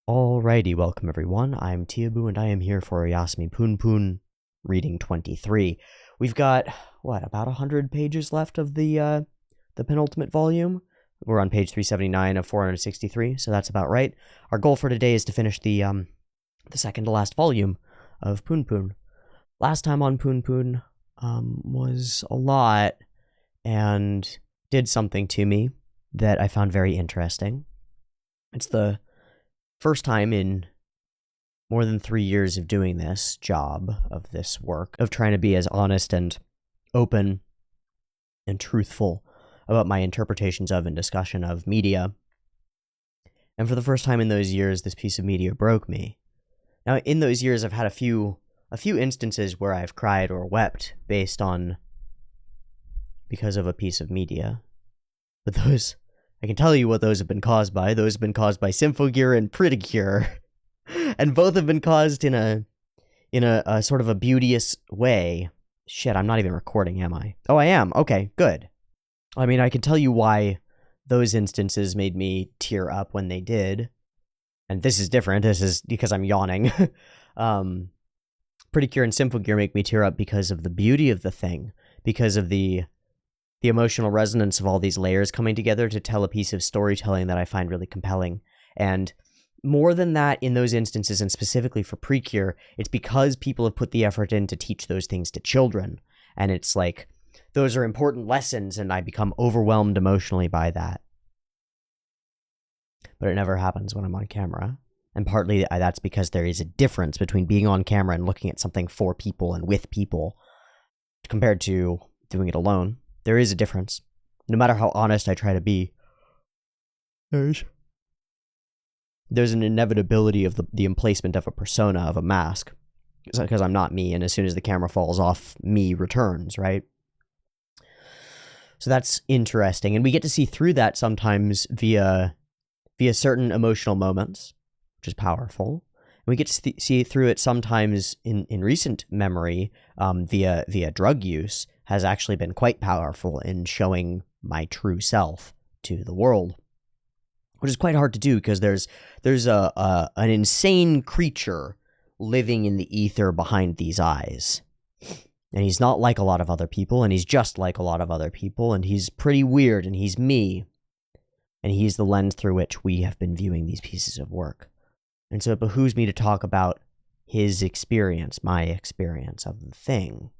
Alrighty, welcome everyone. I'm Teeaboo and I am here for Oyasumi PunPun, reading 23. We've got, about 100 pages left of the penultimate volume. We're on page 379 of 463, so that's about right. Our goal for today is to finish the second to last volume of PunPun. Last time on PunPun was a lot and did something to me that I found very interesting. It's the first time in more than 3 years of doing this job, of this work, of trying to be as honest and open and truthful about my interpretations of and discussion of media. And for the first time in those years, this piece of media broke me. Now, in those years, I've had a few instances where I've cried or wept because of a piece of media. But those, I can tell you what those have been caused by. Those have been caused by Symphogear and Prettycure. And both have been caused in a sort of a beauteous way. Shit, I'm not even recording, am I? Oh, I am. Okay, good. I mean, I can tell you why those instances made me tear up when they did. And this is different. This is because I'm yawning. Prettycure and Symphogear make me tear up because of the beauty of the thing. Because of the emotional resonance of all these layers coming together to tell a piece of storytelling that I find really compelling. And more than that, in those instances, and specifically for Precure, it's because people have put the effort in to teach those things to children. And it's like, those are important lessons, and I become overwhelmed emotionally by that. But it never happens when I'm on camera. And partly that's because there is a difference between being on camera and looking at something for people and with people, compared to doing it alone. There is a difference. No matter how honest I try to be, there's an inevitability of the emplacement of a persona, of a mask. Because I'm not me, and as soon as the camera falls off, me returns, right? So that's interesting, and we get to see through that sometimes via certain emotional moments, which is powerful. And we get to see through it sometimes in recent memory via drug use, has actually been quite powerful in showing my true self to the world, which is quite hard to do because there's an insane creature living in the ether behind these eyes. And he's not like a lot of other people, and he's just like a lot of other people, and he's pretty weird, and he's me. And he's the lens through which we have been viewing these pieces of work. And so it behooves me to talk about his experience, my experience of the thing,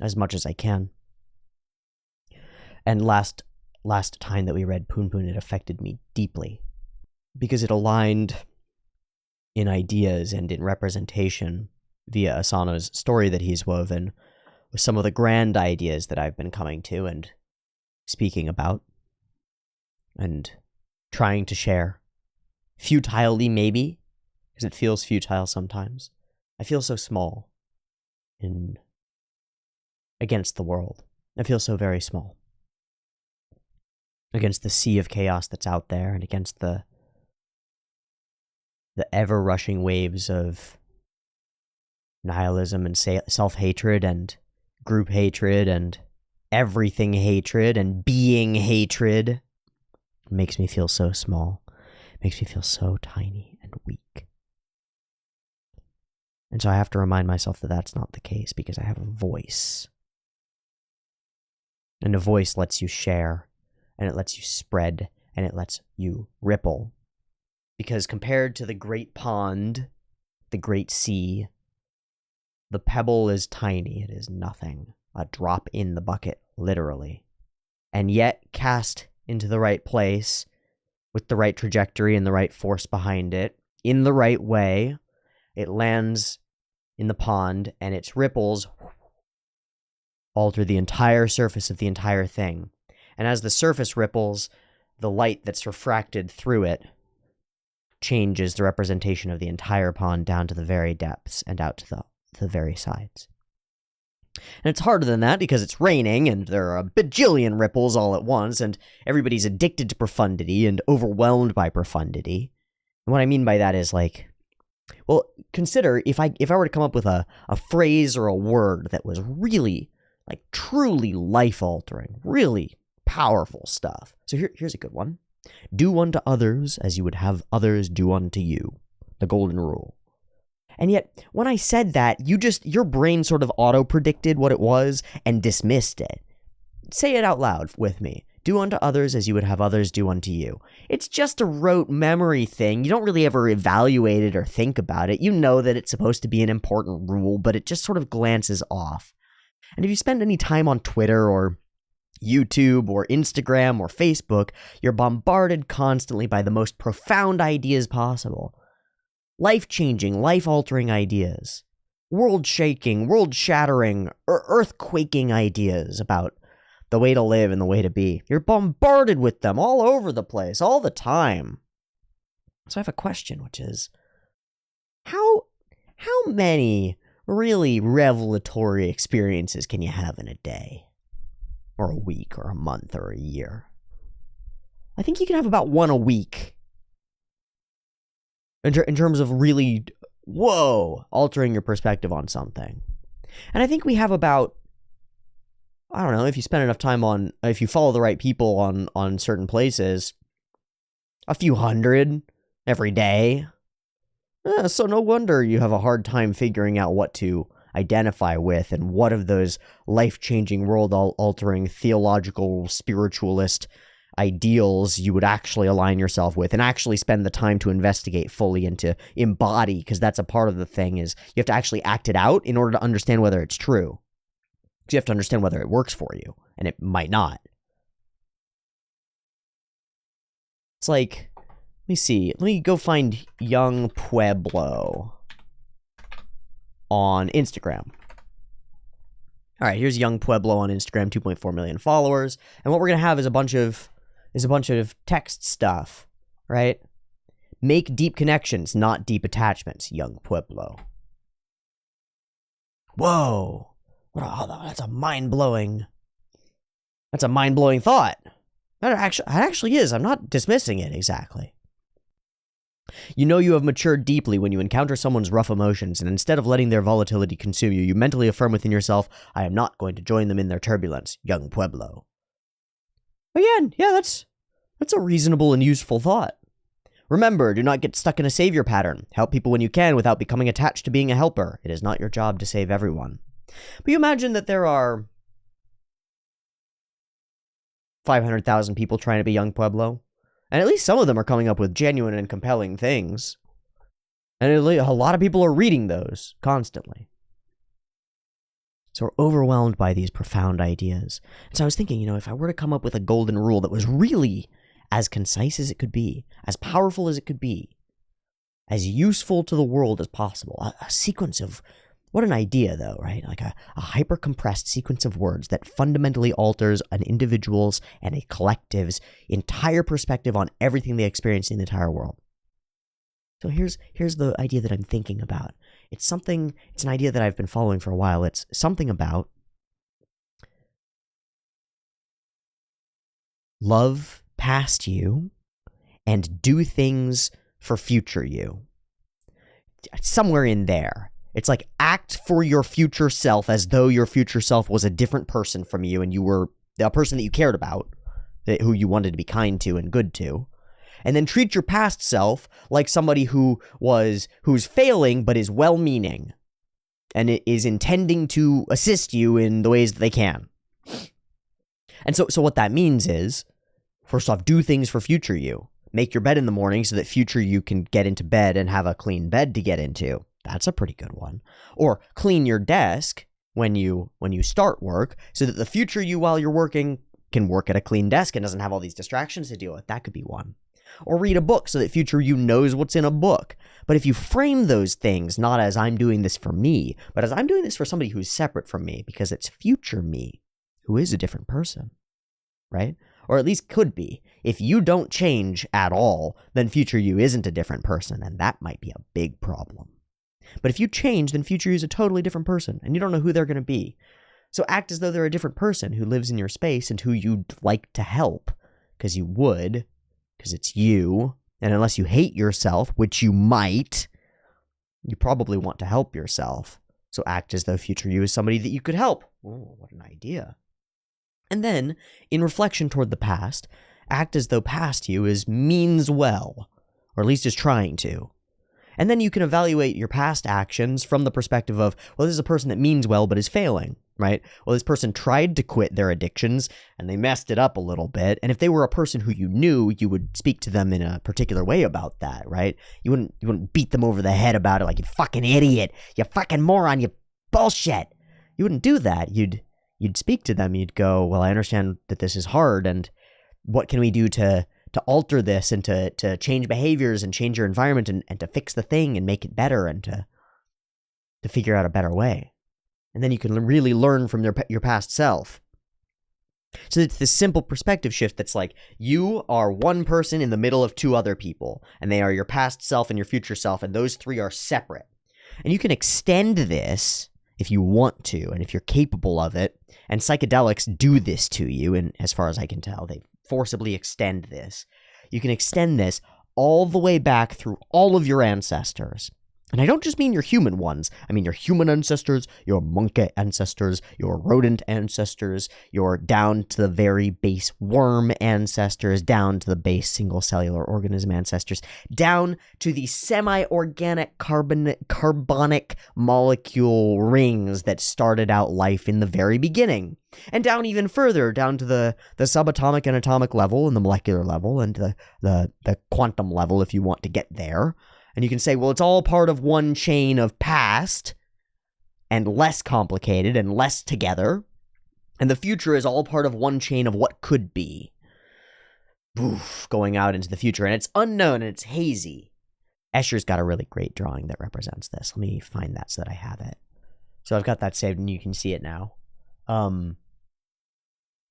as much as I can. And last time that we read PunPun, it affected me deeply, because it aligned in ideas and in representation via Asano's story that he's woven with some of the grand ideas that I've been coming to and speaking about and trying to share. Futilely, maybe, because it feels futile sometimes. I feel so small against the world. I feel so very small against the sea of chaos that's out there, and against the ever-rushing waves of nihilism and self-hatred and group hatred and everything hatred and being hatred. It makes me feel so small. It makes me feel so tiny and weak. And so I have to remind myself that that's not the case, because I have a voice. And a voice lets you share, and it lets you spread, and it lets you ripple. Because compared to the great pond, the great sea, the pebble is tiny. It is nothing. A drop in the bucket, literally. And yet, cast into the right place, with the right trajectory and the right force behind it, in the right way, it lands in the pond, and its ripples alter the entire surface of the entire thing. And as the surface ripples, the light that's refracted through it changes the representation of the entire pond down to the very depths and out to the very sides. And it's harder than that because it's raining and there are a bajillion ripples all at once, and everybody's addicted to profundity and overwhelmed by profundity. And what I mean by that is, like, well, consider if I were to come up with a phrase or a word that was really, like, truly life-altering, really powerful stuff. So here's a good one. Do unto others as you would have others do unto you. the golden rule. And yet, when I said that, your brain sort of auto-predicted what it was and dismissed it. Say it out loud with me. Do unto others as you would have others do unto you. It's just a rote memory thing. You don't really ever evaluate it or think about it. You know that it's supposed to be an important rule, but it just sort of glances off. And if you spend any time on Twitter or YouTube or Instagram or Facebook, you're bombarded constantly by the most profound ideas possible. Life-changing, life-altering ideas. World-shaking, world-shattering, earth-quaking ideas about the way to live and the way to be. You're bombarded with them all over the place, all the time. So I have a question, which is, how many really revelatory experiences can you have in a day? Or a week, or a month, or a year? I think you can have about one a week. In terms of really, altering your perspective on something. And I think we have about, I don't know, if you spend enough time if you follow the right people on certain places, a few hundred every day. So no wonder you have a hard time figuring out what to identify with and what of those life-changing, world-altering, theological, spiritualist ideals you would actually align yourself with and actually spend the time to investigate fully and to embody, because that's a part of the thing, is you have to actually act it out in order to understand whether it's true. You have to understand whether it works for you, and it might not. It's like, let me see. Let me go find Young Pueblo on Instagram. All right, here's Young Pueblo on Instagram, 2.4 million followers. And what we're going to have is a bunch of text stuff, right? Make deep connections, not deep attachments, Young Pueblo. Whoa. That's a mind-blowing thought. That actually is. I'm not dismissing it exactly. You know you have matured deeply when you encounter someone's rough emotions, and instead of letting their volatility consume you, you mentally affirm within yourself, I am not going to join them in their turbulence, Young Pueblo. Again, yeah, that's a reasonable and useful thought. Remember, do not get stuck in a savior pattern. Help people when you can without becoming attached to being a helper. It is not your job to save everyone. But you imagine that there are 500,000 people trying to be Young Pueblo, and at least some of them are coming up with genuine and compelling things. And a lot of people are reading those constantly. So we're overwhelmed by these profound ideas. And so I was thinking, if I were to come up with a golden rule that was really as concise as it could be, as powerful as it could be, as useful to the world as possible, a sequence of, what an idea though, right? Like a hyper-compressed sequence of words that fundamentally alters an individual's and a collective's entire perspective on everything they experience in the entire world. So here's the idea that I'm thinking about. It's an idea that I've been following for a while. It's something about love past you and do things for future you. Somewhere in there. It's like act for your future self as though your future self was a different person from you and you were a person that you cared about, who you wanted to be kind to and good to. And then treat your past self like somebody who's failing but is well-meaning and it is intending to assist you in the ways that they can. And so what that means is, first off, do things for future you. Make your bed in the morning so that future you can get into bed and have a clean bed to get into. That's a pretty good one. Or clean your desk when you start work so that the future you while you're working can work at a clean desk and doesn't have all these distractions to deal with. That could be one. Or read a book so that future you knows what's in a book. But if you frame those things not as I'm doing this for me, but as I'm doing this for somebody who's separate from me because it's future me who is a different person, right? Or at least could be. If you don't change at all, then future you isn't a different person, and that might be a big problem. But if you change, then future you is a totally different person, and you don't know who they're going to be. So act as though they're a different person who lives in your space and who you'd like to help, because you would, because it's you, and unless you hate yourself, which you might, you probably want to help yourself. So act as though future you is somebody that you could help. Oh, what an idea. And then, in reflection toward the past, act as though past you means well, or at least is trying to. And then you can evaluate your past actions from the perspective of, well, this is a person that means well but is failing, right? Well, this person tried to quit their addictions and they messed it up a little bit. And if they were a person who you knew, you would speak to them in a particular way about that, right? You wouldn't beat them over the head about it like, you fucking idiot, you fucking moron, you bullshit. You wouldn't do that. You'd speak to them. You'd go, well, I understand that this is hard, and what can we do to alter this and to change behaviors and change your environment and to fix the thing and make it better and to figure out a better way. And then you can really learn from your past self. So it's this simple perspective shift that's like, you are one person in the middle of two other people, and they are your past self and your future self, and those three are separate. And you can extend this if you want to, and if you're capable of it, and psychedelics do this to you, and as far as I can tell, they forcibly extend this. You can extend this all the way back through all of your ancestors. And I don't just mean your human ones. I mean your human ancestors, your monkey ancestors, your rodent ancestors, your down to the very base worm ancestors, down to the base single cellular organism ancestors, down to the semi-organic carbonic molecule rings that started out life in the very beginning. And down even further, down to the subatomic and atomic level and the molecular level and the quantum level if you want to get there. And you can say, well, it's all part of one chain of past and less complicated and less together. And the future is all part of one chain of what could be. Oof, going out into the future. And it's unknown and it's hazy. Escher's got a really great drawing that represents this. Let me find that so that I have it. So I've got that saved and you can see it now.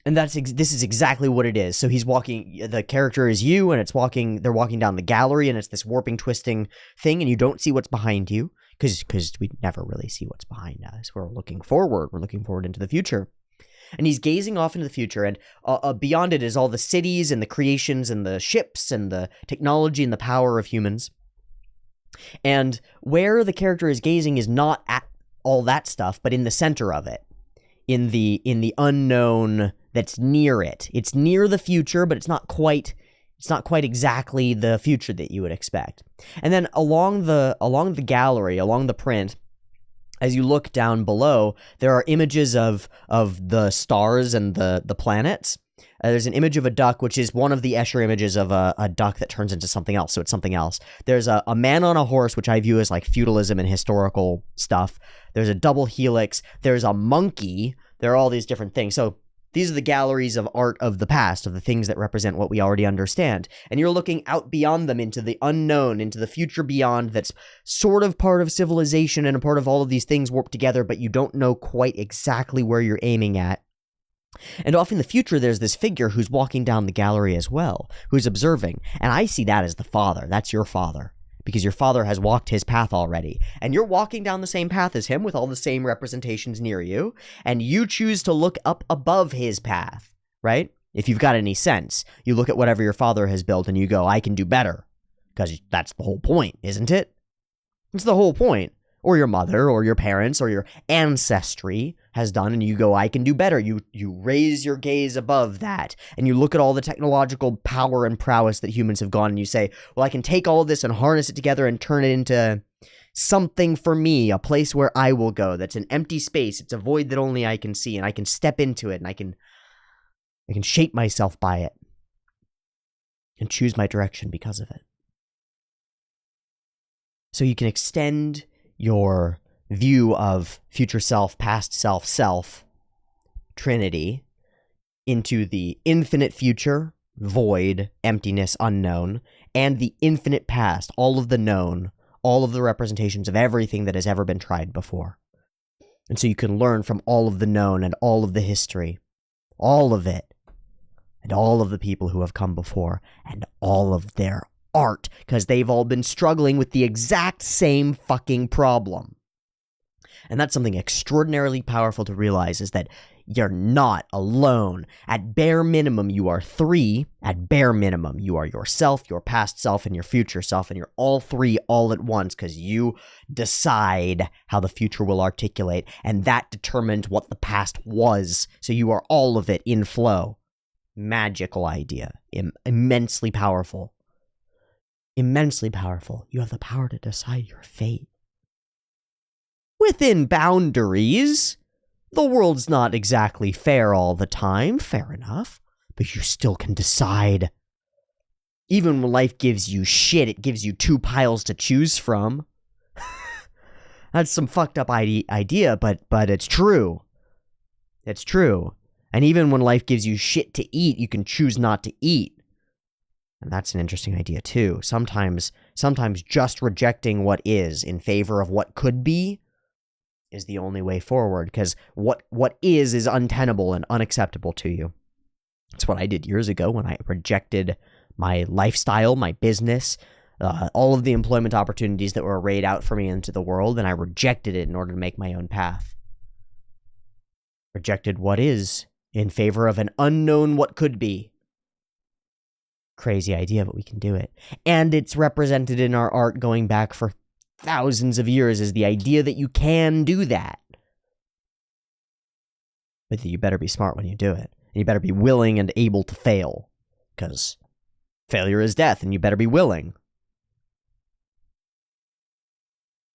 And this is exactly what it is. So he's walking, the character is you, and they're walking down the gallery, and it's this warping, twisting thing, and you don't see what's behind you, because we never really see what's behind us. We're looking forward into the future. And he's gazing off into the future, and beyond it is all the cities, and the creations, and the ships, and the technology, and the power of humans. And where the character is gazing is not at all that stuff, but in the center of it. In the unknown that's near it. It's near the future, but it's not quite exactly the future that you would expect. And then along the gallery, along the print, as you look down below, there are images of the stars and the planets. There's an image of a duck, which is one of the Escher images of a duck that turns into something else, so it's something else. There's a man on a horse, which I view as like feudalism and historical stuff. There's a double helix. There's a monkey. There are all these different things. So these are the galleries of art of the past, of the things that represent what we already understand. And you're looking out beyond them into the unknown, into the future beyond that's sort of part of civilization and a part of all of these things warped together, but you don't know quite exactly where you're aiming at. And off in the future, there's this figure who's walking down the gallery as well, who's observing. And I see that as the father. That's your father. Because your father has walked his path already. And you're walking down the same path as him with all the same representations near you. And you choose to look up above his path, right? If you've got any sense. You look at whatever your father has built and you go, I can do better. Because that's the whole point, isn't it? It's the whole point. Or your mother, or your parents, or your ancestry has done, and you go, I can do better. You raise your gaze above that, and you look at all the technological power and prowess that humans have gone, and you say, well, I can take all of this and harness it together and turn it into something for me, a place where I will go. That's an empty space. It's a void that only I can see, and I can step into it, and I can shape myself by it, and choose my direction because of it. So you can extend your view of future self, past self, Trinity, into the infinite future, void, emptiness, unknown, and the infinite past, all of the known, all of the representations of everything that has ever been tried before. And so you can learn from all of the known and all of the history, all of it, and all of the people who have come before, and all of their art, because they've all been struggling with the exact same fucking problem. And that's something extraordinarily powerful to realize, is that you're not alone. At bare minimum, you are three. At bare minimum, you are yourself, your past self, and your future self, and you're all three all at once, because you decide how the future will articulate, and that determines what the past was. So you are all of it in flow. Magical idea. Immensely powerful. immensely powerful. You have the power to decide your fate. Within boundaries. The world's not exactly fair all the time, fair enough, but you still can decide. Even when life gives you shit, it gives you 2 piles to choose from. That's some fucked up idea, but it's true. It's true. And even when life gives you shit to eat, you can choose not to eat. And that's an interesting idea too. Sometimes just rejecting what is in favor of what could be is the only way forward, because what is untenable and unacceptable to you. That's what I did years ago when I rejected my lifestyle, my business, all of the employment opportunities that were arrayed out for me into the world, and I rejected it in order to make my own path. Rejected what is in favor of an unknown what could be. Crazy idea, but we can do it. And it's represented in our art going back for thousands of years, is the idea that you can do that. But you better be smart when you do it. And you better be willing and able to fail. Because failure is death, and you better be willing.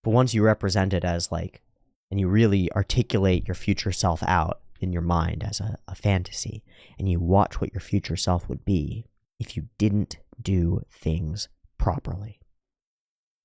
But once you represent it as and you really articulate your future self out in your mind as a fantasy, and you watch what your future self would be if you didn't do things properly.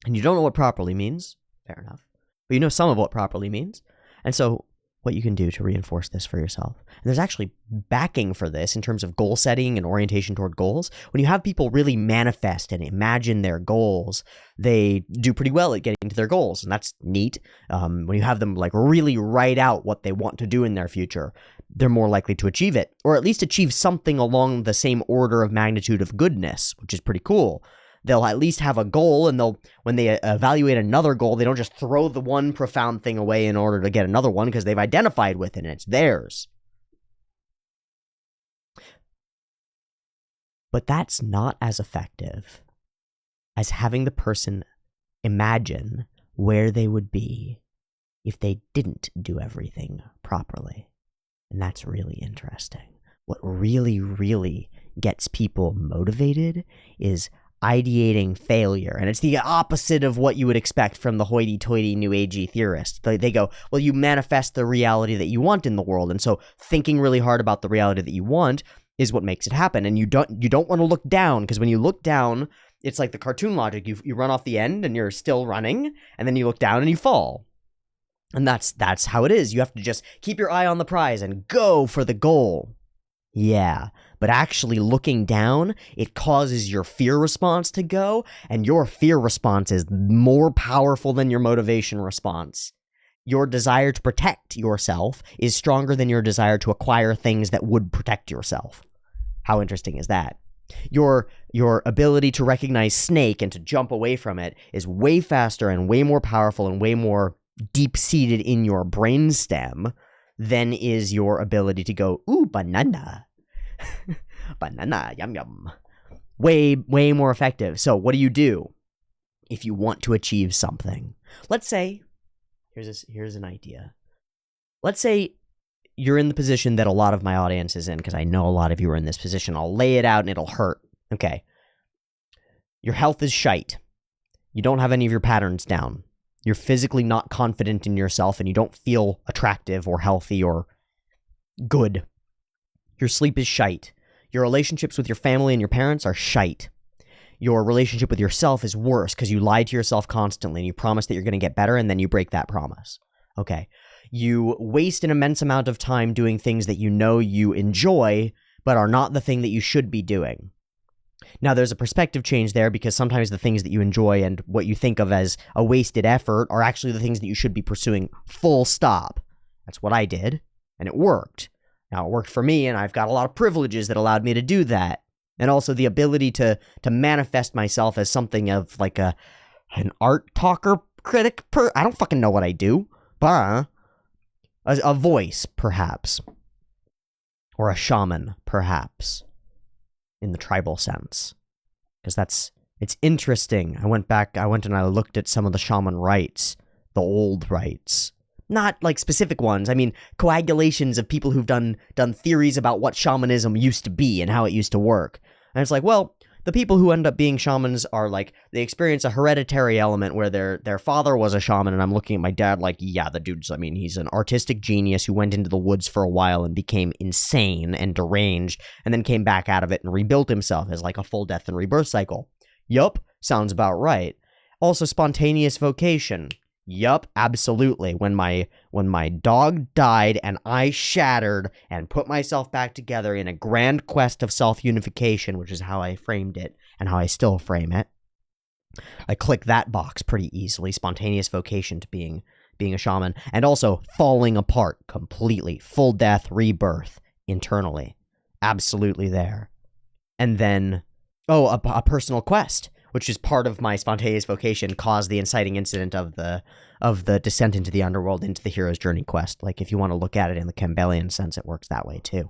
And you don't know what properly means, fair enough, but you know some of what properly means. And so what you can do to reinforce this for yourself. And there's actually backing for this in terms of goal setting and orientation toward goals. When you have people really manifest and imagine their goals, they do pretty well at getting to their goals, and that's neat. When you have them really write out what they want to do in their future, they're more likely to achieve it, or at least achieve something along the same order of magnitude of goodness, which is pretty cool. They'll at least have a goal, and when they evaluate another goal, they don't just throw the one profound thing away in order to get another one, because they've identified with it and it's theirs. But that's not as effective as having the person imagine where they would be if they didn't do everything properly. And that's really interesting. What really, really gets people motivated is ideating failure. And it's the opposite of what you would expect from the hoity-toity new agey theorists. They go, well, you manifest the reality that you want in the world. And so thinking really hard about the reality that you want is what makes it happen. And you don't want to look down, because when you look down, it's like the cartoon logic. You run off the end and you're still running, and then you look down and you fall. And that's how it is. You have to just keep your eye on the prize and go for the goal. Yeah, but actually looking down, it causes your fear response to go, and your fear response is more powerful than your motivation response. Your desire to protect yourself is stronger than your desire to acquire things that would protect yourself. How interesting is that? Your ability to recognize snake and to jump away from it is way faster and way more powerful and way more deep-seated in your brainstem than is your ability to go, ooh, banana. Banana, yum yum. Way more effective. So what do? If you want to achieve something? Let's say, here's an idea. Let's say you're in the position that a lot of my audience is in, because I know a lot of you are in this position. I'll lay it out and it'll hurt. Okay. Your health is shite. You don't have any of your patterns down. You're physically not confident in yourself, and you don't feel attractive or healthy or good. Your sleep is shite. Your relationships with your family and your parents are shite. Your relationship with yourself is worse because you lie to yourself constantly and you promise that you're going to get better, and then you break that promise. Okay. You waste an immense amount of time doing things that you know you enjoy, but are not the thing that you should be doing. Now, there's a perspective change there, because sometimes the things that you enjoy and what you think of as a wasted effort are actually the things that you should be pursuing, full stop. That's what I did, and it worked. Now, it worked for me, and I've got a lot of privileges that allowed me to do that, and also the ability to manifest myself as something of like an art talker, critic, I don't fucking know what I do, but a voice, perhaps, or a shaman, perhaps. In the tribal sense, because it's interesting. I went and I looked at some of the shaman rites, the old rites, not like specific ones. I mean, coagulations of people who've done theories about what shamanism used to be and how it used to work. And it's like, well, the people who end up being shamans are like, they experience a hereditary element where their father was a shaman, and I'm looking at my dad like, yeah, the dude's, I mean, he's an artistic genius who went into the woods for a while and became insane and deranged, and then came back out of it and rebuilt himself as like a full death and rebirth cycle. Yup, sounds about right. Also, spontaneous vocation. Yup, absolutely. When my dog died and I shattered and put myself back together in a grand quest of self-unification, which is how I framed it and how I still frame it, I click that box pretty easily. Spontaneous vocation to being a shaman. And also falling apart completely. Full death, rebirth internally. Absolutely there. And then, a personal quest, which is part of my spontaneous vocation, caused the inciting incident of the descent into the underworld, into the hero's journey quest. Like, if you want to look at it in the Campbellian sense, it works that way too.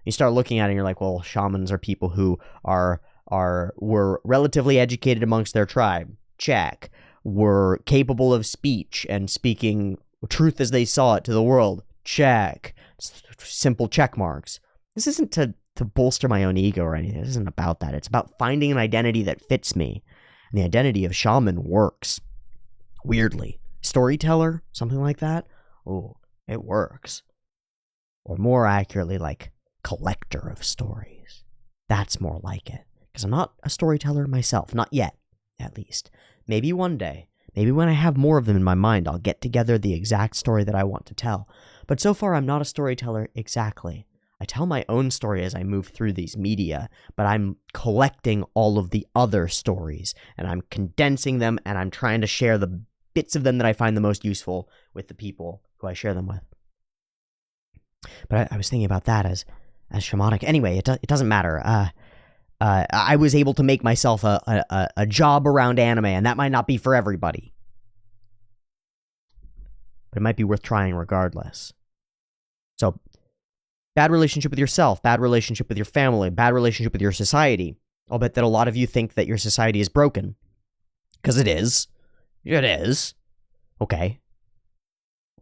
You start looking at it and you're like, well, shamans are people who were relatively educated amongst their tribe. Check. Were capable of speech and speaking truth as they saw it to the world. Check. Simple check marks. This isn't to bolster my own ego or anything. This isn't about that. It's about finding an identity that fits me. And the identity of shaman works. Weirdly. Storyteller? Something like that? Oh, it works. Or more accurately, like, collector of stories. That's more like it. Because I'm not a storyteller myself. Not yet, at least. Maybe one day. Maybe when I have more of them in my mind, I'll get together the exact story that I want to tell. But so far, I'm not a storyteller exactly. I tell my own story as I move through these media, but I'm collecting all of the other stories, and I'm condensing them, and I'm trying to share the bits of them that I find the most useful with the people who I share them with. But I was thinking about that as shamanic. Anyway, it doesn't matter. I was able to make myself a job around anime, and that might not be for everybody. But it might be worth trying regardless. So, bad relationship with yourself, bad relationship with your family, bad relationship with your society. I'll bet that a lot of you think that your society is broken. Because it is. It is. Okay.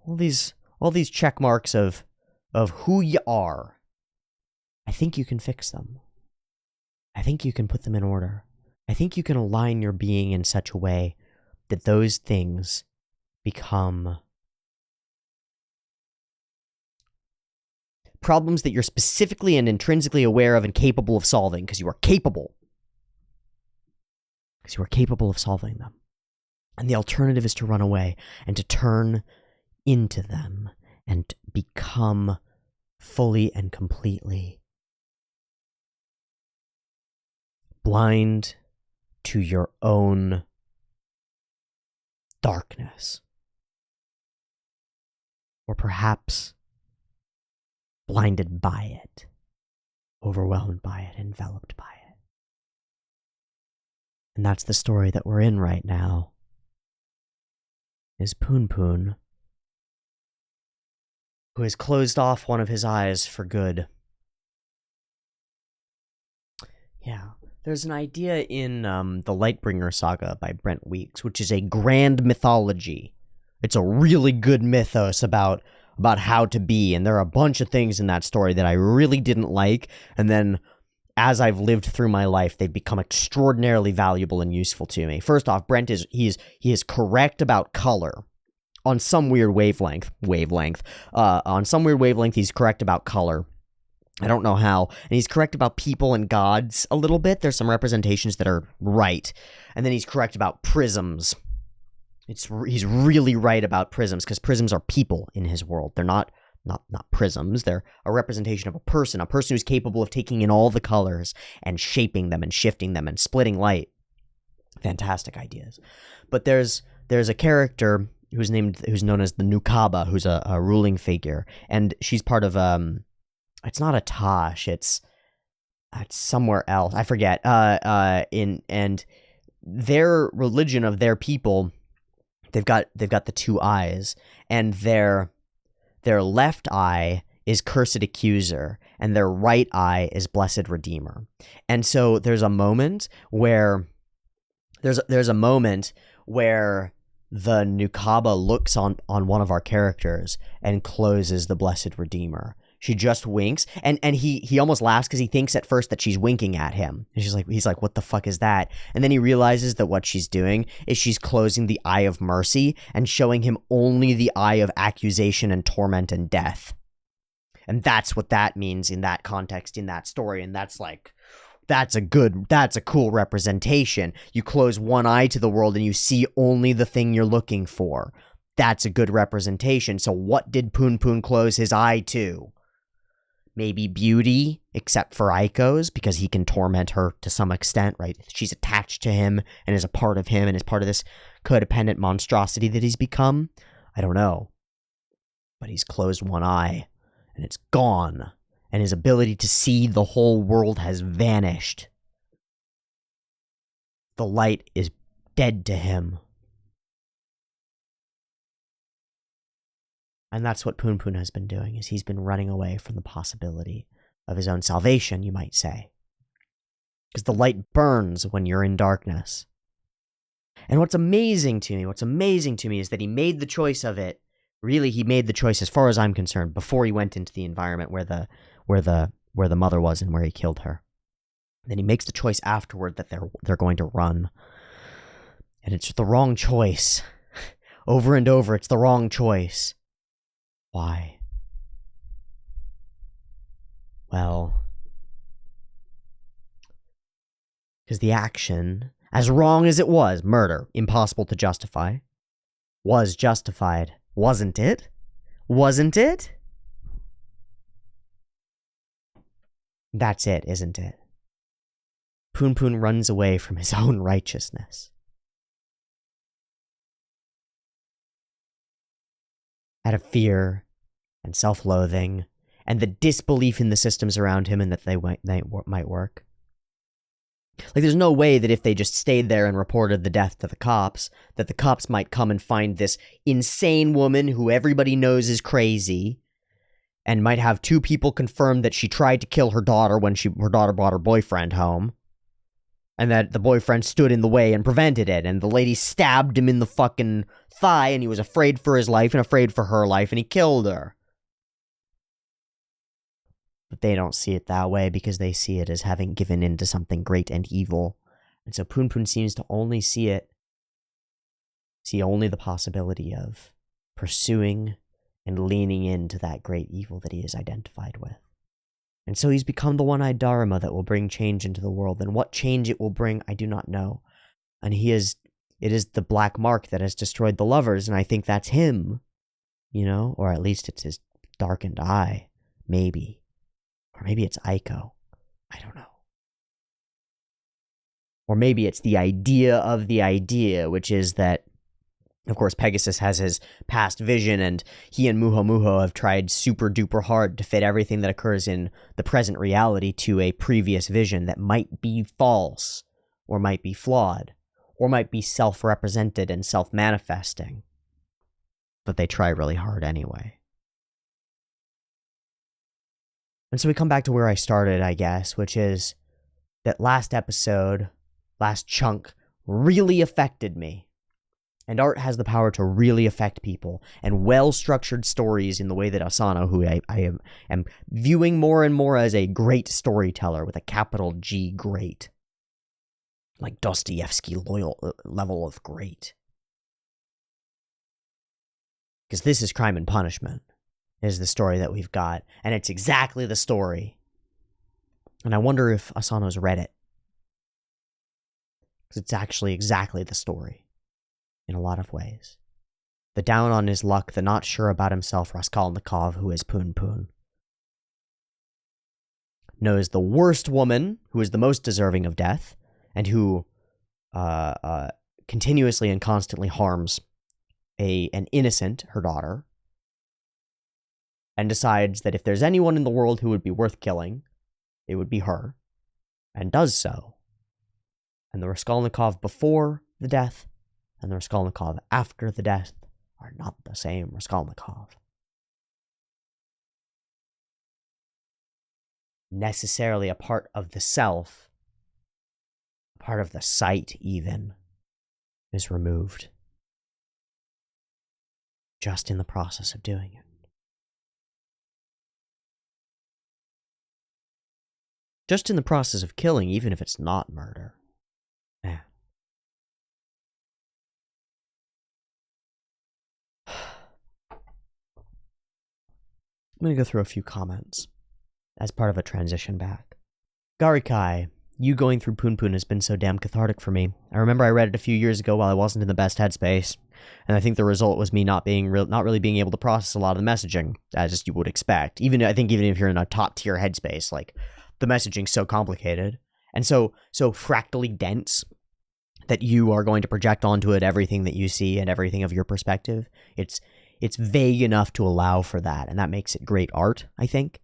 All these check marks of who you are. I think you can fix them. I think you can put them in order. I think you can align your being in such a way that those things become problems that you're specifically and intrinsically aware of and capable of solving, because you are capable. Because you are capable of solving them. And the alternative is to run away and to turn into them and become fully and completely blind to your own darkness. Or perhaps blinded by it, overwhelmed by it, enveloped by it. And that's the story that we're in right now. Is PunPun, who has closed off one of his eyes for good. Yeah, there's an idea in the Lightbringer saga by Brent Weeks, which is a grand mythology. It's a really good mythos about how to be, and there are a bunch of things in that story that I really didn't like, and then as I've lived through my life, they've become extraordinarily valuable and useful to me. First off, Brent he is correct about color on some weird wavelength. On some weird wavelength, he's correct about color. I don't know how. And he's correct about people and gods a little bit. There's some representations that are right. And then he's correct about prisms. He's really right about prisms, because prisms are people in his world. They're not prisms. They're a representation of a person who's capable of taking in all the colors and shaping them and shifting them and splitting light. Fantastic ideas. But there's a character who's known as the Nukaba, who's a ruling figure, and she's part of it's not a Tosh, it's somewhere else. I forget. And their religion of their people, they've got the two eyes, and their left eye is Cursed Accuser, and their right eye is Blessed Redeemer. And so there's a moment where the Nukaba looks on one of our characters and closes the Blessed Redeemer, She just winks, and he almost laughs because he thinks at first that she's winking at him. And he's like, what the fuck is that? And then he realizes that what she's doing is she's closing the eye of mercy and showing him only the eye of accusation and torment and death. And that's what that means in that context, in that story. And that's like, that's a cool representation. You close one eye to the world and you see only the thing you're looking for. That's a good representation. So what did PunPun close his eye to? Maybe beauty, except for Aiko's, because he can torment her to some extent, right? She's attached to him and is a part of him and is part of this codependent monstrosity that he's become. I don't know. But he's closed one eye, and it's gone. And his ability to see the whole world has vanished. The light is dead to him. And that's what PunPun has been doing, is he's been running away from the possibility of his own salvation, you might say. Because the light burns when you're in darkness. And what's amazing to me is that he made the choice of it. Really, he made the choice, as far as I'm concerned, before he went into the environment where the mother was and where he killed her. Then he makes the choice afterward that they're going to run. And it's the wrong choice. Over and over, it's the wrong choice. Why? Well, because the action, as wrong as it was, murder, impossible to justify, was justified. Wasn't it? Wasn't it? That's it, isn't it? PunPun runs away from his own righteousness. Out of fear and self-loathing and the disbelief in the systems around him and that they might work. Like, there's no way that if they just stayed there and reported the death to the cops, that the cops might come and find this insane woman who everybody knows is crazy and might have 2 people confirm that she tried to kill her daughter when her daughter brought her boyfriend home. And that the boyfriend stood in the way and prevented it. And the lady stabbed him in the fucking thigh and he was afraid for his life and afraid for her life and he killed her. But they don't see it that way because they see it as having given in to something great and evil. And so PunPun seems to only see only the possibility of pursuing and leaning into that great evil that he is identified with. And so he's become the one-eyed Dharma that will bring change into the world. And what change it will bring, I do not know. And it is the black mark that has destroyed the lovers, and I think that's him. You know? Or at least it's his darkened eye. Maybe. Or maybe it's Aiko. I don't know. Or maybe it's the idea of the idea, which is that, of course, Pegasus has his past vision, and he and Muho have tried super duper hard to fit everything that occurs in the present reality to a previous vision that might be false, or might be flawed, or might be self-represented and self-manifesting. But they try really hard anyway. And so we come back to where I started, I guess, which is that last episode, last chunk, really affected me. And art has the power to really affect people, and well-structured stories in the way that Asano, who I am viewing more and more as a great storyteller with a capital G, great. Like Dostoevsky level of great. Because this is Crime and Punishment, is the story that we've got, and it's exactly the story. And I wonder if Asano's read it. Because it's actually exactly the story. In a lot of ways. The down on his luck, the not sure about himself Raskolnikov, who is PunPun, knows the worst woman, who is the most deserving of death, and who continuously and constantly harms an innocent, her daughter, and decides that if there's anyone in the world who would be worth killing, it would be her, and does so. And the Raskolnikov before the death and the Raskolnikov after the death are not the same Raskolnikov. Necessarily a part of the self, a part of the sight even, is removed. Just in the process of doing it. Just in the process of killing, even if it's not murder. Man. I'm going to go through a few comments as part of a transition back. Garikai, you going through PunPun has been so damn cathartic for me. I remember I read it a few years ago while I wasn't in the best headspace, and I think the result was me not really being able to process a lot of the messaging, as you would expect. I think even if you're in a top-tier headspace, like, the messaging's so complicated, and so fractally dense that you are going to project onto it everything that you see and everything of your perspective. It's vague enough to allow for that, and that makes it great art, I think.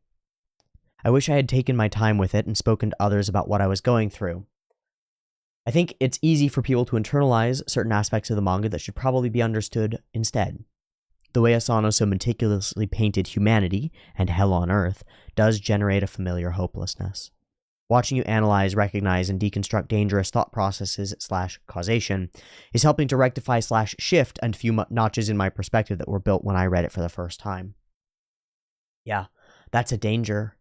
I wish I had taken my time with it and spoken to others about what I was going through. I think it's easy for people to internalize certain aspects of the manga that should probably be understood instead. The way Asano so meticulously painted humanity and hell on earth does generate a familiar hopelessness. Watching you analyze, recognize, and deconstruct dangerous thought processes / causation is helping to rectify / shift a few notches in my perspective that were built when I read it for the first time. Yeah, that's a danger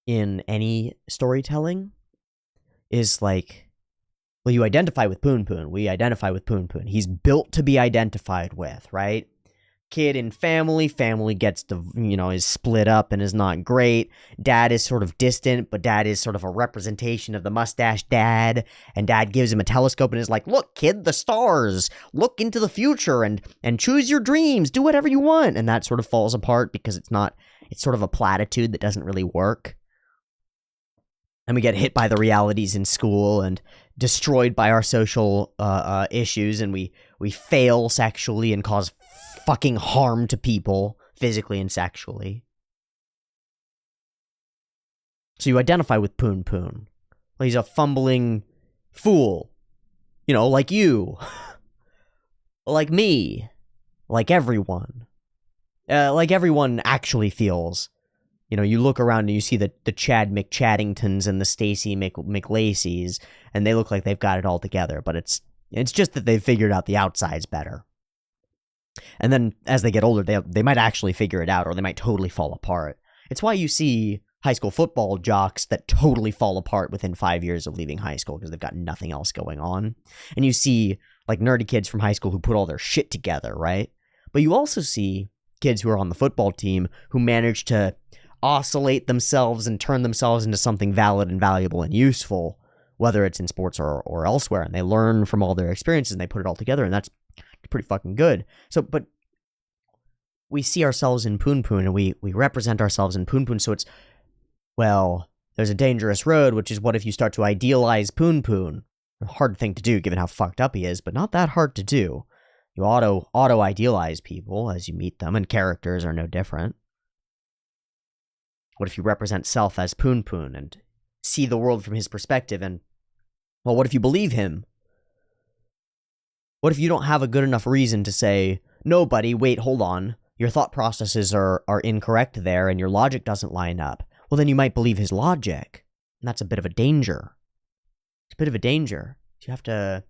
in any storytelling, is like, well, you identify with PunPun. We identify with PunPun. He's built to be identified with, right? Kid and family gets is split up and is not great. Dad is sort of distant, but dad is sort of a representation of the mustache dad, and dad gives him a telescope and is like, look, kid, the stars, look into the future and choose your dreams, do whatever you want. And that sort of falls apart because it's sort of a platitude that doesn't really work. And we get hit by the realities in school and destroyed by our social issues, and we fail sexually and cause fucking harm to people, physically and sexually. So you identify with PunPun. Well, he's a fumbling fool. Like you. Like me. Like everyone. Like everyone actually feels. You look around and you see the Chad McChaddingtons and the Stacy McLacys, and they look like they've got it all together, but it's just that they've figured out the outsides better. And then as they get older, they might actually figure it out, or they might totally fall apart. It's why you see high school football jocks that totally fall apart within 5 years of leaving high school because they've got nothing else going on. And you see like nerdy kids from high school who put all their shit together, right? But you also see kids who are on the football team who manage to oscillate themselves and turn themselves into something valid and valuable and useful, whether it's in sports or elsewhere, and they learn from all their experiences and they put it all together, and that's pretty fucking good. So, but we see ourselves in PunPun, and we represent ourselves in PunPun, so it's, well, there's a dangerous road, which is what if you start to idealize PunPun? A hard thing to do given how fucked up he is, but not that hard to do. You auto-idealize people as you meet them, and characters are no different. What if you represent self as PunPun and see the world from his perspective? And, well, what if you believe him? What if you don't have a good enough reason to say, no, buddy, wait, hold on. Your thought processes are incorrect there and your logic doesn't line up. Well, then you might believe his logic. And that's a bit of a danger. It's a bit of a danger. You have to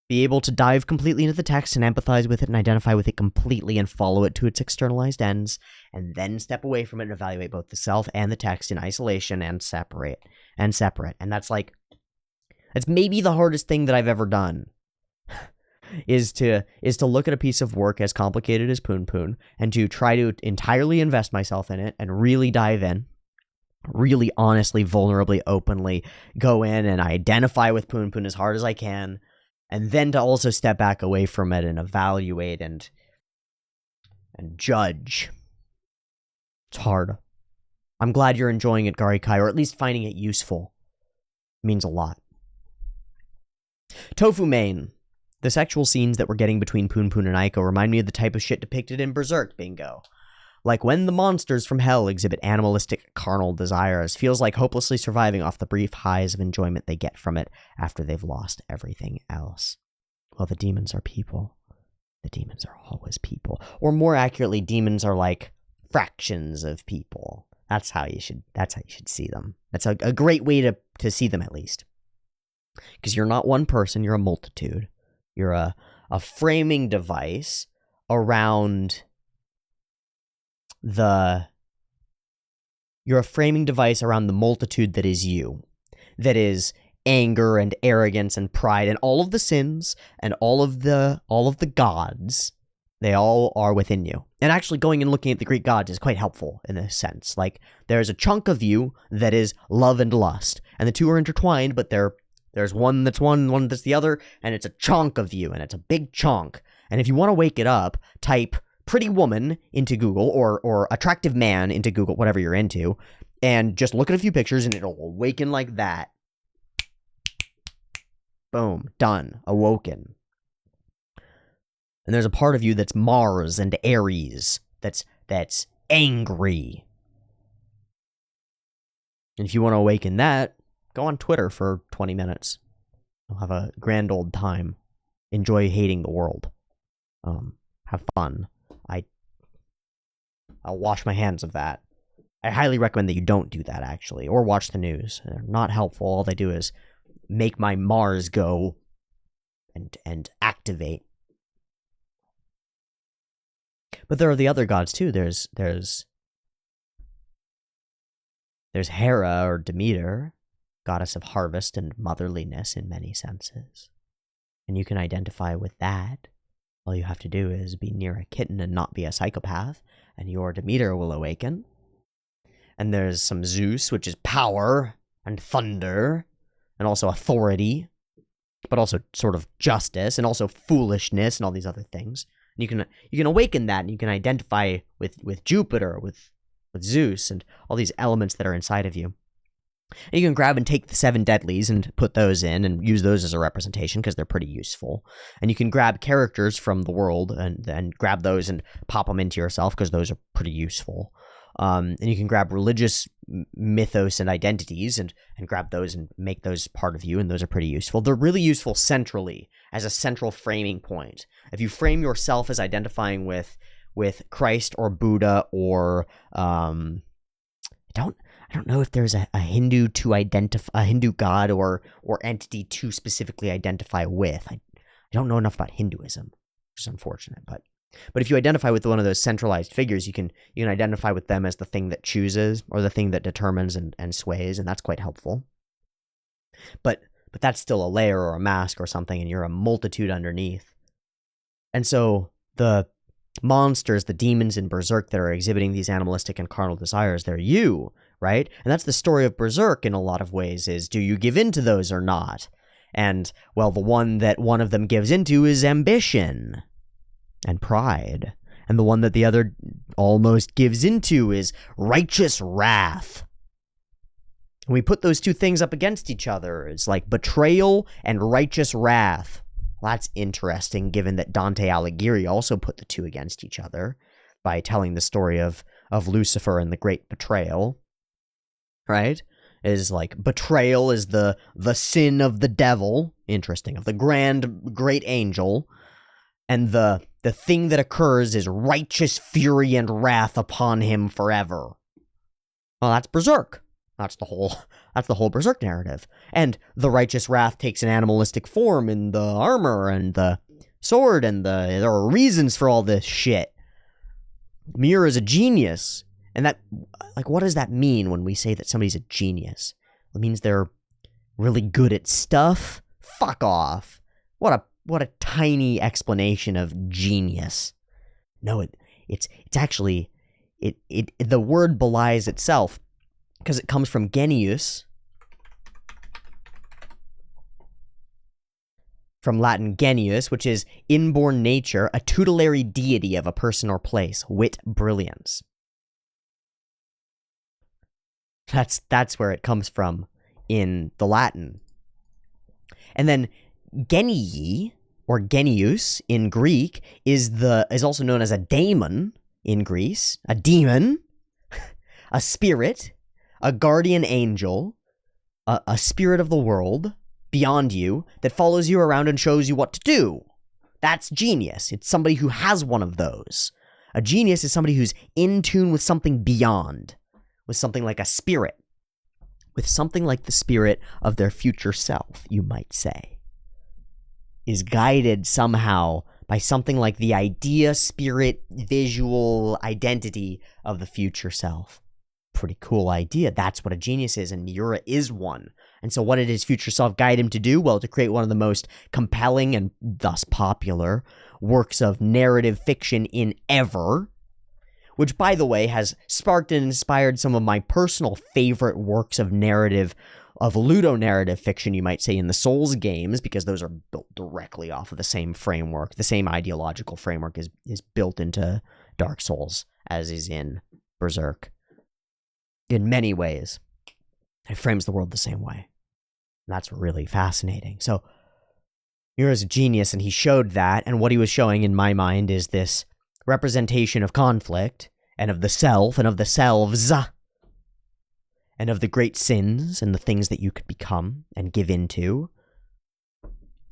be able to dive completely into the text and empathize with it and identify with it completely and follow it to its externalized ends, and then step away from it and evaluate both the self and the text in isolation and separate. And that's maybe the hardest thing that I've ever done. is to look at a piece of work as complicated as PunPun and to try to entirely invest myself in it and really dive in, really honestly, vulnerably, openly go in and identify with PunPun as hard as I can. And then to also step back away from it and evaluate and judge. It's hard. I'm glad you're enjoying it, Garikai, or at least finding it useful. It means a lot. Tofu Main. The sexual scenes that we're getting between PunPun and Aiko remind me of the type of shit depicted in Berserk, bingo. Like when the monsters from hell exhibit animalistic, carnal desires, feels like hopelessly surviving off the brief highs of enjoyment they get from it after they've lost everything else. Well, the demons are people. The demons are always people. Or more accurately, demons are like fractions of people. That's how you should see them. That's a great way to see them, at least. Because you're not one person, you're a multitude. You're a framing device around the multitude that is you. that is anger and arrogance and pride and all of the sins and all of the gods. They all are within you. And actually going and looking at the Greek gods is quite helpful in this sense. Like, there's a chunk of you that is love and lust, and the two are intertwined, but there's one that's one that's the other, and it's a chunk of you, and it's a big chunk. And if you want to wake it up, type pretty woman into Google, or attractive man into Google, whatever you're into, and just look at a few pictures, and it'll awaken like that. Boom. Done. Awoken. And there's a part of you that's Mars and Aries, that's angry. And if you want to awaken that, go on Twitter for 20 minutes. You'll have a grand old time. Enjoy hating the world. Have fun. I'll wash my hands of that. I highly recommend that you don't do that, actually, or watch the news. They're not helpful. All they do is make my Mars go and activate. But there are the other gods too. There's Hera, or Demeter, goddess of harvest and motherliness in many senses. And you can identify with that. All you have to do is be near a kitten and not be a psychopath, and your Demeter will awaken. And there's some Zeus, which is power and thunder, and also authority, but also sort of justice, and also foolishness, and all these other things. You can awaken that, and you can identify with Jupiter, with Zeus, and all these elements that are inside of you. And you can grab and take the 7 deadlies and put those in and use those as a representation because they're pretty useful. And you can grab characters from the world and grab those and pop them into yourself because those are pretty useful. And you can grab religious mythos and identities and grab those and make those part of you, and those are pretty useful. They're really useful centrally as a central framing point. If you frame yourself as identifying with Christ or Buddha or I don't know if there's a Hindu to identify, a Hindu god or entity to specifically identify with. I don't know enough about Hinduism, which is unfortunate, but if you identify with one of those centralized figures, you can identify with them as the thing that chooses or the thing that determines and sways, and that's quite helpful. But that's still a layer or a mask or something, and you're a multitude underneath. And so the monsters, the demons in Berserk that are exhibiting these animalistic and carnal desires, they're you, right? And that's the story of Berserk in a lot of ways, is do you give in to those or not? And, well, the one that one of them gives into is ambition and pride. And the one that the other almost gives into is righteous wrath. And we put those two things up against each other. It's like betrayal and righteous wrath. Well, that's interesting, given that Dante Alighieri also put the two against each other by telling the story of Lucifer and the great betrayal. Right? Is like betrayal is the sin of the devil, interesting, of the great angel, and the thing that occurs is righteous fury and wrath upon him forever. Well, that's Berserk. That's the whole Berserk narrative. And the righteous wrath takes an animalistic form in the armor and the sword, and there are reasons for all this shit. Miura is a genius. And that, like, what does that mean when we say that somebody's a genius? It means they're really good at stuff? Fuck off. What a tiny explanation of genius. No, it's actually, the word belies itself, because it comes from genius, from Latin genius, which is inborn nature, a tutelary deity of a person or place, wit, brilliance. That's where it comes from in the Latin. And then genii, or genius in Greek, is also known as a daemon in Greece, a demon, a spirit, a guardian angel, a spirit of the world beyond you that follows you around and shows you what to do. That's genius. It's somebody who has one of those. A genius is somebody who's in tune with something beyond, with something like a spirit, with something like the spirit of their future self, you might say, is guided somehow by something like the idea, spirit, visual identity of the future self. Pretty cool idea. That's what a genius is, and Miura is one. And so what did his future self guide him to do? Well, to create one of the most compelling and thus popular works of narrative fiction in ever, which, by the way, has sparked and inspired some of my personal favorite works of narrative, of ludonarrative fiction, you might say, in the Souls games, because those are built directly off of the same framework. The same ideological framework is built into Dark Souls, as is in Berserk. In many ways, it frames the world the same way. And that's really fascinating. So, Miura's a genius, and he showed that, and what he was showing, in my mind, is this representation of conflict, and of the self, and of the selves, and of the great sins, and the things that you could become, and give into,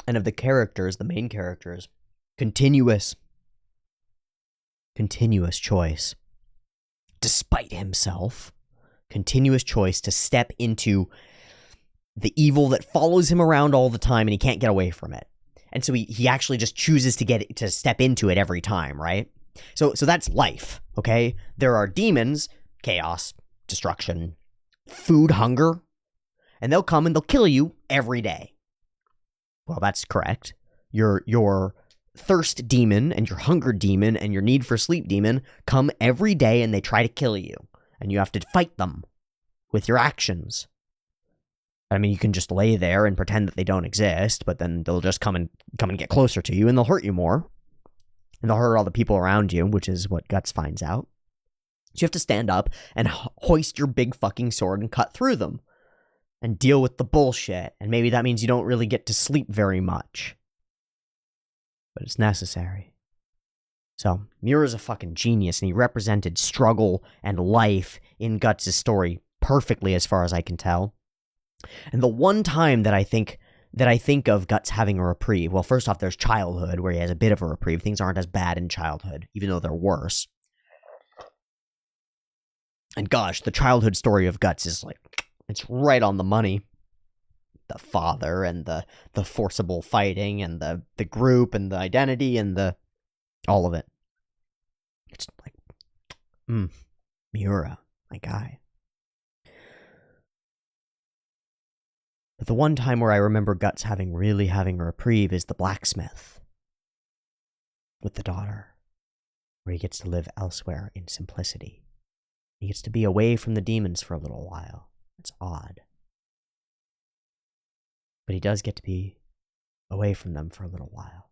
and of the characters, the main characters, continuous choice, despite himself, continuous choice to step into the evil that follows him around all the time, and he can't get away from it. And so he actually just chooses to step into it every time, right? So that's life, okay? There are demons, chaos, destruction, food, hunger, and they'll come and they'll kill you every day. Well, that's correct. Your thirst demon and your hunger demon and your need for sleep demon come every day, and they try to kill you, and you have to fight them with your actions. I mean, you can just lay there and pretend that they don't exist, but then they'll just come and get closer to you, and they'll hurt you more. And they'll hurt all the people around you, which is what Guts finds out. So you have to stand up and hoist your big fucking sword and cut through them. And deal with the bullshit. And maybe that means you don't really get to sleep very much. But it's necessary. So, Miura's a fucking genius, and he represented struggle and life in Guts' story perfectly, as far as I can tell. And the one time that I think of Guts having a reprieve, well, first off, there's childhood, where he has a bit of a reprieve. Things aren't as bad in childhood, even though they're worse. And gosh, the childhood story of Guts is like, it's right on the money. The father and the forcible fighting and the group and the identity and all of it. It's like, Miura, my guy. But the one time where I remember Guts really having a reprieve is the blacksmith with the daughter, where he gets to live elsewhere in simplicity. He gets to be away from the demons for a little while. It's odd. But he does get to be away from them for a little while.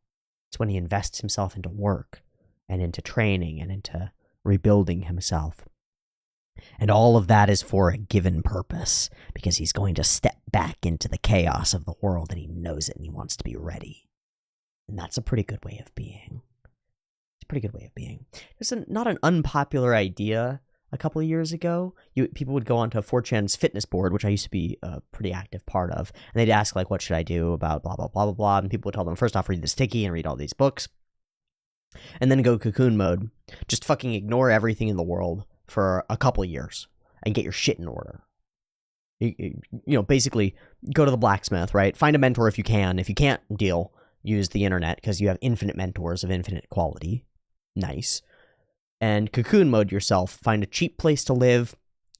It's when he invests himself into work and into training and into rebuilding himself. And all of that is for a given purpose, because he's going to step back into the chaos of the world, and he knows it, and he wants to be ready. And that's a pretty good way of being. It's a pretty good way of being. It's not an unpopular idea. A couple of years ago, people would go onto 4chan's fitness board, which I used to be a pretty active part of, and they'd ask, like, what should I do about blah, blah, blah, blah, blah, and people would tell them, first off, read this Sticky and read all these books, and then go cocoon mode. Just fucking ignore everything in the world for a couple of years and get your shit in order. You know, basically, go to the blacksmith, right? Find a mentor if you can. If you can't deal, use the internet, because you have infinite mentors of infinite quality. Nice. And cocoon mode yourself. Find a cheap place to live,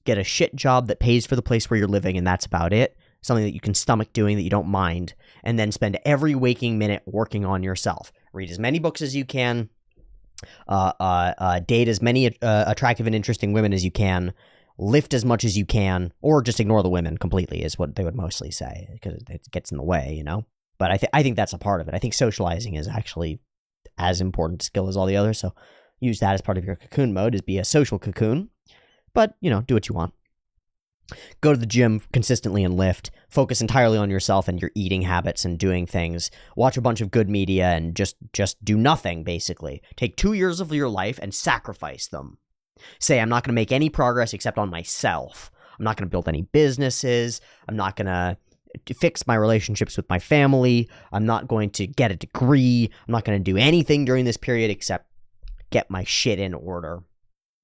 get a shit job that pays for the place where you're living, and that's about it. Something that you can stomach doing, that you don't mind, and then spend every waking minute working on yourself. Read as many books as you can, date as many attractive and interesting women as you can, lift as much as you can, or just ignore the women completely is what they would mostly say, because it gets in the way, you know? But I think that's a part of it. I think socializing is actually as important a skill as all the others, so use that as part of your cocoon mode, is be a social cocoon. But, you know, do what you want. Go to the gym consistently and lift. Focus entirely on yourself and your eating habits and doing things. Watch a bunch of good media and just do nothing, basically. Take 2 years of your life and sacrifice them. Say, I'm not going to make any progress except on myself. I'm not going to build any businesses. I'm not going to fix my relationships with my family. I'm not going to get a degree. I'm not going to do anything during this period except get my shit in order.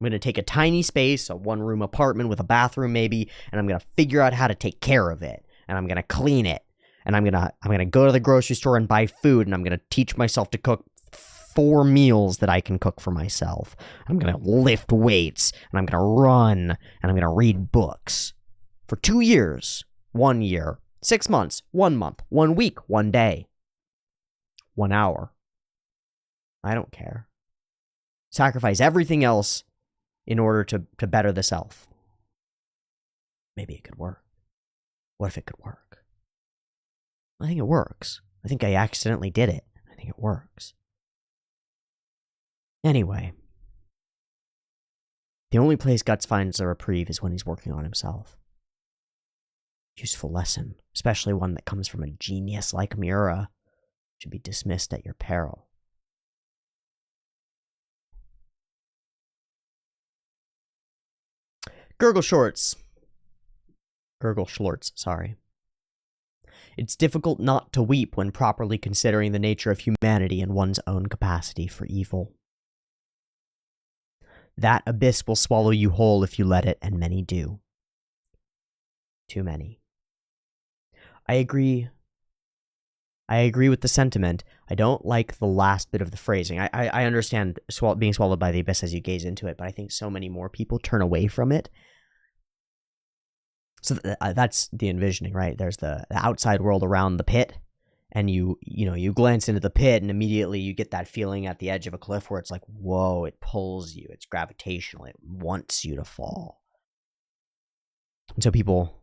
I'm going to take a tiny space, a one-room apartment with a bathroom maybe, and I'm going to figure out how to take care of it, and I'm going to clean it, and I'm going to go to the grocery store and buy food, and I'm going to teach myself to cook 4 meals that I can cook for myself. I'm going to lift weights, and I'm going to run, and I'm going to read books. For 2 years, 1 year, 6 months, 1 month, 1 week, 1 day, 1 hour. I don't care. Sacrifice everything else in order to better the self. Maybe it could work. What if it could work? I think it works. I think I accidentally did it. I think it works. Anyway. The only place Guts finds a reprieve is when he's working on himself. Useful lesson, especially one that comes from a genius like Miura, should be dismissed at your peril. Gurgle Schwartz, sorry. It's difficult not to weep when properly considering the nature of humanity and one's own capacity for evil. That abyss will swallow you whole if you let it, and many do. Too many. I agree with the sentiment. I don't like the last bit of the phrasing. I understand being swallowed by the abyss as you gaze into it, but I think so many more people turn away from it. So that's the envisioning, right? There's the outside world around the pit, and you glance into the pit, and immediately you get that feeling at the edge of a cliff where it's like, whoa, it pulls you. It's gravitational. It wants you to fall. And so people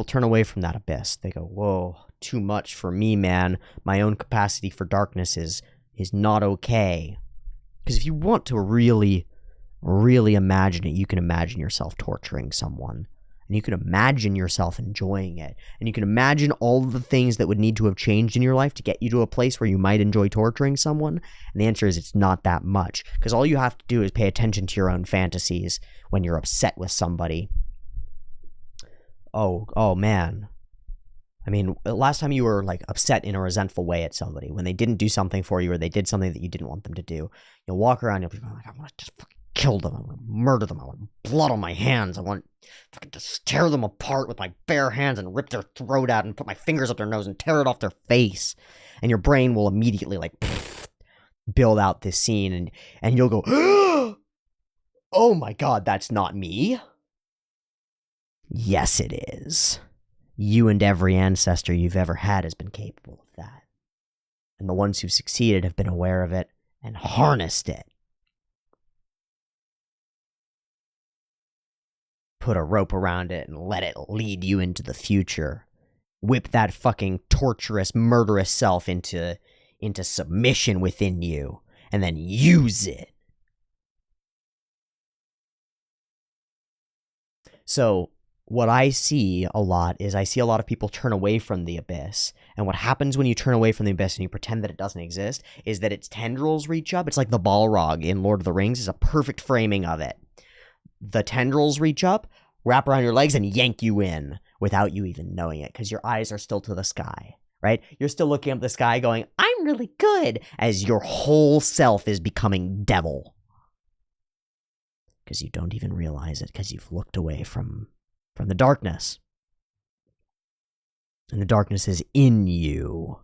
turn away from that abyss. They go, whoa, too much for me, man. My own capacity for darkness is not okay. Because if you want to really, really imagine it, you can imagine yourself torturing someone. And you can imagine yourself enjoying it. And you can imagine all of the things that would need to have changed in your life to get you to a place where you might enjoy torturing someone. And the answer is it's not that much. Because all you have to do is pay attention to your own fantasies when you're upset with somebody. Oh man. I mean, last time you were like upset in a resentful way at somebody, when they didn't do something for you or they did something that you didn't want them to do, you'll walk around and you'll be like, I want to just fucking kill them. I want to murder them. I want blood on my hands. I want fucking just tear them apart with my bare hands and rip their throat out and put my fingers up their nose and tear it off their face. And your brain will immediately like build out this scene and you'll go, oh my god, that's not me. Yes, it is. You and every ancestor you've ever had has been capable of that. And the ones who succeeded have been aware of it and harnessed it. Put a rope around it and let it lead you into the future. Whip that fucking torturous, murderous self into submission within you. And then use it. So, what I see a lot is I see a lot of people turn away from the abyss. And what happens when you turn away from the abyss and you pretend that it doesn't exist is that its tendrils reach up. It's like the Balrog in Lord of the Rings is a perfect framing of it. The tendrils reach up, wrap around your legs, and yank you in without you even knowing it because your eyes are still to the sky, right? You're still looking up the sky going, I'm really good, as your whole self is becoming devil. Because you don't even realize it because you've looked away from the darkness. And the darkness is in you.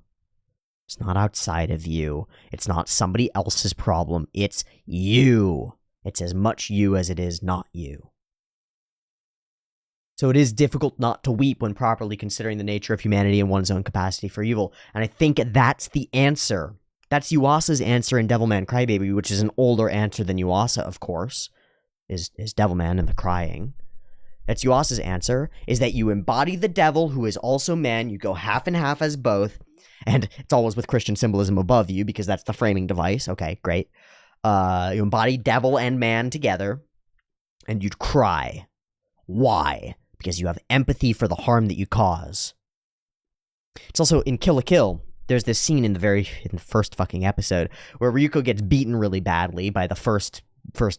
It's not outside of you. It's not somebody else's problem. It's you. It's as much you as it is not you. So it is difficult not to weep when properly considering the nature of humanity and one's own capacity for evil. And I think that's the answer. That's Yuasa's answer in Devilman Crybaby, which is an older answer than Yuasa, of course, is Devilman and the crying. That's Yuasa's answer, is that you embody the devil who is also man, you go half and half as both, and it's always with Christian symbolism above you, because that's the framing device. Okay, great. You embody devil and man together, and you'd cry. Why? Because you have empathy for the harm that you cause. It's also in Kill la Kill. There's this scene in the first fucking episode where Ryuko gets beaten really badly by the first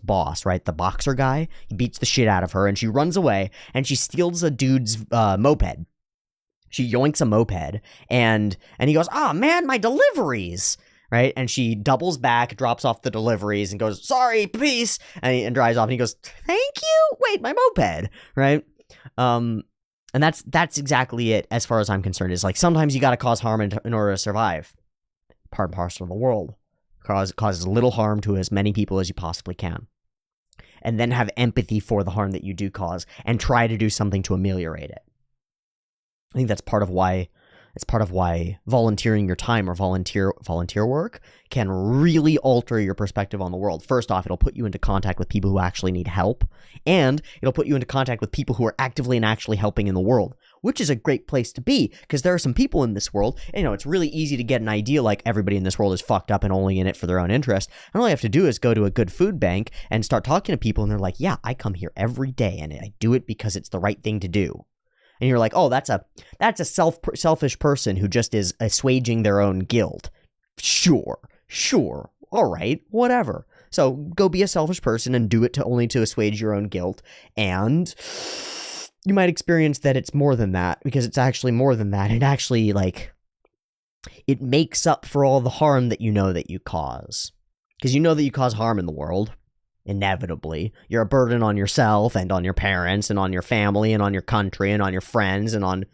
boss, right? The boxer guy. He beats the shit out of her, and she runs away, and she steals a dude's moped. She yoinks a moped, and he goes, "Ah, man, my deliveries!" Right? And she doubles back, drops off the deliveries, and goes, "Sorry, peace," and drives off, and he goes, "Thank you? Wait, my moped," right? And that's exactly it, as far as I'm concerned, is like, sometimes you gotta cause harm in order to survive. Part and parcel of the world. Cause little harm to as many people as you possibly can. And then have empathy for the harm that you do cause, and try to do something to ameliorate it. I think that's part of why volunteering your time or volunteer work can really alter your perspective on the world. First off, it'll put you into contact with people who actually need help, and it'll put you into contact with people who are actively and actually helping in the world, which is a great place to be, because there are some people in this world, and, it's really easy to get an idea like everybody in this world is fucked up and only in it for their own interest. And all you have to do is go to a good food bank and start talking to people, and they're like, yeah, I come here every day, and I do it because it's the right thing to do. And you're like, oh, that's a selfish person who just is assuaging their own guilt. Sure, all right, whatever. So go be a selfish person and do it only to assuage your own guilt, and you might experience that it's more than that, because it's actually more than that. It actually, it makes up for all the harm that you cause. Because you know that you cause harm in the world. Inevitably, you're a burden on yourself and on your parents and on your family and on your country and on your friends and on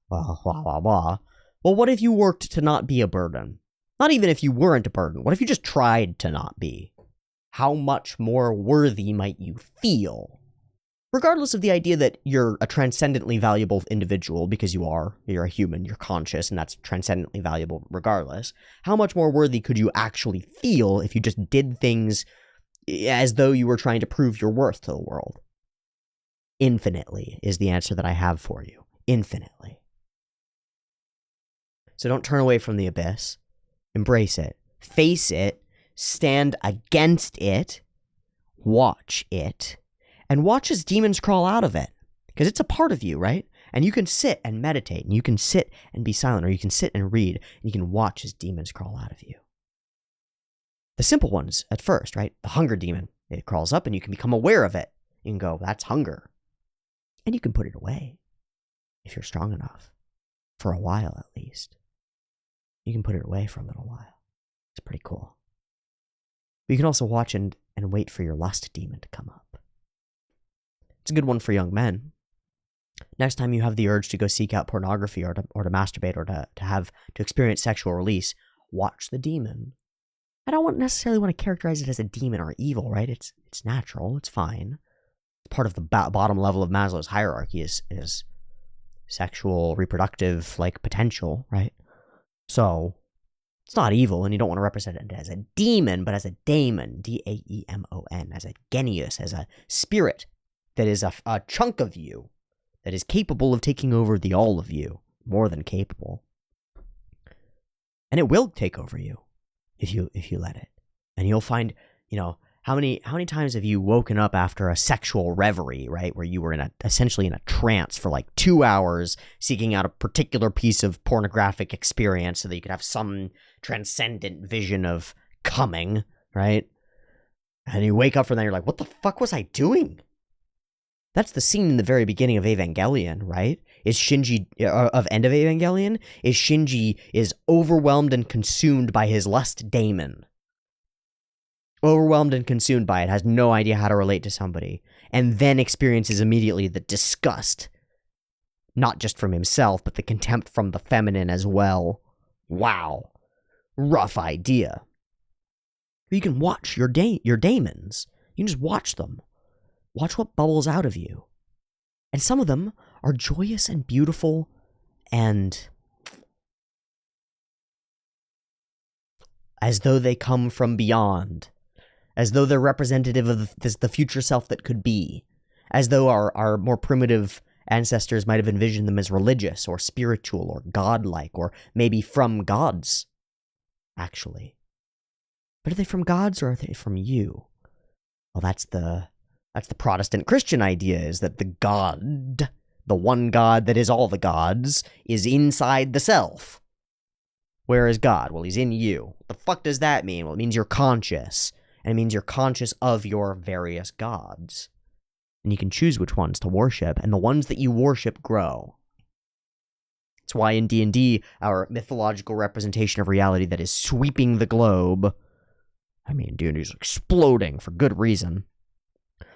blah, blah, blah, blah. Well, what if you worked to not be a burden? Not even if you weren't a burden. What if you just tried to not be? How much more worthy might you feel? Regardless of the idea that you're a transcendently valuable individual, because you're a human, you're conscious, and that's transcendently valuable regardless, how much more worthy could you actually feel if you just did things as though you were trying to prove your worth to the world? Infinitely is the answer that I have for you. Infinitely. So don't turn away from the abyss. Embrace it. Face it. Stand against it. Watch it. And watch as demons crawl out of it. Because it's a part of you, right? And you can sit and meditate. And you can sit and be silent. Or you can sit and read. And you can watch as demons crawl out of you. The simple ones at first, right? The hunger demon. It crawls up and you can become aware of it. You can go, that's hunger. And you can put it away. If you're strong enough. For a while, at least. You can put it away for a little while. It's pretty cool. But you can also watch and wait for your lust demon to come up. It's a good one for young men. Next time you have the urge to go seek out pornography or to masturbate or to experience sexual release, watch the demon. I don't necessarily want to characterize it as a demon or evil, right? It's natural. It's fine. Part of the bottom level of Maslow's hierarchy is sexual, reproductive, potential, right? So it's not evil, and you don't want to represent it as a demon, but as a daemon, Daemon, as a genius, as a spirit that is a chunk of you that is capable of taking over the all of you, more than capable. And it will take over you. If you let it. And you'll find, how many times have you woken up after a sexual reverie, right? Where you were essentially in a trance for 2 hours, seeking out a particular piece of pornographic experience so that you could have some transcendent vision of coming, right? And you wake up from that, you're like, what the fuck was I doing? That's the scene in the very beginning of Evangelion, right? Is Shinji, of End of Evangelion, is Shinji is overwhelmed and consumed by his lust daemon. Overwhelmed and consumed by it, has no idea how to relate to somebody, and then experiences immediately the disgust, not just from himself, but the contempt from the feminine as well. Wow. Rough idea. You can watch your daemons. You can just watch them. Watch what bubbles out of you. And some of them are joyous and beautiful and as though they come from beyond. As though they're representative of the future self that could be. As though our more primitive ancestors might have envisioned them as religious or spiritual or godlike or maybe from gods, actually. But are they from gods or are they from you? Well, that's the Protestant Christian idea, is that the God, the one God that is all the gods, is inside the self. Where is God? Well, he's in you. What the fuck does that mean? Well, it means you're conscious. And it means you're conscious of your various gods. And you can choose which ones to worship, and the ones that you worship grow. It's why in D&D, our mythological representation of reality that is sweeping the globe, D&D is exploding for good reason.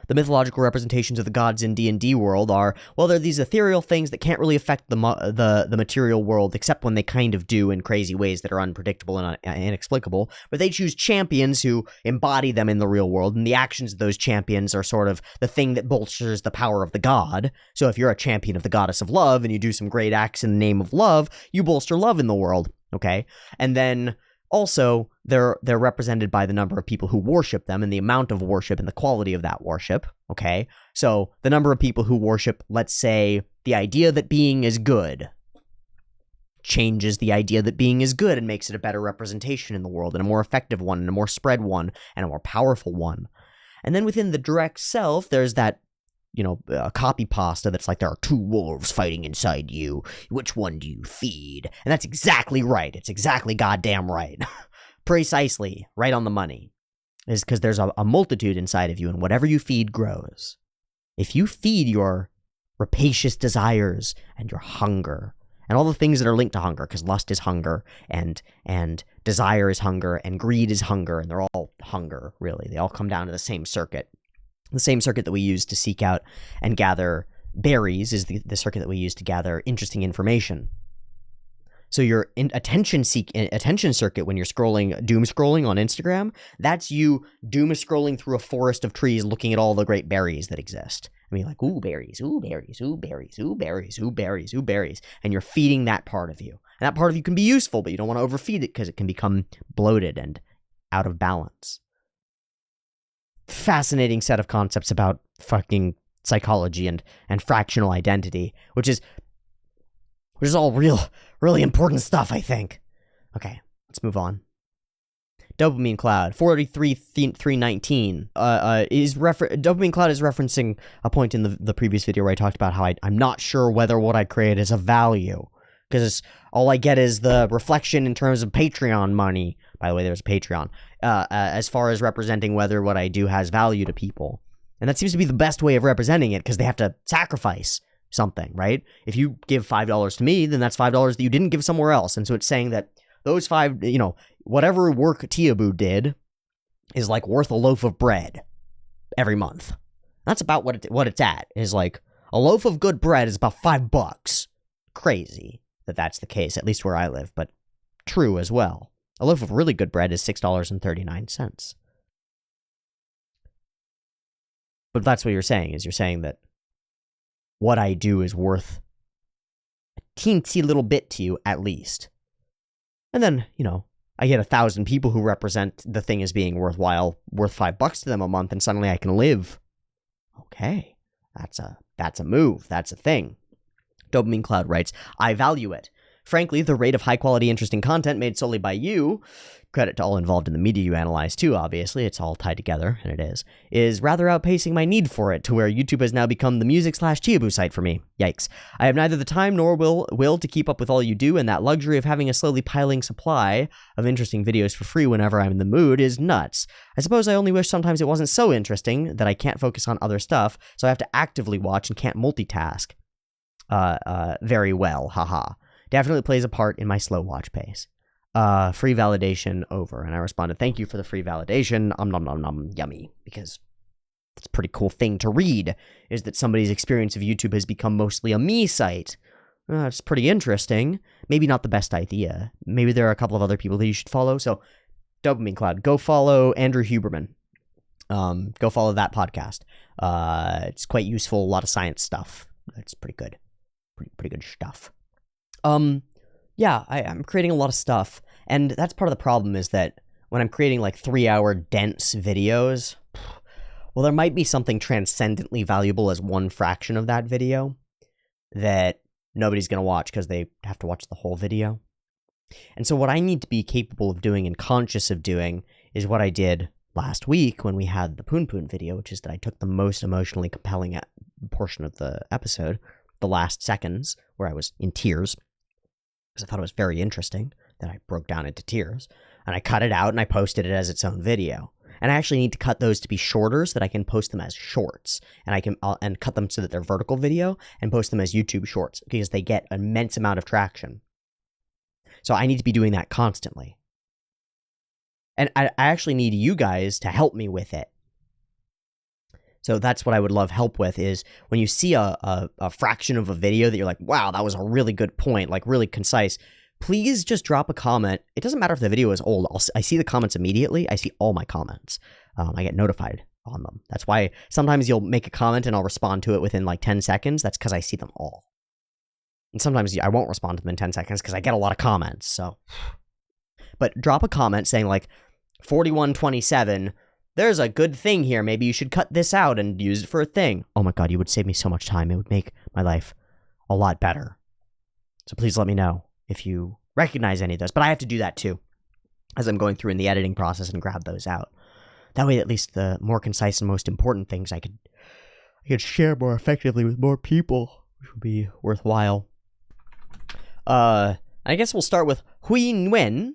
the mythological representations of the gods in D&D world are, well, they're these ethereal things that can't really affect the material world, except when they kind of do in crazy ways that are unpredictable and inexplicable, but they choose champions who embody them in the real world, and the actions of those champions are sort of the thing that bolsters the power of the god. So if you're a champion of the goddess of love, and you do some great acts in the name of love, you bolster love in the world, okay? And then also, they're represented by the number of people who worship them and the amount of worship and the quality of that worship, okay? So, the number of people who worship, let's say, the idea that being is good changes the idea that being is good and makes it a better representation in the world, and a more effective one, and a more spread one, and a more powerful one. And then within the direct self, there's that, copy pasta that's like, there are two wolves fighting inside you. Which one do you feed? And that's exactly right. It's exactly goddamn right. Precisely. Right on the money. Is because there's a multitude inside of you, and whatever you feed grows. If you feed your rapacious desires and your hunger, and all the things that are linked to hunger, because lust is hunger, and desire is hunger, and greed is hunger, and they're all hunger, really. They all come down to the same circuit. The same circuit that we use to seek out and gather berries is the circuit that we use to gather interesting information. So your attention circuit when you're doom scrolling on Instagram, that's you doom scrolling through a forest of trees looking at all the great berries that exist. I mean, like, ooh, berries, ooh, berries, ooh, berries, ooh, berries, ooh, berries, ooh, berries. And you're feeding that part of you. And that part of you can be useful, but you don't want to overfeed it because it can become bloated and out of balance. Fascinating set of concepts about fucking psychology and fractional identity, which is all really important stuff, I think. Okay, let's move on. Dopamine Cloud 43319 Dopamine Cloud is referencing a point in the previous video where I talked about how I'm not sure whether what I create is of value, because all I get is the reflection in terms of Patreon money. By the way, there's a Patreon. As far as representing whether what I do has value to people. And that seems to be the best way of representing it, because they have to sacrifice something, right? If you give $5 to me, then that's $5 that you didn't give somewhere else. And so it's saying that those whatever work Teeaboo did is like worth a loaf of bread every month. That's about what it's at, is like a loaf of good bread is about $5. Crazy that that's the case, at least where I live, but true as well. A loaf of really good bread is $6.39. But that's what you're saying, is you're saying that what I do is worth a teensy little bit to you, at least. And then, I get 1,000 people who represent the thing as being worthwhile, worth $5 to them a month, and suddenly I can live. Okay, that's a move, that's a thing. Dopamine Cloud writes, I value it. Frankly, the rate of high-quality, interesting content made solely by you, credit to all involved in the media you analyze too, obviously, it's all tied together, and it is rather outpacing my need for it, to where YouTube has now become the music/Teeaboo site for me. Yikes. I have neither the time nor will to keep up with all you do, and that luxury of having a slowly piling supply of interesting videos for free whenever I'm in the mood is nuts. I suppose I only wish sometimes it wasn't so interesting that I can't focus on other stuff, so I have to actively watch and can't multitask. Very well, haha. Definitely plays a part in my slow watch pace. Free validation over. And I responded, thank you for the free validation. Nom nom nom, yummy. Because it's a pretty cool thing to read, is that somebody's experience of YouTube has become mostly a me site. It's pretty interesting. Maybe not the best idea. Maybe there are a couple of other people that you should follow. So, Dopamine Cloud, go follow Andrew Huberman. Go follow that podcast. It's quite useful, a lot of science stuff. It's pretty good. Pretty good stuff. Yeah, I'm creating a lot of stuff, and that's part of the problem, is that when I'm creating like 3-hour dense videos, well, there might be something transcendently valuable as one fraction of that video that nobody's going to watch because they have to watch the whole video. And so what I need to be capable of doing and conscious of doing is what I did last week when we had the PunPun video, which is that I took the most emotionally compelling portion of the episode, the last seconds, where I was in tears, because I thought it was very interesting, that I broke down into tears, and I cut it out and I posted it as its own video. And I actually need to cut those to be shorter so that I can post them as shorts, and I can and cut them so that they're vertical video and post them as YouTube shorts, because they get an immense amount of traction. So I need to be doing that constantly. And I actually need you guys to help me with it. So that's what I would love help with, is when you see a fraction of a video that you're like, wow, that was a really good point, like really concise, please just drop a comment. It doesn't matter if the video is old. I see the comments immediately. I see all my comments. I get notified on them. That's why sometimes you'll make a comment and I'll respond to it within like 10 seconds. That's because I see them all. And sometimes I won't respond to them in 10 seconds because I get a lot of comments. So, but drop a comment saying like 4127, there's a good thing here. Maybe you should cut this out and use it for a thing. Oh my God, you would save me so much time. It would make my life a lot better. So please let me know if you recognize any of those. But I have to do that too as I'm going through in the editing process and grab those out. That way, at least the more concise and most important things I could share more effectively with more people, which would be worthwhile. I guess we'll start with Hui Nguyen.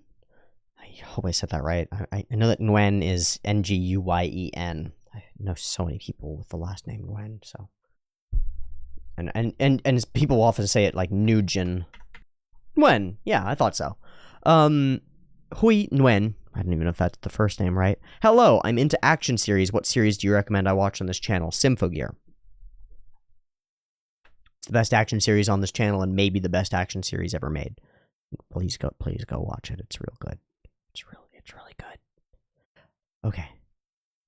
I hope I said that right. I know that Nguyen is Nguyen. I know so many people with the last name Nguyen, so. And people often say it like Nugent. Nguyen. Yeah, I thought so. Hui Nguyen. I don't even know if that's the first name, right? Hello, I'm into action series. What series do you recommend I watch on this channel? Symphogear. It's the best action series on this channel and maybe the best action series ever made. Please go watch it. It's real good. It's really good. Okay.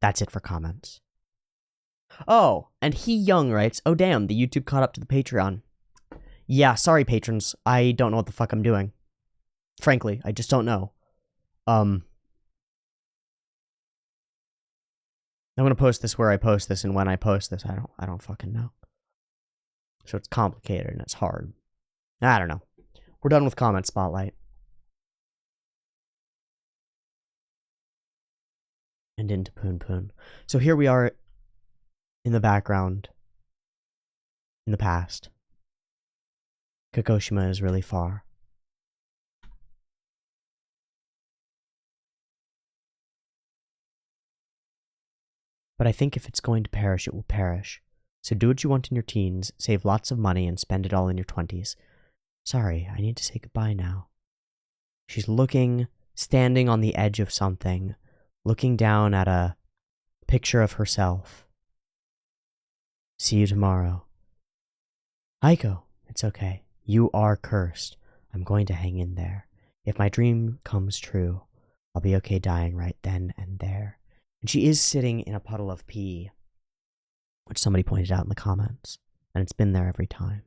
That's it for comments. Oh, and He Young writes, oh damn, the YouTube caught up to the Patreon. Yeah, sorry patrons. I don't know what the fuck I'm doing. Frankly, I just don't know. I'm gonna post this where I post this and when I post this. I don't fucking know. So it's complicated and it's hard. I don't know. We're done with comment spotlight. And into PunPun. So here we are in the background. In the past. Kagoshima is really far. But I think if it's going to perish, it will perish. So do what you want in your teens, save lots of money, and spend it all in your 20s. Sorry, I need to say goodbye now. She's standing on the edge of something, looking down at a picture of herself. See you tomorrow. Aiko, it's okay. You are cursed. I'm going to hang in there. If my dream comes true, I'll be okay dying right then and there. And she is sitting in a puddle of pee, which somebody pointed out in the comments, and it's been there every time.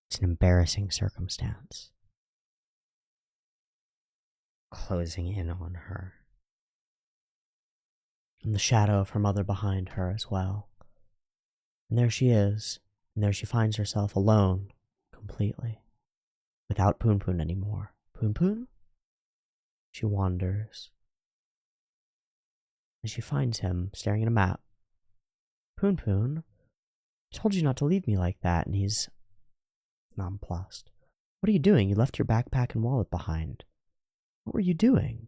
It's an embarrassing circumstance. Closing in on her. And the shadow of her mother behind her as well. And there she is, and there she finds herself alone, completely. Without PunPun anymore. PunPun? She wanders. And she finds him staring at a map. PunPun, I told you not to leave me like that, and he's nonplussed. What are you doing? You left your backpack and wallet behind. What were you doing?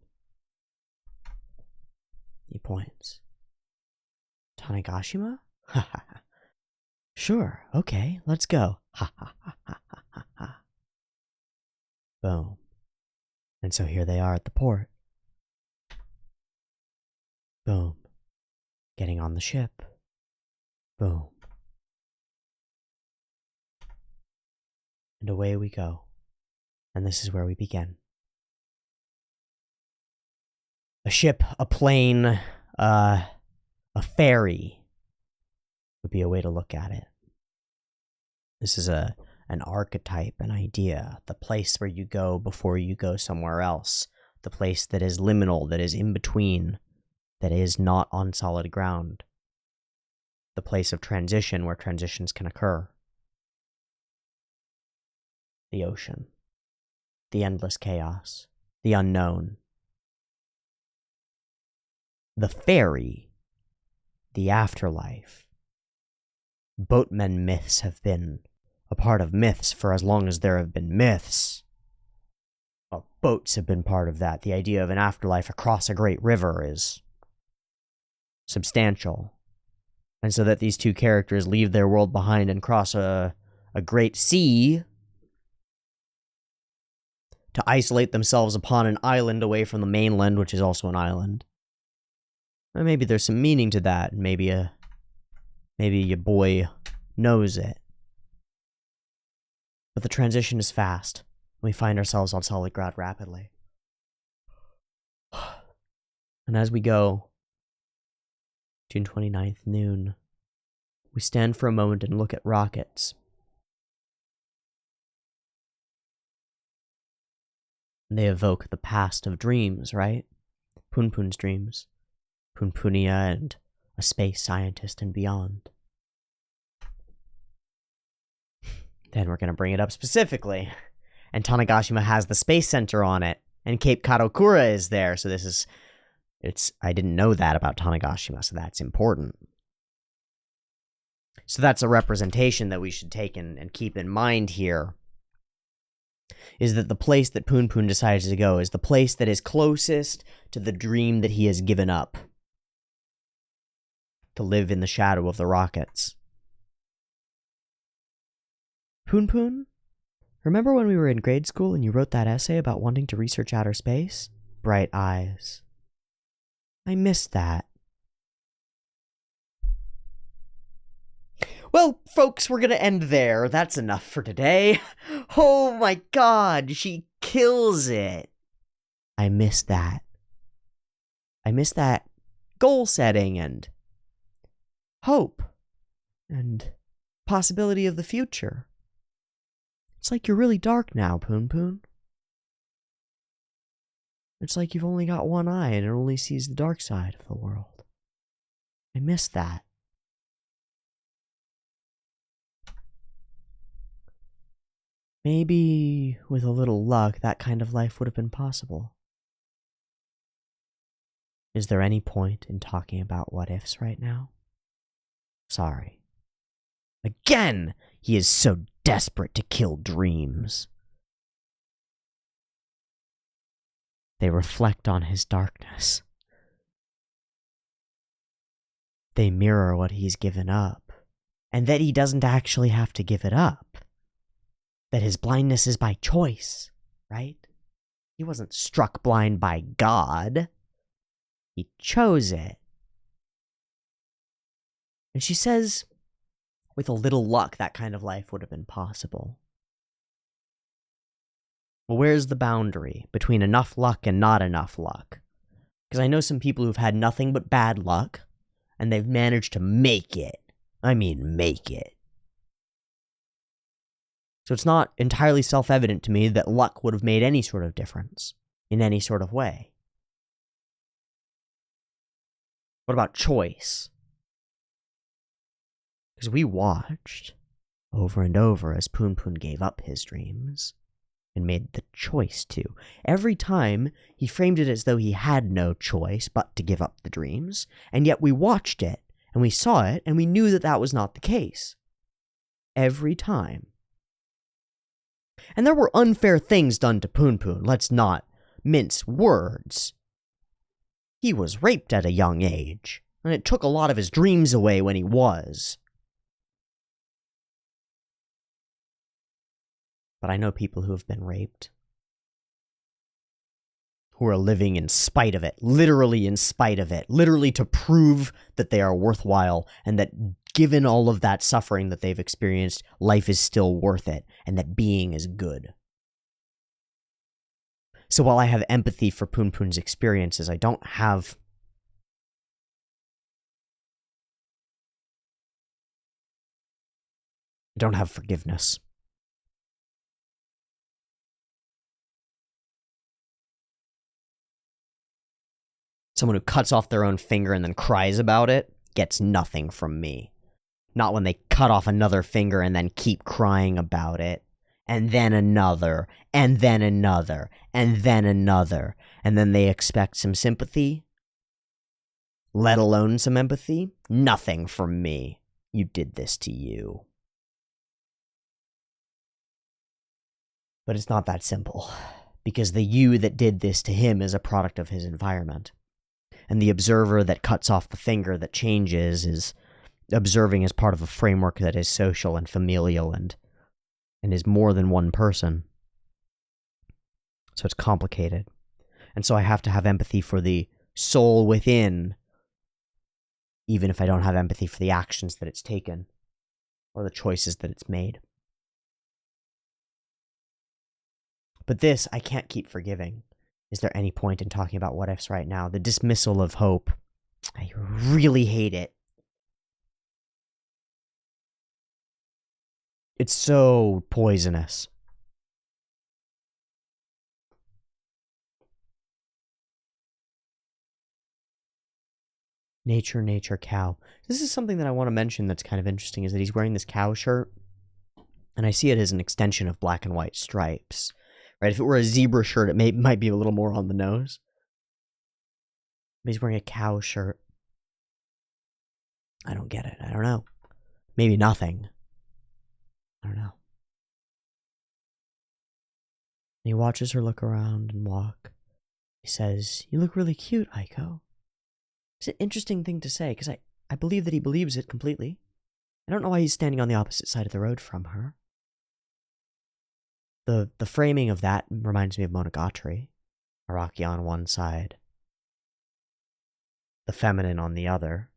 He points. Tanegashima? Ha ha ha. Sure, okay, let's go. Ha ha ha ha ha ha. Boom. And so here they are at the port. Boom. Getting on the ship. Boom. And away we go. And this is where we begin. A ship, a plane, a ferry would be a way to look at it. This is an archetype, an idea, the place where you go before you go somewhere else, the place that is liminal, that is in between, that is not on solid ground, the place of transition where transitions can occur. The ocean, the endless chaos, the unknown. The ferry, the afterlife. Boatmen myths have been a part of myths for as long as there have been myths. Boats have been part of that. The idea of an afterlife across a great river is substantial. And so that these two characters leave their world behind and cross a great sea to isolate themselves upon an island away from the mainland, which is also an island. Or maybe there's some meaning to that. Maybe your boy knows it. But the transition is fast. We find ourselves on solid ground rapidly. And as we go, June 29th, noon, we stand for a moment and look at rockets. And they evoke the past of dreams, right? PunPun's dreams. Punpunia and a space scientist and beyond. Then we're going to bring it up specifically. And Tanegashima has the space center on it. And Cape Karakura is there. So I didn't know that about Tanegashima, so that's important. So that's a representation that we should take and keep in mind here. Is that the place that PunPun decides to go is the place that is closest to the dream that he has given up. To live in the shadow of the rockets. PunPun? Remember when we were in grade school and you wrote that essay about wanting to research outer space? Bright eyes. I missed that. Well, folks, we're gonna end there. That's enough for today. Oh my god, she kills it. I miss that. I miss that goal setting and hope and possibility of the future. It's like you're really dark now, PunPun. It's like you've only got one eye and it only sees the dark side of the world. I miss that. Maybe with a little luck, that kind of life would have been possible. Is there any point in talking about what ifs right now? Sorry. Again, he is so desperate to kill dreams. They reflect on his darkness. They mirror what he's given up, and that he doesn't actually have to give it up. That his blindness is by choice, right? He wasn't struck blind by God. He chose it. And she says, with a little luck, that kind of life would have been possible. Well, where's the boundary between enough luck and not enough luck? Because I know some people who've had nothing but bad luck, and they've managed to make it. I mean, make it. So it's not entirely self-evident to me that luck would have made any sort of difference in any sort of way. What about choice? Because we watched over and over as PunPun gave up his dreams and made the choice to. Every time, he framed it as though he had no choice but to give up the dreams, and yet we watched it, and we saw it, and we knew that that was not the case. Every time. And there were unfair things done to PunPun, let's not mince words. He was raped at a young age, and it took a lot of his dreams away when he was. But I know people who have been raped, who are living in spite of it, literally in spite of it, literally to prove that they are worthwhile, and that given all of that suffering that they've experienced, life is still worth it, and that being is good. So while I have empathy for PunPun's experiences, I don't have forgiveness. Someone who cuts off their own finger and then cries about it gets nothing from me. Not when they cut off another finger and then keep crying about it. And then another, and then another, and then another. And then they expect some sympathy. Let alone some empathy. Nothing from me. You did this to you. But it's not that simple. Because the you that did this to him is a product of his environment. And the observer that cuts off the finger that changes is observing as part of a framework that is social and familial and is more than one person. So it's complicated. And so I have to have empathy for the soul within even if I don't have empathy for the actions that it's taken or the choices that it's made. But this, I can't keep forgiving. Is there any point in talking about what ifs right now? The dismissal of hope. I really hate it. It's so poisonous. Nature, nature, cow. This is something that I want to mention that's kind of interesting, is that he's wearing this cow shirt, and I see it as an extension of black and white stripes. Right? If it were a zebra shirt, it might be a little more on the nose. But he's wearing a cow shirt. I don't get it. I don't know. Maybe nothing. I don't know. And he watches her look around and walk. He says, "You look really cute, Aiko." It's an interesting thing to say, because I believe that he believes it completely. I don't know why he's standing on the opposite side of the road from her. The framing of that reminds me of Monogatari. Araki on one side, the feminine on the other,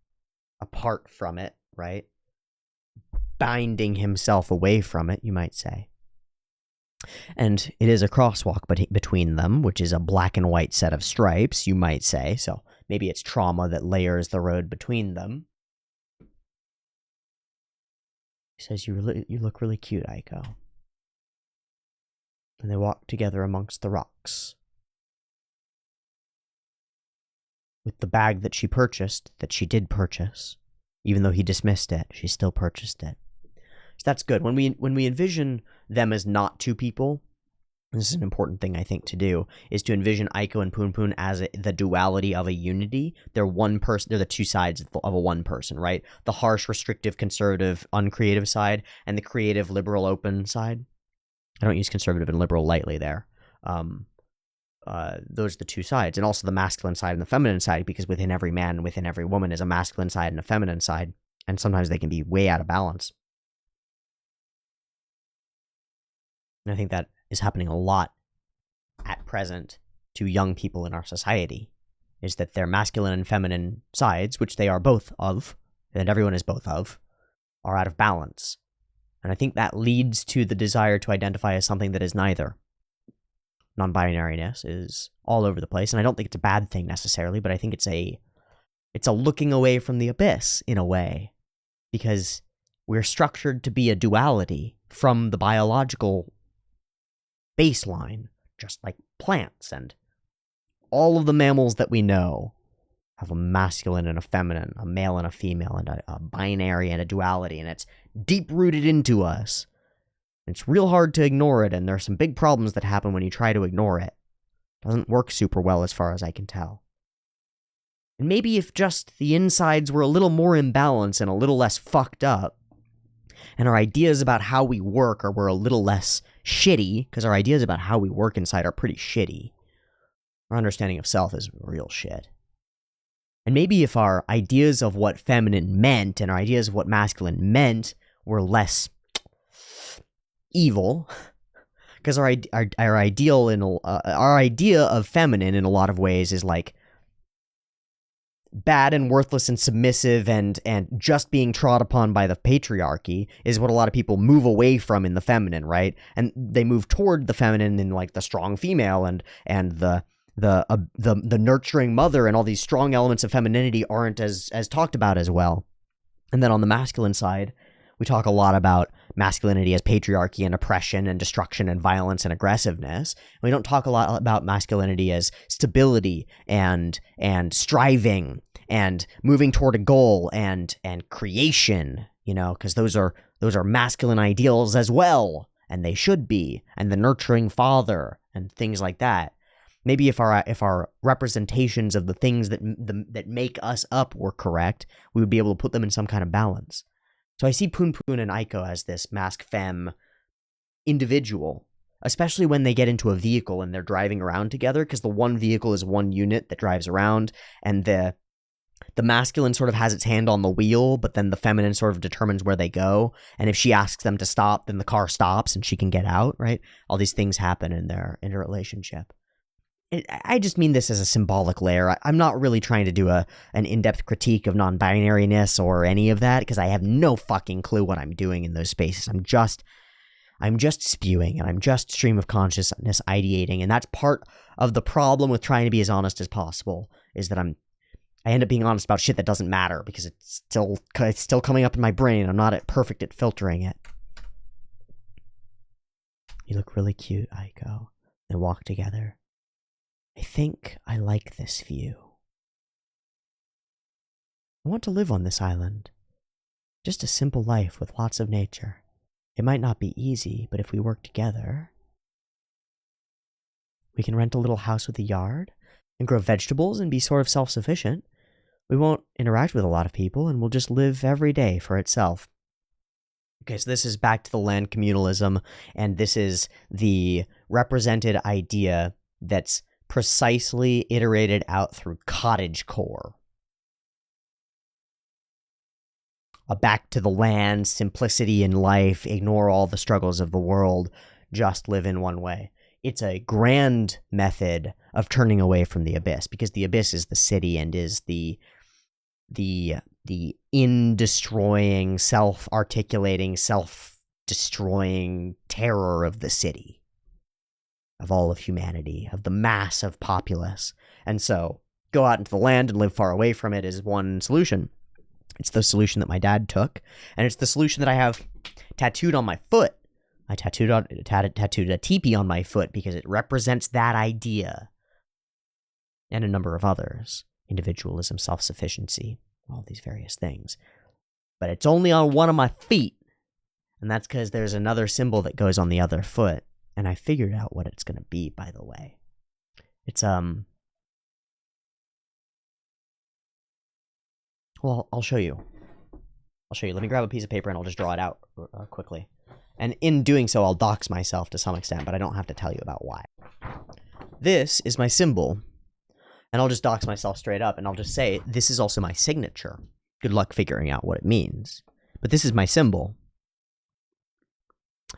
apart from it, right? Binding himself away from it, you might say. And it is a crosswalk between them, which is a black and white set of stripes, you might say. So maybe it's trauma that layers the road between them. He says, you look really cute, Aiko." And they walk together amongst the rocks. With the bag that she did purchase, even though he dismissed it, she still purchased it. So that's good. When we envision them as not two people, this is an important thing I think to do, is to envision Aiko and PunPun as the duality of a unity. They're one person. They're the two sides of a one person, right? The harsh, restrictive, conservative, uncreative side, and the creative, liberal, open side. I don't use conservative and liberal lightly there. Those are the two sides. And also the masculine side and the feminine side, because within every man and within every woman is a masculine side and a feminine side. And sometimes they can be way out of balance. And I think that is happening a lot at present to young people in our society, is that their masculine and feminine sides, which they are both of, and everyone is both of, are out of balance. And I think that leads to the desire to identify as something that is neither. Non-binariness is all over the place, and I don't think it's a bad thing necessarily, but I think it's a looking away from the abyss in a way, because we're structured to be a duality from the biological baseline, just like plants, and all of the mammals that we know have a masculine and a feminine, a male and a female, and a binary and a duality, and it's deep-rooted into us. It's real hard to ignore it, and there are some big problems that happen when you try to ignore it. It doesn't work super well as far as I can tell. And maybe if just the insides were a little more in balance and a little less fucked up, and our ideas about how we work were a little less shitty, because our ideas about how we work inside are pretty shitty. Our understanding of self is real shit. And maybe if our ideas of what feminine meant and our ideas of what masculine meant were less evil, because our idea of feminine in a lot of ways is like bad and worthless and submissive and just being trod upon by the patriarchy, is what a lot of people move away from in the feminine, right? And they move toward the feminine in like the strong female and the nurturing mother, and all these strong elements of femininity aren't as talked about as well. And then on the masculine side, we talk a lot about masculinity as patriarchy and oppression and destruction and violence and aggressiveness. We don't talk a lot about masculinity as stability and striving and moving toward a goal and creation, you know, because those are masculine ideals as well, and they should be, and the nurturing father and things like that. Maybe if our representations of the things that make us up were correct, we would be able to put them in some kind of balance. So I see PunPun and Aiko as this masc-femme individual, especially when they get into a vehicle and they're driving around together, because the one vehicle is one unit that drives around, and the masculine sort of has its hand on the wheel, but then the feminine sort of determines where they go. And if she asks them to stop, then the car stops and she can get out, right? All these things happen in their relationship. I just mean this as a symbolic layer. I'm not really trying to do an in-depth critique of non-binariness or any of that, because I have no fucking clue what I'm doing in those spaces. I'm just spewing, and I'm just stream of consciousness ideating, and that's part of the problem with trying to be as honest as possible, is that I end up being honest about shit that doesn't matter, because it's still coming up in my brain. I'm not perfect at filtering it. You look really cute, Aiko. They walk together. I think I like this view. I want to live on this island. Just a simple life with lots of nature. It might not be easy, but if we work together, we can rent a little house with a yard and grow vegetables and be sort of self-sufficient. We won't interact with a lot of people, and we'll just live every day for itself. Okay, so this is back to the land communalism, and this is the represented idea that's precisely iterated out through cottagecore. A back to the land, simplicity in life, ignore all the struggles of the world, just live in one way. It's a grand method of turning away from the abyss, because the abyss is the city and is the in-destroying, self-articulating, self-destroying terror of the city. Of all of humanity, of the mass of populace. And so, go out into the land and live far away from it is one solution. It's the solution that my dad took, and it's the solution that I have tattooed on my foot. I tattooed a teepee on my foot because it represents that idea. And a number of others. Individualism, self-sufficiency, all these various things. But it's only on one of my feet, and that's because there's another symbol that goes on the other foot. And I figured out what it's going to be, by the way. It's, well, I'll show you. Let me grab a piece of paper and I'll just draw it out quickly. And in doing so, I'll dox myself to some extent, but I don't have to tell you about why. This is my symbol. And I'll just dox myself straight up, and I'll just say, this is also my signature. Good luck figuring out what it means. But this is my symbol.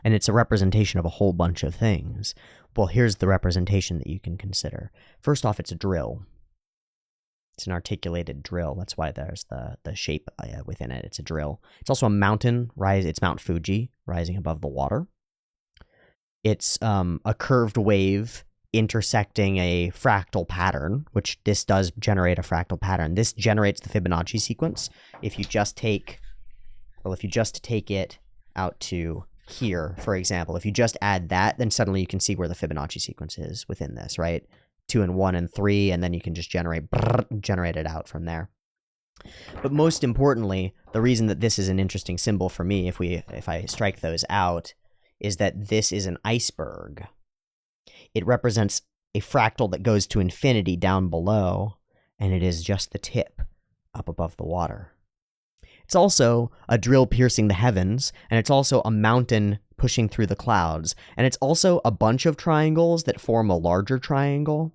And it's a representation of a whole bunch of things. Well, here's the representation that you can consider. First off, it's a drill. It's an articulated drill. That's why there's the shape within it. It's a drill. It's also a mountain. It's Mount Fuji, rising above the water. It's a curved wave intersecting a fractal pattern, which this does generate a fractal pattern. This generates the Fibonacci sequence. If you just take it out to here, for example, if you just add that, then suddenly you can see where the Fibonacci sequence is within this, right? 2 and 1 and 3, and then you can just generate it out from there. But most importantly, the reason that this is an interesting symbol for me, if I strike those out, is that this is an iceberg. It represents a fractal that goes to infinity down below, and it is just the tip up above the water. It's also a drill piercing the heavens, and it's also a mountain pushing through the clouds, and it's also a bunch of triangles that form a larger triangle.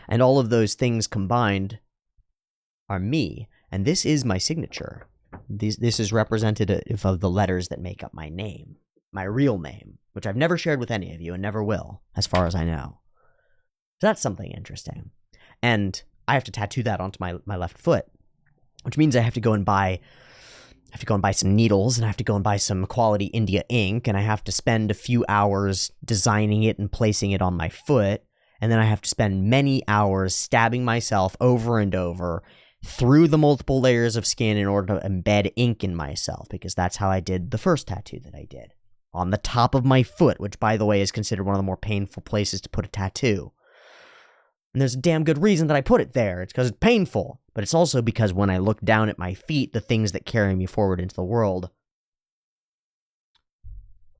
And all of those things combined are me, and this is my signature. This is representative of the letters that make up my name, my real name, which I've never shared with any of you and never will, as far as I know. So that's something interesting. And I have to tattoo that onto my left foot, which means I have to go and buy some needles, and I have to go and buy some quality India ink, and I have to spend a few hours designing it and placing it on my foot, and then I have to spend many hours stabbing myself over and over through the multiple layers of skin in order to embed ink in myself, because that's how I did the first tattoo that I did. On the top of my foot, which, by the way, is considered one of the more painful places to put a tattoo. And there's a damn good reason that I put it there. It's because it's painful. But it's also because when I look down at my feet, the things that carry me forward into the world,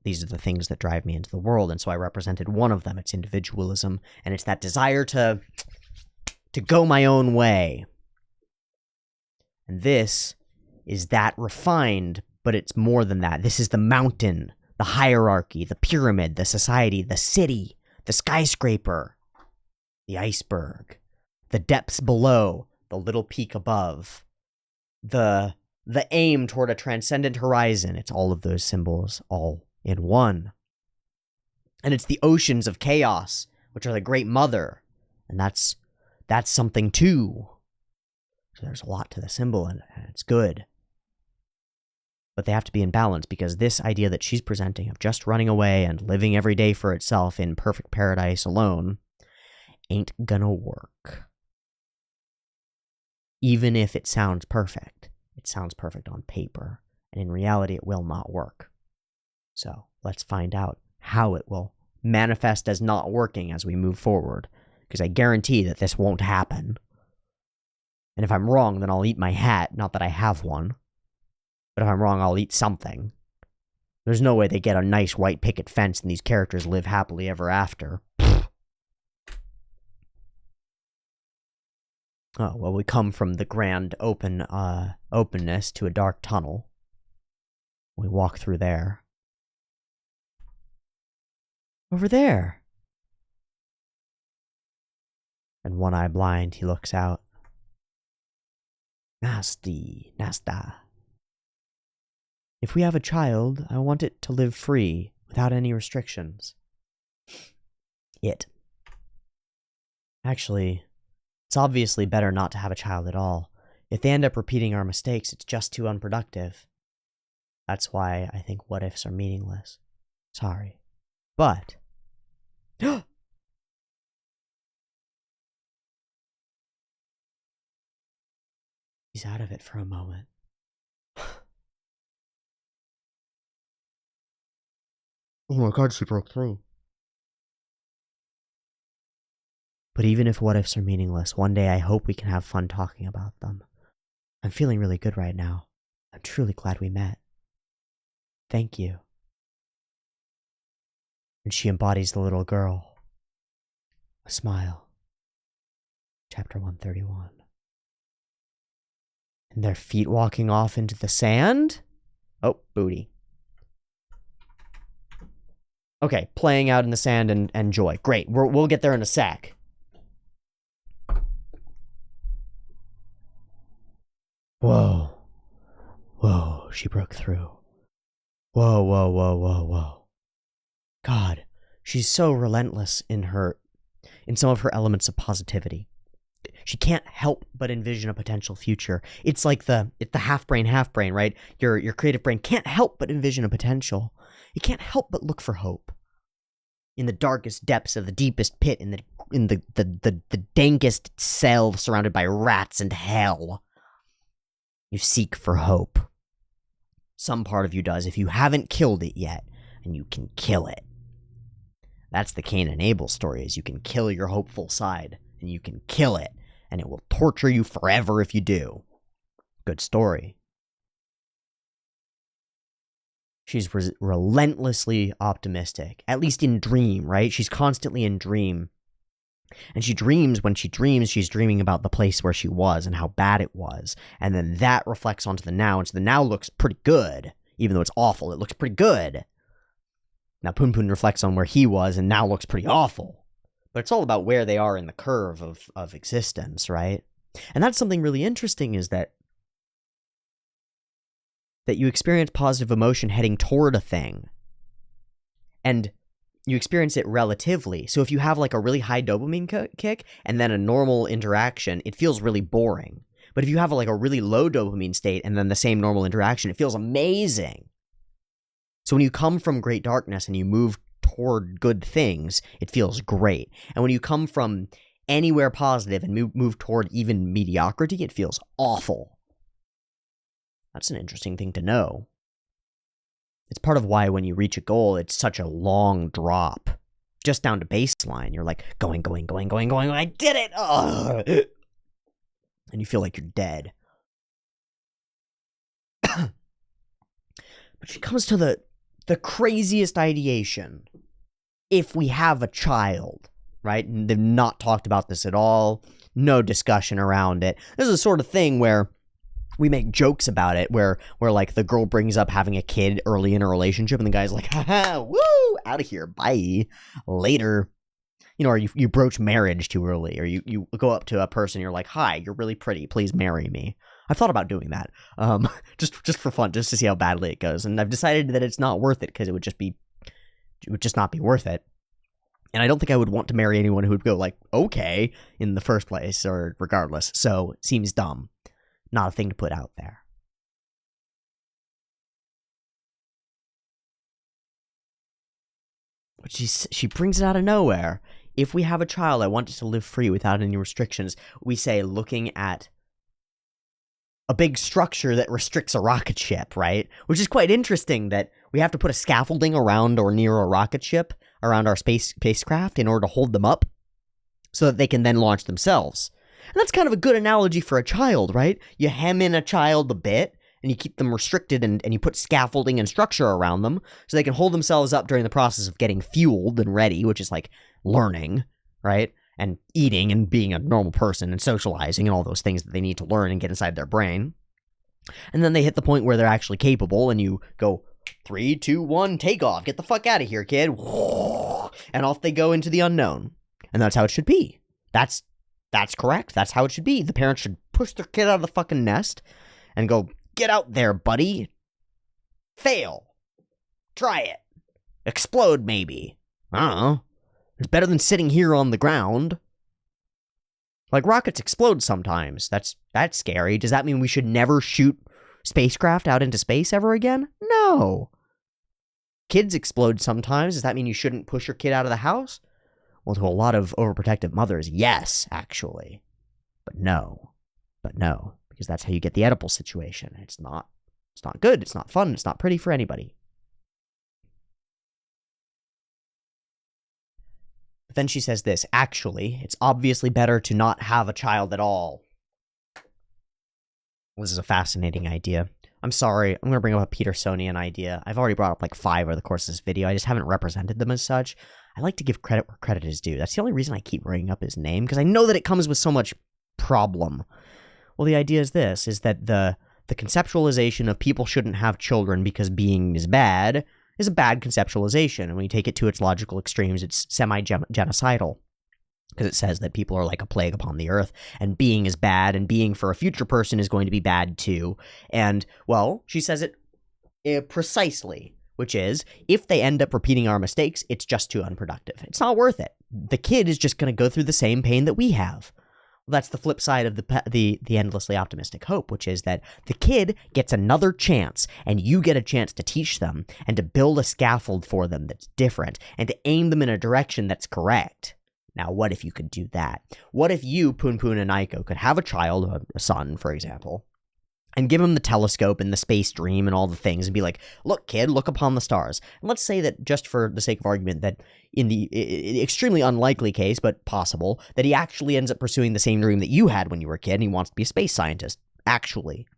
these are the things that drive me into the world. And so I represented one of them. It's individualism. And it's that desire to go my own way. And this is that refined, but it's more than that. This is the mountain, the hierarchy, the pyramid, the society, the city, the skyscraper, the iceberg, the depths below, the little peak above, the aim toward a transcendent horizon. It's all of those symbols all in one. And it's the oceans of chaos which are the great mother. And that's something too. So there's a lot to the symbol, and it's good. But they have to be in balance, because this idea that she's presenting of just running away and living every day for itself in perfect paradise alone ain't gonna work. Even if it sounds perfect on paper, and in reality it will not work. So let's find out how it will manifest as not working as we move forward, because I guarantee that this won't happen. And if I'm wrong, then I'll eat my hat, not that I have one. But if I'm wrong, I'll eat something. There's no way they get a nice white picket fence and these characters live happily ever after. Oh, well, we come from the grand openness to a dark tunnel. We walk through there. Over there. And one eye blind, he looks out. Nasty, nasta. If we have a child, I want it to live free, without any restrictions. Actually, it's obviously better not to have a child at all. If they end up repeating our mistakes, it's just too unproductive. That's why I think what ifs are meaningless. Sorry. But... He's out of it for a moment. Oh my god, she broke through. But even if what ifs are meaningless, one day I hope we can have fun talking about them. I'm feeling really good right now. I'm truly glad we met. Thank you. And she embodies the little girl. A smile. Chapter 131. And their feet walking off into the sand? Oh, booty. Okay, playing out in the sand and joy. Great, we'll get there in a sec. Whoa. Whoa, she broke through. Whoa, whoa, whoa, whoa, whoa. God, she's so relentless in some of her elements of positivity. She can't help but envision a potential future. It's like the half brain, right? Your creative brain can't help but envision a potential. It can't help but look for hope. In the darkest depths of the deepest pit, in the dankest cell surrounded by rats and hell, you seek for hope. Some part of you does, if you haven't killed it yet, and you can kill it. That's the Cain and Abel story, is you can kill your hopeful side, and you can kill it, and it will torture you forever if you do. Good story. She's relentlessly optimistic, at least in dream, right? She's constantly in dream. And she dreams, when she dreams, she's dreaming about the place where she was and how bad it was. And then that reflects onto the now, and so the now looks pretty good. Even though it's awful, it looks pretty good. Now PunPun reflects on where he was and now looks pretty awful. But it's all about where they are in the curve of existence, right? And that's something really interesting, is that you experience positive emotion heading toward a thing. And you experience it relatively. So if you have like a really high dopamine kick and then a normal interaction, it feels really boring. But if you have like a really low dopamine state and then the same normal interaction, it feels amazing. So when you come from great darkness and you move toward good things, it feels great. And when you come from anywhere positive and move toward even mediocrity, it feels awful. That's an interesting thing to know. It's part of why when you reach a goal, it's such a long drop. Just down to baseline. You're like, going, I did it! Ugh! And you feel like you're dead. But she comes to the craziest ideation. If we have a child, right? And they've not talked about this at all. No discussion around it. This is the sort of thing where we make jokes about it, where like the girl brings up having a kid early in a relationship and the guy's like, haha, woo, out of here, bye, later. You know, or you broach marriage too early, or you go up to a person, you're like, hi, you're really pretty, please marry me. I've thought about doing that, just for fun, just to see how badly it goes, and I've decided that it's not worth it, because it would just not be worth it. And I don't think I would want to marry anyone who would go like, okay, in the first place, or regardless. So, it seems dumb. Not a thing to put out there. But she brings it out of nowhere. If we have a child, I want it to live free without any restrictions. We say looking at a big structure that restricts a rocket ship, right? Which is quite interesting that we have to put a scaffolding around or near a rocket ship, around our spacecraft, in order to hold them up so that they can then launch themselves. And that's kind of a good analogy for a child, right? You hem in a child a bit, and you keep them restricted, and you put scaffolding and structure around them so they can hold themselves up during the process of getting fueled and ready, which is like learning, right? And eating and being a normal person and socializing and all those things that they need to learn and get inside their brain. And then they hit the point where they're actually capable, and you go, 3, 2, 1, take off. Get the fuck out of here, kid. And off they go into the unknown. And that's how it should be. That's correct. That's how it should be. The parents should push their kid out of the fucking nest and go, get out there, buddy. Fail. Try it. Explode, maybe. I don't know. It's better than sitting here on the ground. Like, rockets explode sometimes. That's scary. Does that mean we should never shoot spacecraft out into space ever again? No. Kids explode sometimes. Does that mean you shouldn't push your kid out of the house? Well, to a lot of overprotective mothers, yes, actually. But no. Because that's how you get the Oedipal situation. It's not good. It's not fun. It's not pretty for anybody. But then she says this, actually, it's obviously better to not have a child at all. This is a fascinating idea. I'm sorry, I'm going to bring up a Petersonian idea. I've already brought up like 5 over the course of this video. I just haven't represented them as such. I like to give credit where credit is due. That's the only reason I keep bringing up his name, because I know that it comes with so much problem. Well, the idea is this, is that the conceptualization of people shouldn't have children because being is bad is a bad conceptualization. And when you take it to its logical extremes, it's semi-genocidal. Because it says that people are like a plague upon the earth, and being is bad, and being for a future person is going to be bad too. And, well, she says it precisely, which is, if they end up repeating our mistakes, it's just too unproductive. It's not worth it. The kid is just going to go through the same pain that we have. Well, that's the flip side of the endlessly optimistic hope, which is that the kid gets another chance, and you get a chance to teach them, and to build a scaffold for them that's different, and to aim them in a direction that's correct. Now, what if you could do that? What if you, PunPun and Aiko, could have a child, a son, for example, and give him the telescope and the space dream and all the things and be like, look, kid, look upon the stars. And let's say that, just for the sake of argument, that in the extremely unlikely case, but possible, that he actually ends up pursuing the same dream that you had when you were a kid, and he wants to be a space scientist, actually.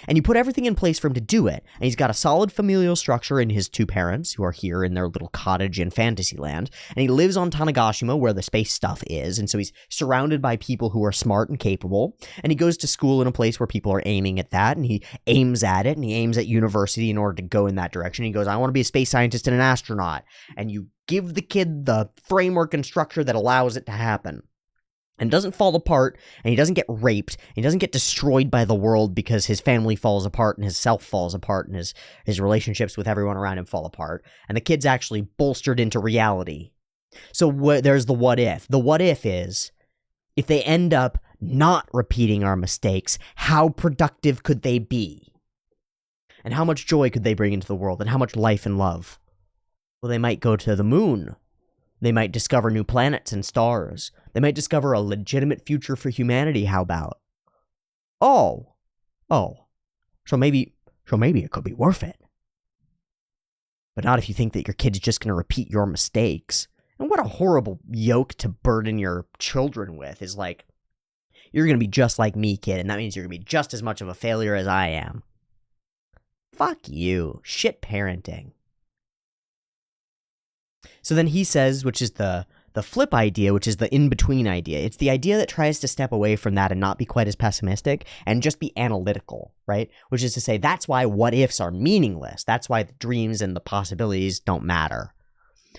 And you put everything in place for him to do it, and he's got a solid familial structure in his 2 parents, who are here in their little cottage in Fantasyland, and he lives on Tanegashima, where the space stuff is, and so he's surrounded by people who are smart and capable, and he goes to school in a place where people are aiming at that, and he aims at it, and he aims at university in order to go in that direction. He goes, I want to be a space scientist and an astronaut, and you give the kid the framework and structure that allows it to happen. And doesn't fall apart, and he doesn't get raped, and he doesn't get destroyed by the world because his family falls apart, and his self falls apart, and his relationships with everyone around him fall apart, and the kid's actually bolstered into reality. So there's the what if. The what if is, if they end up not repeating our mistakes, how productive could they be? And how much joy could they bring into the world, and how much life and love? Well, they might go to the moon. They might discover new planets and stars. They might discover a legitimate future for humanity, how about? Oh. So maybe it could be worth it. But not if you think that your kid's just going to repeat your mistakes. And what a horrible yoke to burden your children with, is like, you're going to be just like me, kid, and that means you're going to be just as much of a failure as I am. Fuck you. Shit parenting. So then he says, which is the flip idea, which is the in-between idea. It's the idea that tries to step away from that and not be quite as pessimistic and just be analytical, right? Which is to say, that's why what-ifs are meaningless. That's why the dreams and the possibilities don't matter.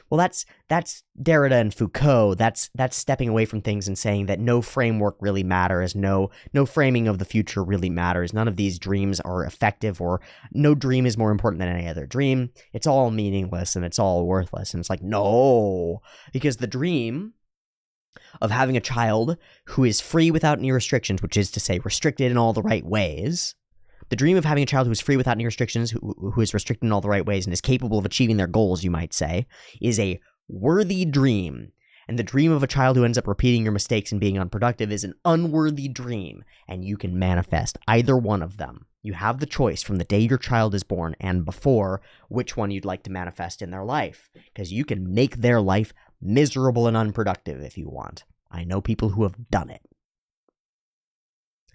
Well, that's Derrida and Foucault. That's stepping away from things and saying that no framework really matters, no framing of the future really matters. None of these dreams are effective, or no dream is more important than any other dream. It's all meaningless and it's all worthless. And it's like, no, because the dream of having a child who is free without any restrictions, which is to say restricted in all the right ways, the dream of having a child who is free without any restrictions, who is restricted in all the right ways and is capable of achieving their goals, you might say, is a worthy dream. And the dream of a child who ends up repeating your mistakes and being unproductive is an unworthy dream. And you can manifest either one of them. You have the choice from the day your child is born and before which one you'd like to manifest in their life. Because you can make their life miserable and unproductive if you want. I know people who have done it.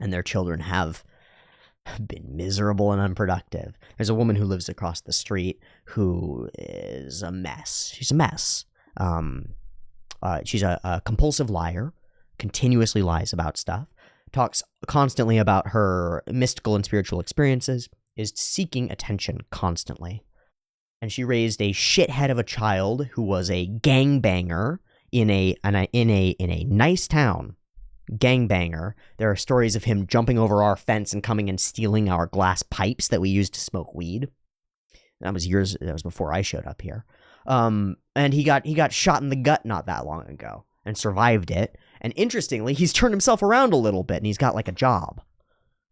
And their children have been miserable and unproductive. There's a woman who lives across the street who is a mess. She's a mess. She's a compulsive liar, continuously lies about stuff, talks constantly about her mystical and spiritual experiences, is seeking attention constantly. And she raised a shithead of a child who was a gangbanger in a nice town. Gangbanger. There are stories of him jumping over our fence and coming and stealing our glass pipes that we used to smoke weed. That was before I showed up here. And he got shot in the gut not that long ago and survived it. And interestingly, he's turned himself around a little bit and he's got like a job,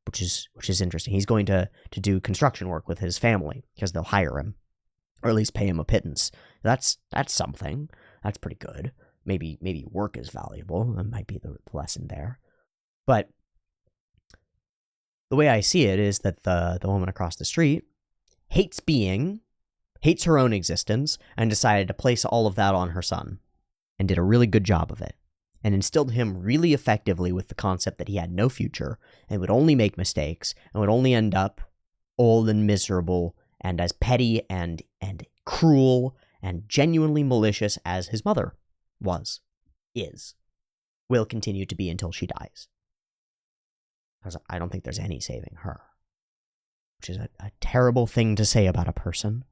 which is interesting. He's going to do construction work with his family because they'll hire him, or at least pay him a pittance. That's something. That's pretty good. Maybe work is valuable. That might be the lesson there. But the way I see it is that the woman across the street hates her own existence, and decided to place all of that on her son, and did a really good job of it, and instilled him really effectively with the concept that he had no future, and would only make mistakes, and would only end up old and miserable, and as petty and cruel, and genuinely malicious as his mother will continue to be until she dies. Because I don't think there's any saving her. Which is a terrible thing to say about a person.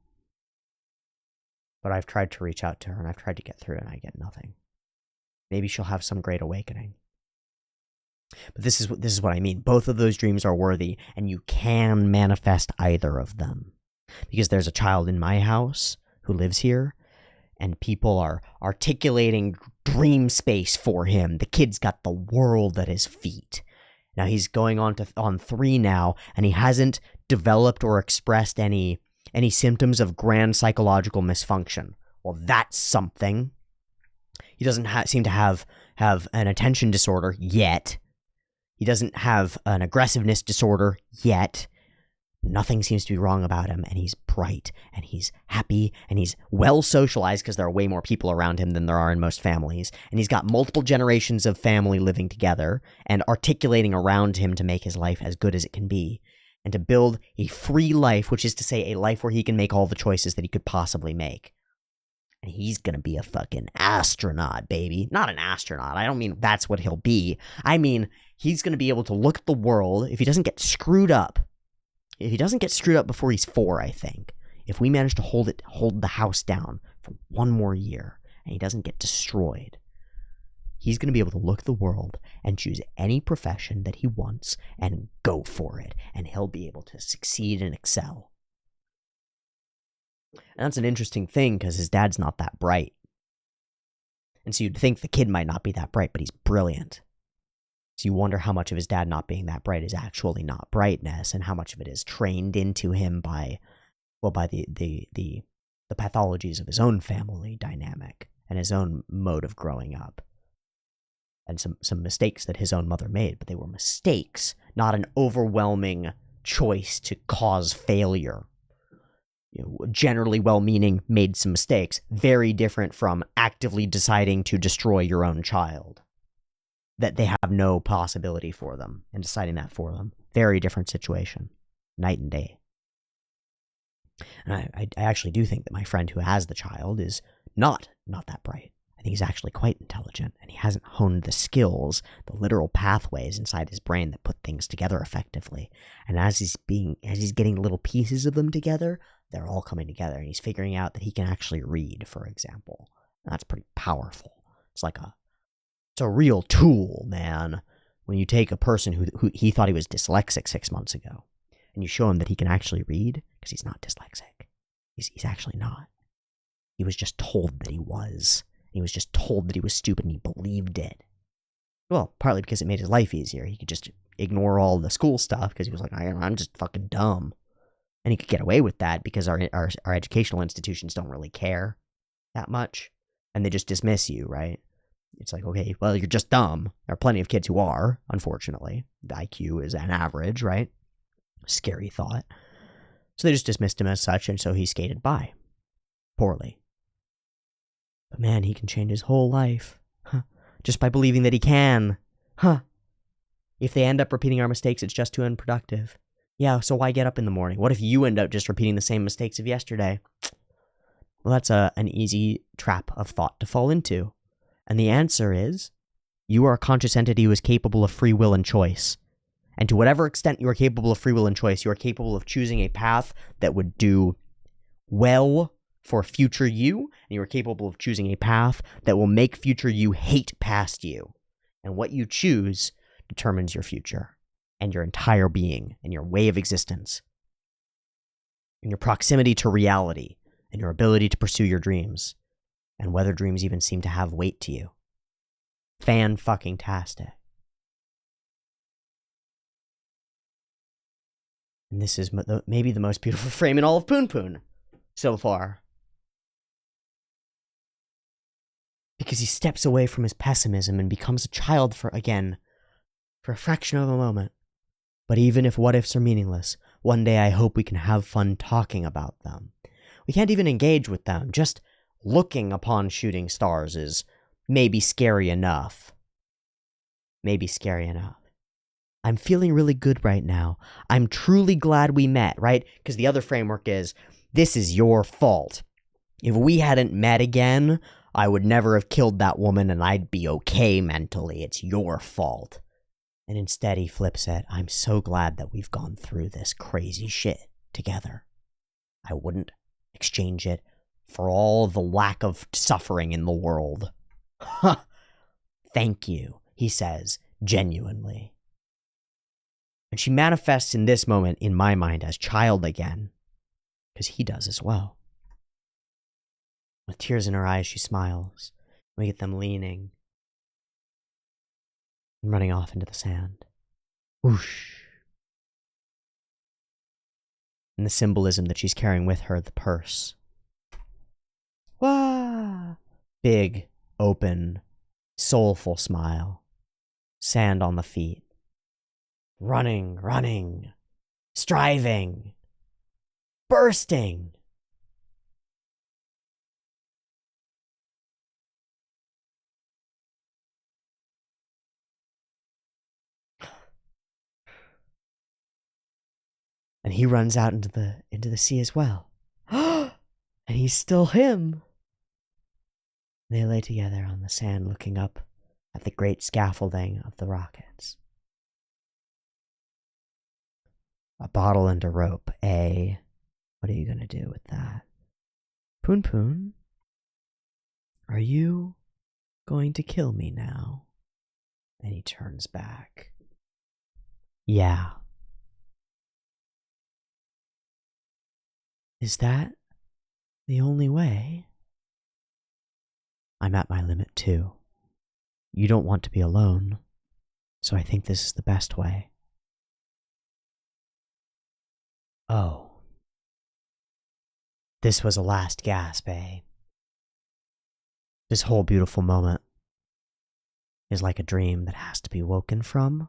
But I've tried to reach out to her, and I've tried to get through, and I get nothing. Maybe she'll have some great awakening. But this is what I mean. Both of those dreams are worthy, and you can manifest either of them. Because there's a child in my house who lives here, and people are articulating dream space for him. The kid's got the world at his feet. Now he's going on 3 now, and he hasn't developed or expressed any symptoms of grand psychological misfunction. Well, that's something. He doesn't seem to have an attention disorder yet. He doesn't have an aggressiveness disorder yet. Nothing seems to be wrong about him, and he's bright, and he's happy, and he's well socialized because there are way more people around him than there are in most families, and he's got multiple generations of family living together and articulating around him to make his life as good as it can be, and to build a free life, which is to say a life where he can make all the choices that he could possibly make. And he's gonna be a fucking astronaut, baby. Not an astronaut. I don't mean that's what he'll be. I mean, he's gonna be able to look at the world if he doesn't get screwed up. If he doesn't get screwed up before he's 4, I think, if we manage to hold the house down for 1 more year and he doesn't get destroyed, he's going to be able to look at the world and choose any profession that he wants and go for it, and he'll be able to succeed and excel. And that's an interesting thing because his dad's not that bright. And so you'd think the kid might not be that bright, but he's brilliant. So you wonder how much of his dad not being that bright is actually not brightness, and how much of it is trained into him by the pathologies of his own family dynamic and his own mode of growing up. And some mistakes that his own mother made, but they were mistakes, not an overwhelming choice to cause failure. Generally well-meaning made some mistakes, very different from actively deciding to destroy your own child. That they have no possibility for them, and deciding that for them. Very different situation. Night and day. And I actually do think that my friend who has the child is not that bright. I think he's actually quite intelligent, and he hasn't honed the skills, the literal pathways inside his brain that put things together effectively. And as he's getting little pieces of them together, they're all coming together, and he's figuring out that he can actually read, for example. And that's pretty powerful. It's a real tool, man. When you take a person who he thought he was dyslexic 6 months ago, and you show him that he can actually read, because he's not dyslexic. He's actually not. He was just told that he was. He was just told that he was stupid, and he believed it. Well, partly because it made his life easier. He could just ignore all the school stuff, because he was like, I'm just fucking dumb. And he could get away with that because our educational institutions don't really care that much. And they just dismiss you, right? It's like, okay, well, you're just dumb. There are plenty of kids who are, unfortunately. The IQ is an average, right? Scary thought. So they just dismissed him as such, and so he skated by. Poorly. But man, he can change his whole life. Huh. Just by believing that he can. Huh. If they end up repeating our mistakes, it's just too unproductive. Yeah, so why get up in the morning? What if you end up just repeating the same mistakes of yesterday? Well, that's an easy trap of thought to fall into. And the answer is, you are a conscious entity who is capable of free will and choice. And to whatever extent you are capable of free will and choice, you are capable of choosing a path that would do well for future you, and you are capable of choosing a path that will make future you hate past you. And what you choose determines your future, and your entire being, and your way of existence, and your proximity to reality, and your ability to pursue your dreams, and whether dreams even seem to have weight to you. Fan-fucking-tastic. And this is maybe the most beautiful frame in all of PunPun so far. Because he steps away from his pessimism and becomes a child for a fraction of a moment. But even if what-ifs are meaningless, one day I hope we can have fun talking about them. We can't even engage with them. Just looking upon shooting stars is maybe scary enough. Maybe scary enough. I'm feeling really good right now. I'm truly glad we met, right? Because the other framework is, this is your fault. If we hadn't met again, I would never have killed that woman and I'd be okay mentally. It's your fault. And instead he flips it, I'm so glad that we've gone through this crazy shit together. I wouldn't exchange it for all the lack of suffering in the world. Thank you, he says, genuinely. And she manifests in this moment, in my mind, as child again. Because he does as well. With tears in her eyes, she smiles. We get them leaning and running off into the sand. Whoosh. And the symbolism that she's carrying with her, the purse. Wah! Big, open, soulful smile. Sand on the feet. Running, striving, bursting. And he runs out into the sea as well. And he's still him. They lay together on the sand looking up at the great scaffolding of the rockets. A bottle and a rope, eh? What are you gonna do with that? PunPun, are you going to kill me now? And he turns back. Yeah. Is that the only way? I'm at my limit too. You don't want to be alone, so I think this is the best way. Oh. This was a last gasp, eh? This whole beautiful moment is like a dream that has to be woken from.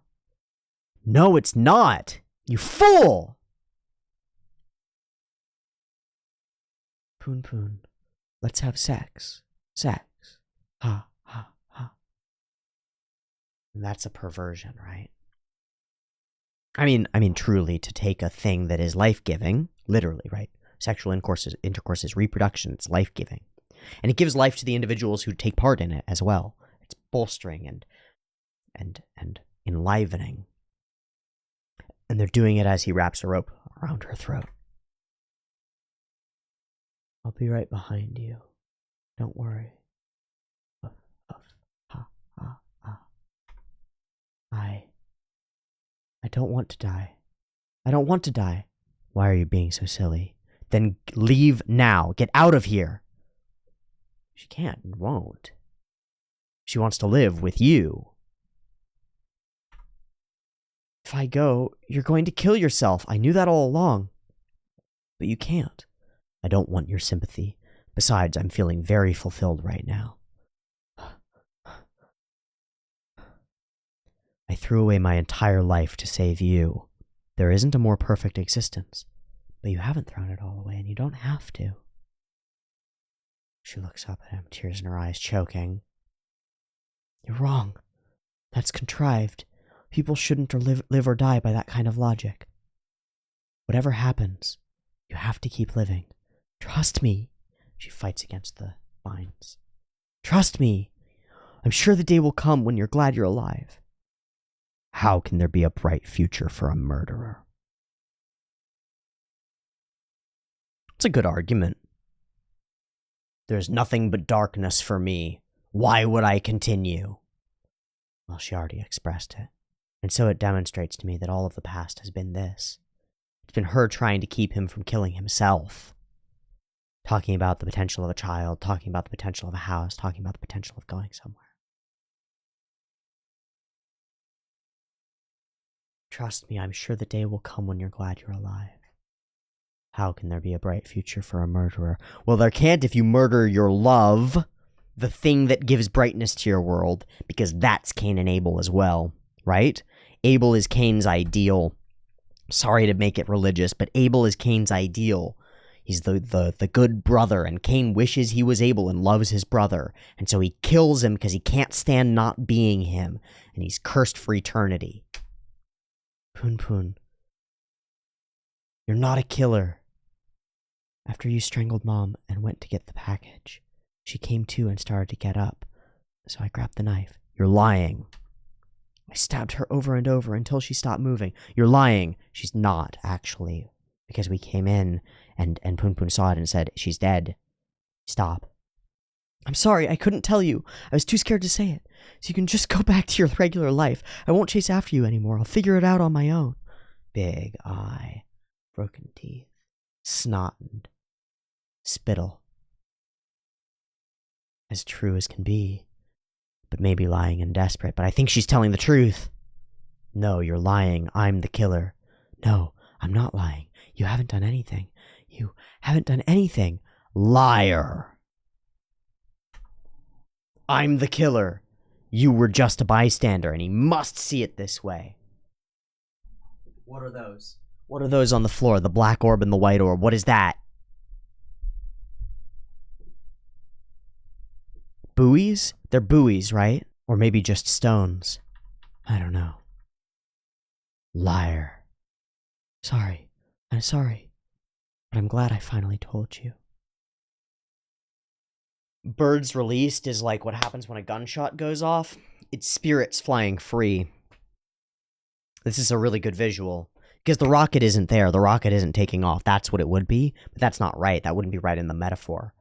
No, it's not! You fool! PunPun, let's have sex. Sex. Ha, ha, ha. And that's a perversion, right? I mean, truly, to take a thing that is life-giving, literally, right? Sexual intercourse is reproduction, it's life-giving. And it gives life to the individuals who take part in it as well. It's bolstering and enlivening. And they're doing it as he wraps a rope around her throat. I'll be right behind you. Don't worry. Ha, ha, ha. I don't want to die. I don't want to die. Why are you being so silly? Then leave now. Get out of here. She can't and won't. She wants to live with you. If I go, you're going to kill yourself. I knew that all along. But you can't. I don't want your sympathy. Besides, I'm feeling very fulfilled right now. I threw away my entire life to save you. There isn't a more perfect existence. But you haven't thrown it all away, and you don't have to. She looks up at him, tears in her eyes, choking. You're wrong. That's contrived. People shouldn't live or die by that kind of logic. Whatever happens, you have to keep living. Trust me. She fights against the vines. Trust me. I'm sure the day will come when you're glad you're alive. How can there be a bright future for a murderer? It's a good argument. There's nothing but darkness for me. Why would I continue? Well, she already expressed it. And so it demonstrates to me that all of the past has been this. It's been her trying to keep him from killing himself. Talking about the potential of a child, talking about the potential of a house, talking about the potential of going somewhere. Trust me, I'm sure the day will come when you're glad you're alive. How can there be a bright future for a murderer? Well, there can't if you murder your love, the thing that gives brightness to your world, because that's Cain and Abel as well, right? Abel is Cain's ideal. Sorry to make it religious, but Abel is Cain's ideal. He's the good brother, and Cain wishes he was Abel and loves his brother, and so he kills him because he can't stand not being him, and he's cursed for eternity. PunPun, you're not a killer. After you strangled Mom and went to get the package, she came to and started to get up, so I grabbed the knife. You're lying. I stabbed her over and over until she stopped moving. You're lying. She's not, actually, because we came in and PunPun saw it and said, she's dead. Stop. I'm sorry, I couldn't tell you. I was too scared to say it. So you can just go back to your regular life. I won't chase after you anymore. I'll figure it out on my own. Big eye, broken teeth, snotted, spittle. As true as can be. But maybe lying and desperate. But I think she's telling the truth. No, you're lying. I'm the killer. No, I'm not lying. You haven't done anything. You haven't done anything. Liar. I'm the killer. You were just a bystander, and he must see it this way. What are those? What are those on the floor? The black orb and the white orb. What is that? Buoys? They're buoys, right? Or maybe just stones. I don't know. Liar. Sorry. I'm sorry. But I'm glad I finally told you. Birds released is like what happens when a gunshot goes off. It's spirits flying free. This is a really good visual. Because the rocket isn't there. The rocket isn't taking off. That's what it would be. But that's not right. That wouldn't be right in the metaphor.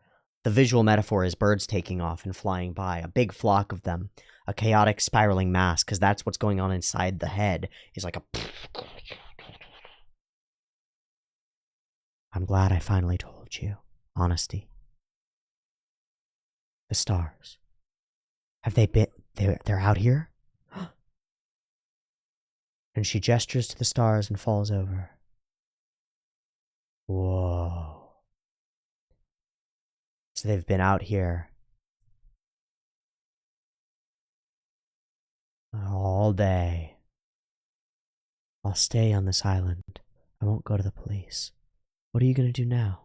The visual metaphor is birds taking off and flying by. A big flock of them. A chaotic spiraling mass. Because that's what's going on inside the head. Is like a... I'm glad I finally told you. Honesty. The stars. Have they been... They're out here? And she gestures to the stars and falls over. Whoa. So they've been out here all day. I'll stay on this island. I won't go to the police. What are you going to do now?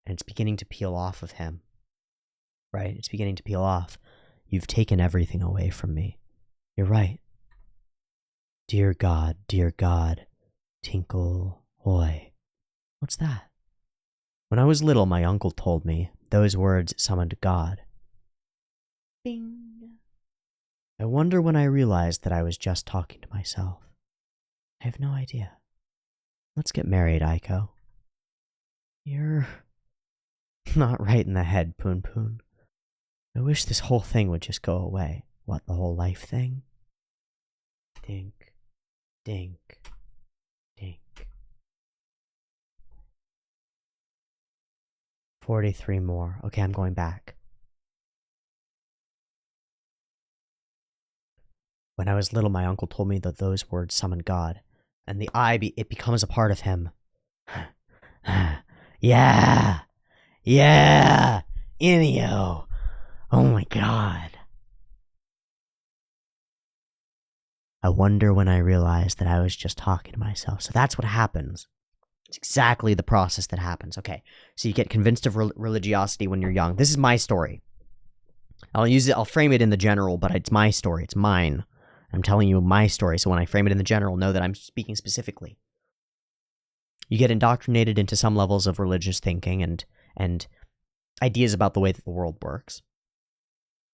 And it's beginning to peel off of him. Right? It's beginning to peel off. You've taken everything away from me. You're right. Dear God, tinkle, hoy. What's that? When I was little, my uncle told me those words summoned God. Bing. I wonder when I realized that I was just talking to myself. I have no idea. Let's get married, Aiko. You're Not right in the head, PunPun. I wish this whole thing would just go away. What, the whole life thing? Dink, dink, dink. 43 more. Okay, I'm going back. When I was little, my uncle told me that those words summon God, and the eye, it becomes a part of him. Yeah! Yeah! Inio! Oh my god. I wonder when I realized that I was just talking to myself. So that's what happens. It's exactly the process that happens. Okay, so you get convinced of religiosity when you're young. This is my story. I'll frame it in the general, but it's my story. It's mine. I'm telling you my story, so when I frame it in the general, know that I'm speaking specifically. You get indoctrinated into some levels of religious thinking and ideas about the way that the world works.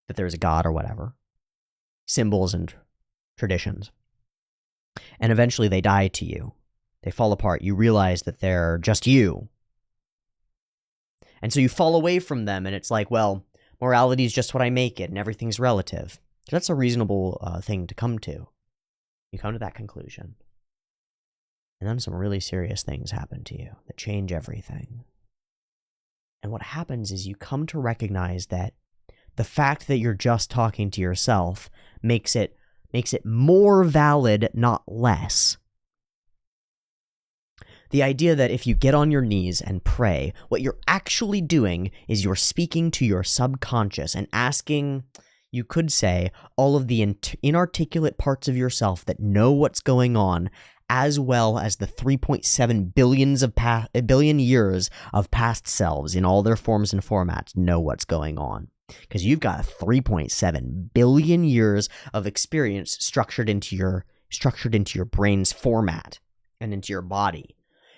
That there's a god or whatever. Symbols and traditions. And eventually they die to you. They fall apart. You realize that they're just you. And so you fall away from them, and it's like, well, morality is just what I make it, and everything's relative. That's a reasonable thing to come to. You come to that conclusion. And then some really serious things happen to you that change everything. And what happens is you come to recognize that the fact that you're just talking to yourself makes it more valid, not less. The idea that if you get on your knees and pray, what you're actually doing is you're speaking to your subconscious and asking, you could say, all of the inarticulate parts of yourself that know what's going on, as well as the 3.7 billion years of past selves in all their forms and formats know what's going on. Because you've got 3.7 billion years of experience structured into your brain's format and into your body.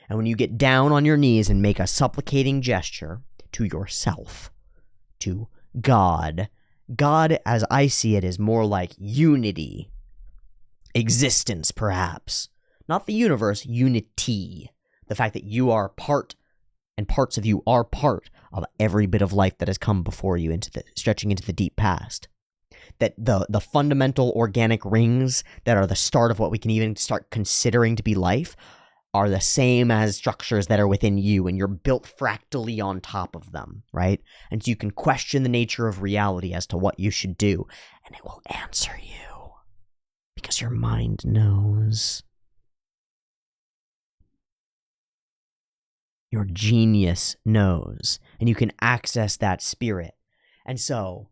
And when you get down on your knees and make a supplicating gesture to yourself, to God, as I see it, is more like unity, existence, perhaps. Not the universe, unity. The fact that you are part, and parts of you are part of every bit of life that has come before you, stretching into the deep past. That the fundamental organic rings that are the start of what we can even start considering to be life are the same as structures that are within you, and you're built fractally on top of them, right? And so you can question the nature of reality as to what you should do, and it will answer you. Because your mind knows. Your genius knows, and you can access that spirit. And so,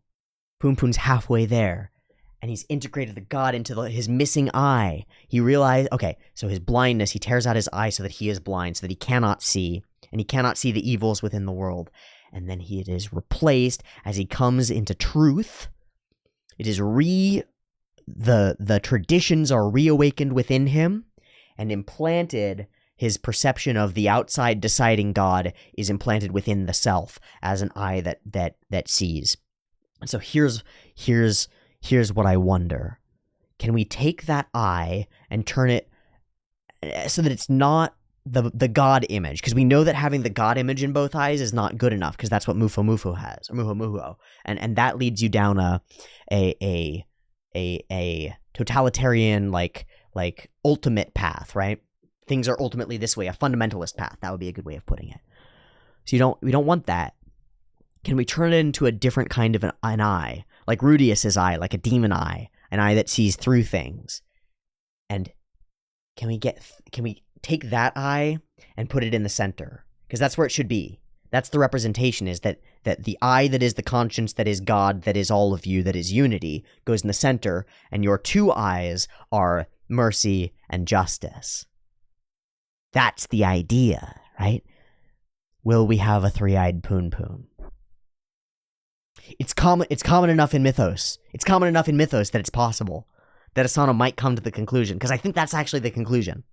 PunPun's halfway there, and he's integrated the god into his missing eye. He realized, okay, so his blindness, he tears out his eye so that he is blind, so that he cannot see, and he cannot see the evils within the world. And then it is replaced as he comes into truth. It is the traditions are reawakened within him and implanted. His perception of the outside deciding God is implanted within the self as an eye that sees. And so here's what I wonder. Can we take that eye and turn it so that it's not the God image? Because we know that having the God image in both eyes is not good enough, because that's what Muho has, or Muho. And that leads you down a totalitarian like ultimate path, right? Things are ultimately this way, a fundamentalist path. That would be a good way of putting it. So we don't want that. Can we turn it into a different kind of an eye? Like Rudius's eye, like a demon eye, an eye that sees through things. And can we take that eye and put it in the center? Because that's where it should be. That's the representation, is that the eye that is the conscience, that is God, that is all of you, that is unity, goes in the center, and your two eyes are mercy and justice. That's the idea, right? Will we have a three-eyed PunPun? It's common enough in mythos. It's common enough in mythos that it's possible that Asano might come to the conclusion, because I think that's actually the conclusion.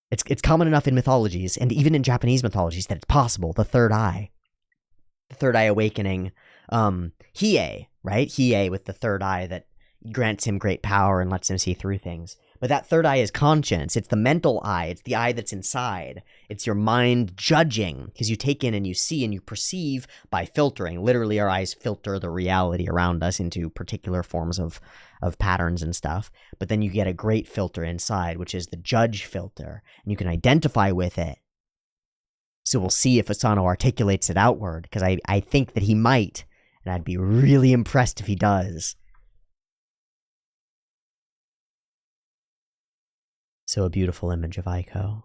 It's common enough in mythologies, and even in Japanese mythologies, that it's possible. The third eye awakening. Hiei, right? Hiei with the third eye that grants him great power and lets him see through things. But that third eye is conscience. It's the mental eye. It's the eye that's inside. It's your mind judging, because you take in and you see and you perceive by filtering. Literally, our eyes filter the reality around us into particular forms of patterns and stuff. But then you get a great filter inside, which is the judge filter, and you can identify with it. So we'll see if Asano articulates it outward, because I think that he might, and I'd be really impressed if he does. So a beautiful image of Aiko.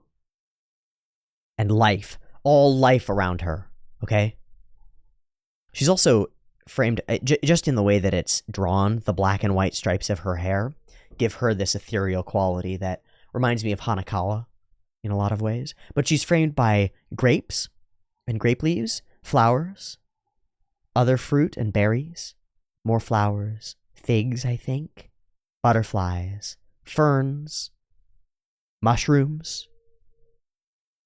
And life. All life around her, okay? She's also framed, just in the way that it's drawn, the black and white stripes of her hair give her this ethereal quality that reminds me of Hanakawa in a lot of ways. But she's framed by grapes and grape leaves, flowers, other fruit and berries, more flowers, figs, I think, butterflies, ferns, mushrooms,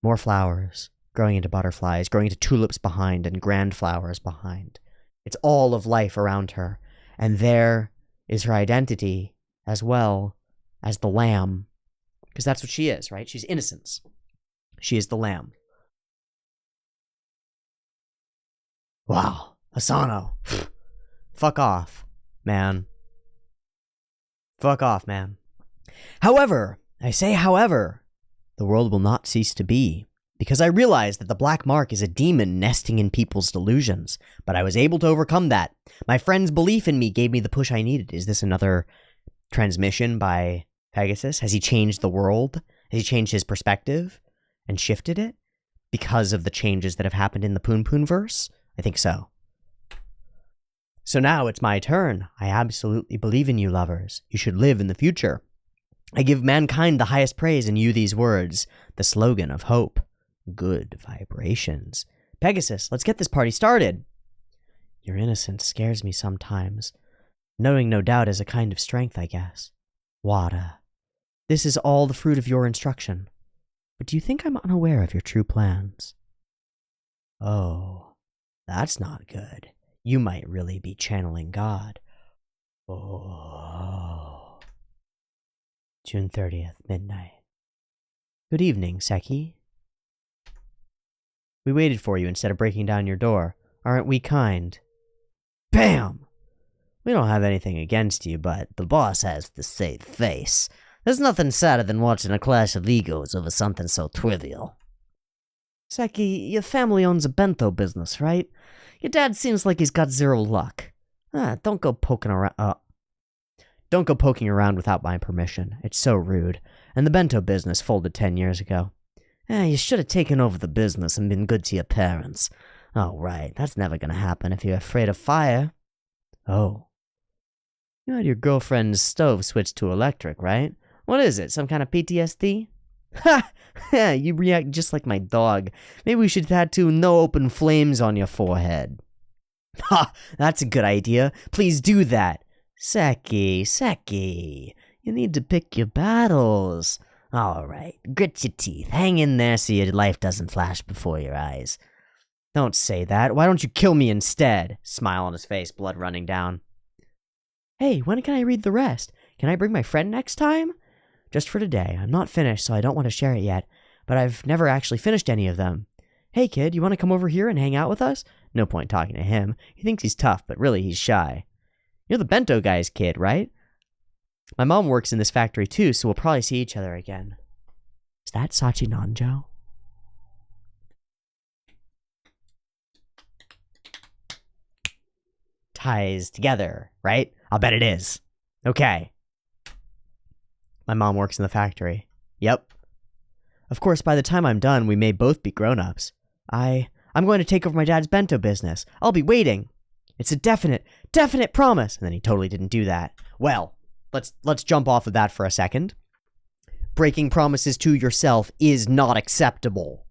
more flowers, growing into butterflies, growing into tulips behind, and grand flowers behind. It's all of life around her, and there is her identity as well as the lamb, because that's what she is, right? She's innocence. She is the lamb. Wow, Asano. Fuck off, man. Fuck off, man. However, I say however, the world will not cease to be, because I realize that the black mark is a demon nesting in people's delusions, but I was able to overcome that. My friend's belief in me gave me the push I needed. Is this another transmission by Pegasus? Has he changed the world? Has he changed his perspective and shifted it because of the changes that have happened in the PunPun verse? I think so. So now it's my turn. I absolutely believe in you, lovers. You should live in the future. I give mankind the highest praise, and you these words, the slogan of hope. Good vibrations. Pegasus, let's get this party started. Your innocence scares me sometimes. Knowing no doubt is a kind of strength, I guess. Wada, this is all the fruit of your instruction. But do you think I'm unaware of your true plans? Oh, that's not good. You might really be channeling God. Oh. June 30th, midnight. Good evening, Seki. We waited for you instead of breaking down your door. Aren't we kind? Bam! We don't have anything against you, but the boss has to save face. There's nothing sadder than watching a clash of egos over something so trivial. Seki, your family owns a bento business, right? Your dad seems like he's got zero luck. Don't go poking around. Don't go poking around without my permission. It's so rude. And the bento business folded 10 years ago. You should have taken over the business and been good to your parents. Oh, right. That's never gonna happen if you're afraid of fire. Oh. You had your girlfriend's stove switched to electric, right? What is it? Some kind of PTSD? Ha! Yeah, you react just like my dog. Maybe we should tattoo no open flames on your forehead. Ha! That's a good idea. Please do that. Seki, you need to pick your battles. Alright, grit your teeth, hang in there so your life doesn't flash before your eyes. Don't say that, why don't you kill me instead? Smile on his face, blood running down. Hey, when can I read the rest? Can I bring my friend next time? Just for today, I'm not finished so I don't want to share it yet, but I've never actually finished any of them. Hey kid, you want to come over here and hang out with us? No point talking to him, he thinks he's tough, but really he's shy. You're the bento guy's kid, right? My mom works in this factory too, so we'll probably see each other again. Is that Sachi Nanjo? Ties together, right? I'll bet it is. Okay. My mom works in the factory. Yep. Of course, by the time I'm done, we may both be grown-ups. I'm going to take over my dad's bento business. I'll be waiting. It's a definite promise. And then he totally didn't do that. Well, let's jump off of that for a second. Breaking promises to yourself is not acceptable.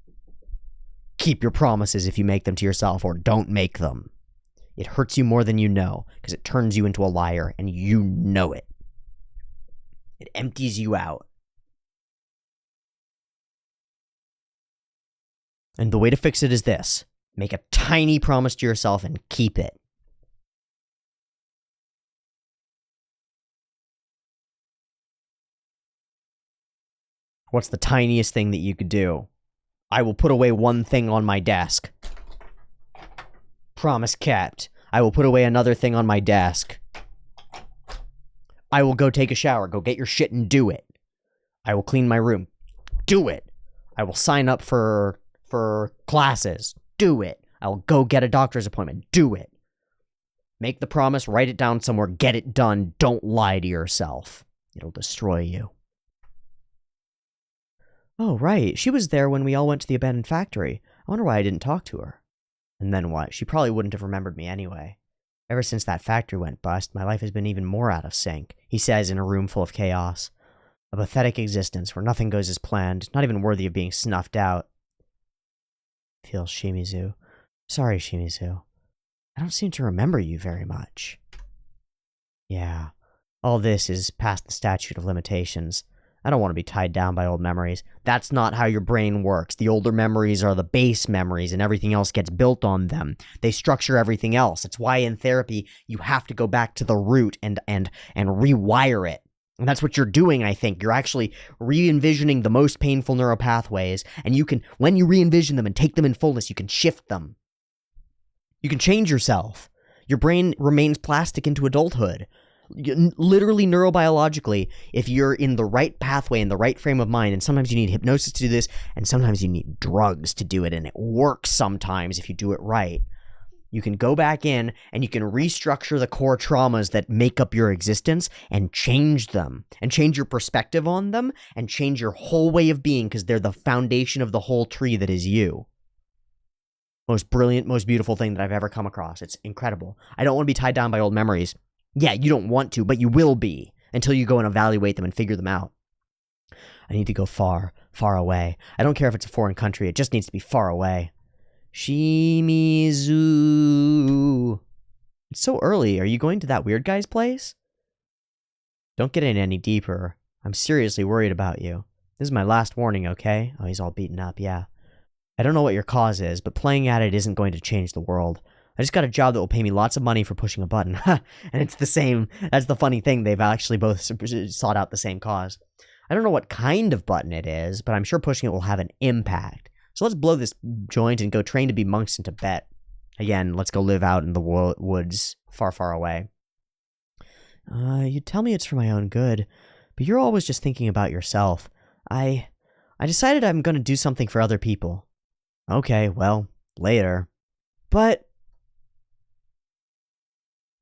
Keep your promises if you make them to yourself, or don't make them. It hurts you more than you know, because it turns you into a liar, and you know it. It empties you out. And the way to fix it is this. Make a tiny promise to yourself and keep it. What's the tiniest thing that you could do? I will put away one thing on my desk. Promise kept. I will put away another thing on my desk. I will go take a shower. Go get your shit and do it. I will clean my room. Do it. I will sign up for classes. Do it. I will go get a doctor's appointment. Do it. Make the promise, write it down somewhere, get it done. Don't lie to yourself. It'll destroy you. Oh, right. She was there when we all went to the abandoned factory. I wonder why I didn't talk to her. And then what? She probably wouldn't have remembered me anyway. Ever since that factory went bust, my life has been even more out of sync, he says in a room full of chaos. A pathetic existence where nothing goes as planned, not even worthy of being snuffed out. Feels Shimizu. Sorry, Shimizu. I don't seem to remember you very much. Yeah, all this is past the statute of limitations. I don't want to be tied down by old memories. That's not how your brain works. The older memories are the base memories, and everything else gets built on them. They structure everything else. It's why in therapy, you have to go back to the root and rewire it. And that's what you're doing, I think. You're actually re-envisioning the most painful neural pathways, and you can, when you re-envision them and take them in fullness, you can shift them. You can change yourself. Your brain remains plastic into adulthood. Literally, neurobiologically, if you're in the right pathway, in the right frame of mind, and sometimes you need hypnosis to do this, and sometimes you need drugs to do it, and it works sometimes if you do it right. You can go back in and you can restructure the core traumas that make up your existence and change them, and change your perspective on them, and change your whole way of being, because they're the foundation of the whole tree that is you. Most brilliant, most beautiful thing that I've ever come across. It's incredible. I don't want to be tied down by old memories. Yeah, you don't want to, but you will be until you go and evaluate them and figure them out. I need to go far, far away. I don't care if it's a foreign country. It just needs to be far away. Shimizu. It's so early. Are you going to that weird guy's place? Don't get in any deeper. I'm seriously worried about you. This is my last warning, okay? Oh, he's all beaten up, yeah. I don't know what your cause is, but playing at it isn't going to change the world. I just got a job that will pay me lots of money for pushing a button. And it's the same. That's the funny thing. They've actually both sought out the same cause. I don't know what kind of button it is, but I'm sure pushing it will have an impact. So let's blow this joint and go train to be monks in Tibet. Again, let's go live out in the woods far, far away. You tell me it's for my own good, but you're always just thinking about yourself. I decided I'm going to do something for other people. Okay, well, later. But...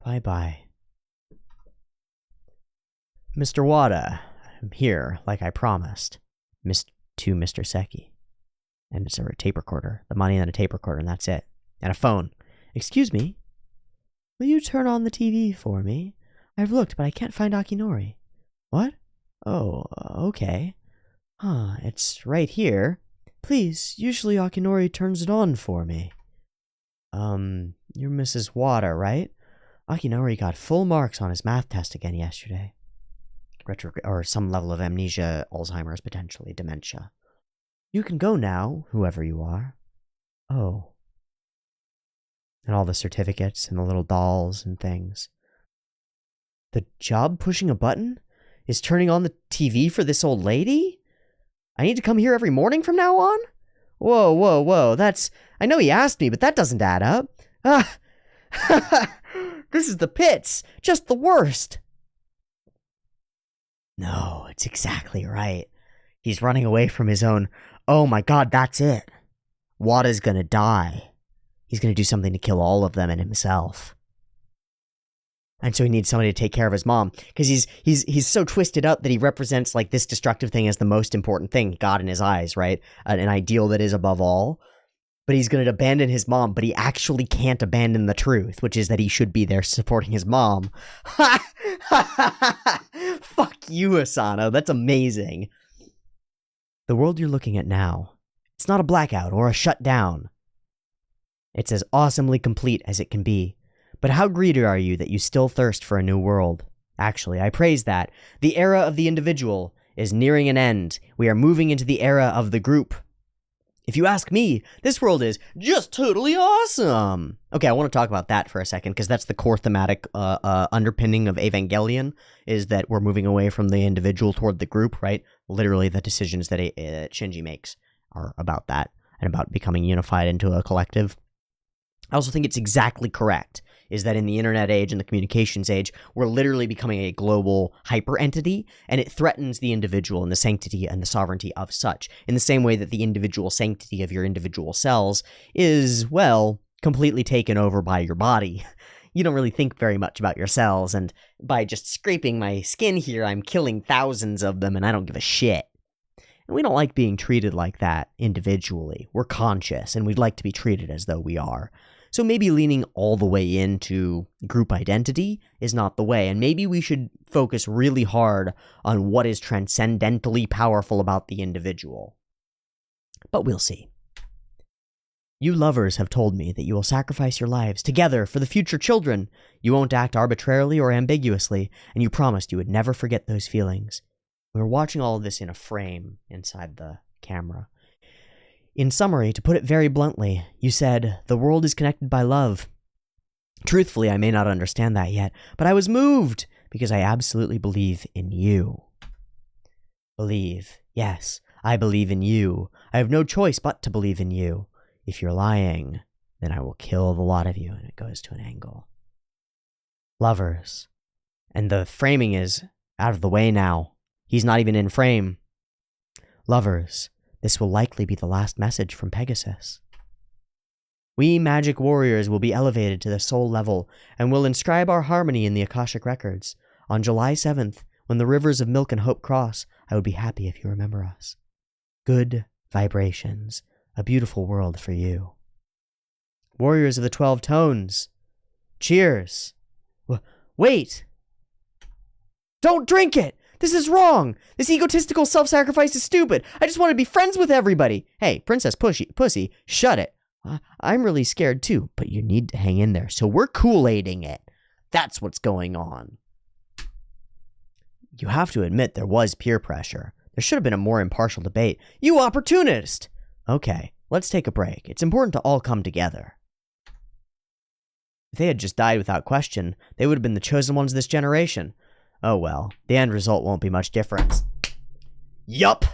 Bye-bye. Mr. Wada, I'm here, like I promised. To Mr. Seki. And it's a tape recorder. The money and a tape recorder, and that's it. And a phone. Excuse me? Will you turn on the TV for me? I've looked, but I can't find Akinori. What? Oh, okay. Huh, it's right here. Please, usually Akinori turns it on for me. You're Mrs. Wada, right? Akinori got full marks on his math test again yesterday. Or some level of amnesia, Alzheimer's, potentially, dementia. You can go now, whoever you are. Oh. And all the certificates and the little dolls and things. The job pushing a button is turning on the TV for this old lady? I need to come here every morning from now on? Whoa, whoa, whoa, that's... I know he asked me, but that doesn't add up. Ah! This is the pits! Just the worst! No, it's exactly right. He's running away from his own... Oh my god, that's it. Wada's gonna die. He's gonna do something to kill all of them and himself. And so he needs somebody to take care of his mom. Because he's so twisted up that he represents like this destructive thing as the most important thing. God in his eyes, right? An ideal that is above all. But he's going to abandon his mom, but he actually can't abandon the truth, which is that he should be there supporting his mom. Fuck you, Asano. That's amazing. The world you're looking at now, it's not a blackout or a shutdown. It's as awesomely complete as it can be. But how greedy are you that you still thirst for a new world? Actually, I praise that. The era of the individual is nearing an end. We are moving into the era of the group. If you ask me, this world is just totally awesome. Okay, I want to talk about that for a second, because that's the core thematic underpinning of Evangelion, is that we're moving away from the individual toward the group, right? Literally, the decisions that Shinji makes are about that, and about becoming unified into a collective. I also think it's exactly correct, is that in the internet age and the communications age, we're literally becoming a global hyper-entity, and it threatens the individual and the sanctity and the sovereignty of such, in the same way that the individual sanctity of your individual cells is, well, completely taken over by your body. You don't really think very much about your cells, and by just scraping my skin here, I'm killing thousands of them, and I don't give a shit. And we don't like being treated like that individually. We're conscious, and we'd like to be treated as though we are. So maybe leaning all the way into group identity is not the way, and maybe we should focus really hard on what is transcendentally powerful about the individual. But we'll see. You lovers have told me that you will sacrifice your lives together for the future children. You won't act arbitrarily or ambiguously, and you promised you would never forget those feelings. We were watching all of this in a frame inside the camera. In summary, to put it very bluntly, you said, the world is connected by love. Truthfully, I may not understand that yet, but I was moved, because I absolutely believe in you. Believe. Yes, I believe in you. I have no choice but to believe in you. If you're lying, then I will kill the lot of you, and it goes to an angle. Lovers. And the framing is out of the way now. He's not even in frame. Lovers. This will likely be the last message from Pegasus. We magic warriors will be elevated to the soul level and will inscribe our harmony in the Akashic records. On July 7th, when the rivers of milk and hope cross, I would be happy if you remember us. Good vibrations. A beautiful world for you. Warriors of the 12 tones. Cheers. Wait! Don't drink it! This is wrong! This egotistical self-sacrifice is stupid! I just want to be friends with everybody! Hey, Princess Pussy, shut it! I'm really scared too, but you need to hang in there, so we're Kool-Aiding it. That's what's going on. You have to admit there was peer pressure. There should have been a more impartial debate. You opportunist! Okay, let's take a break. It's important to all come together. If they had just died without question, they would have been the chosen ones of this generation. Oh well, the end result won't be much different. Yup!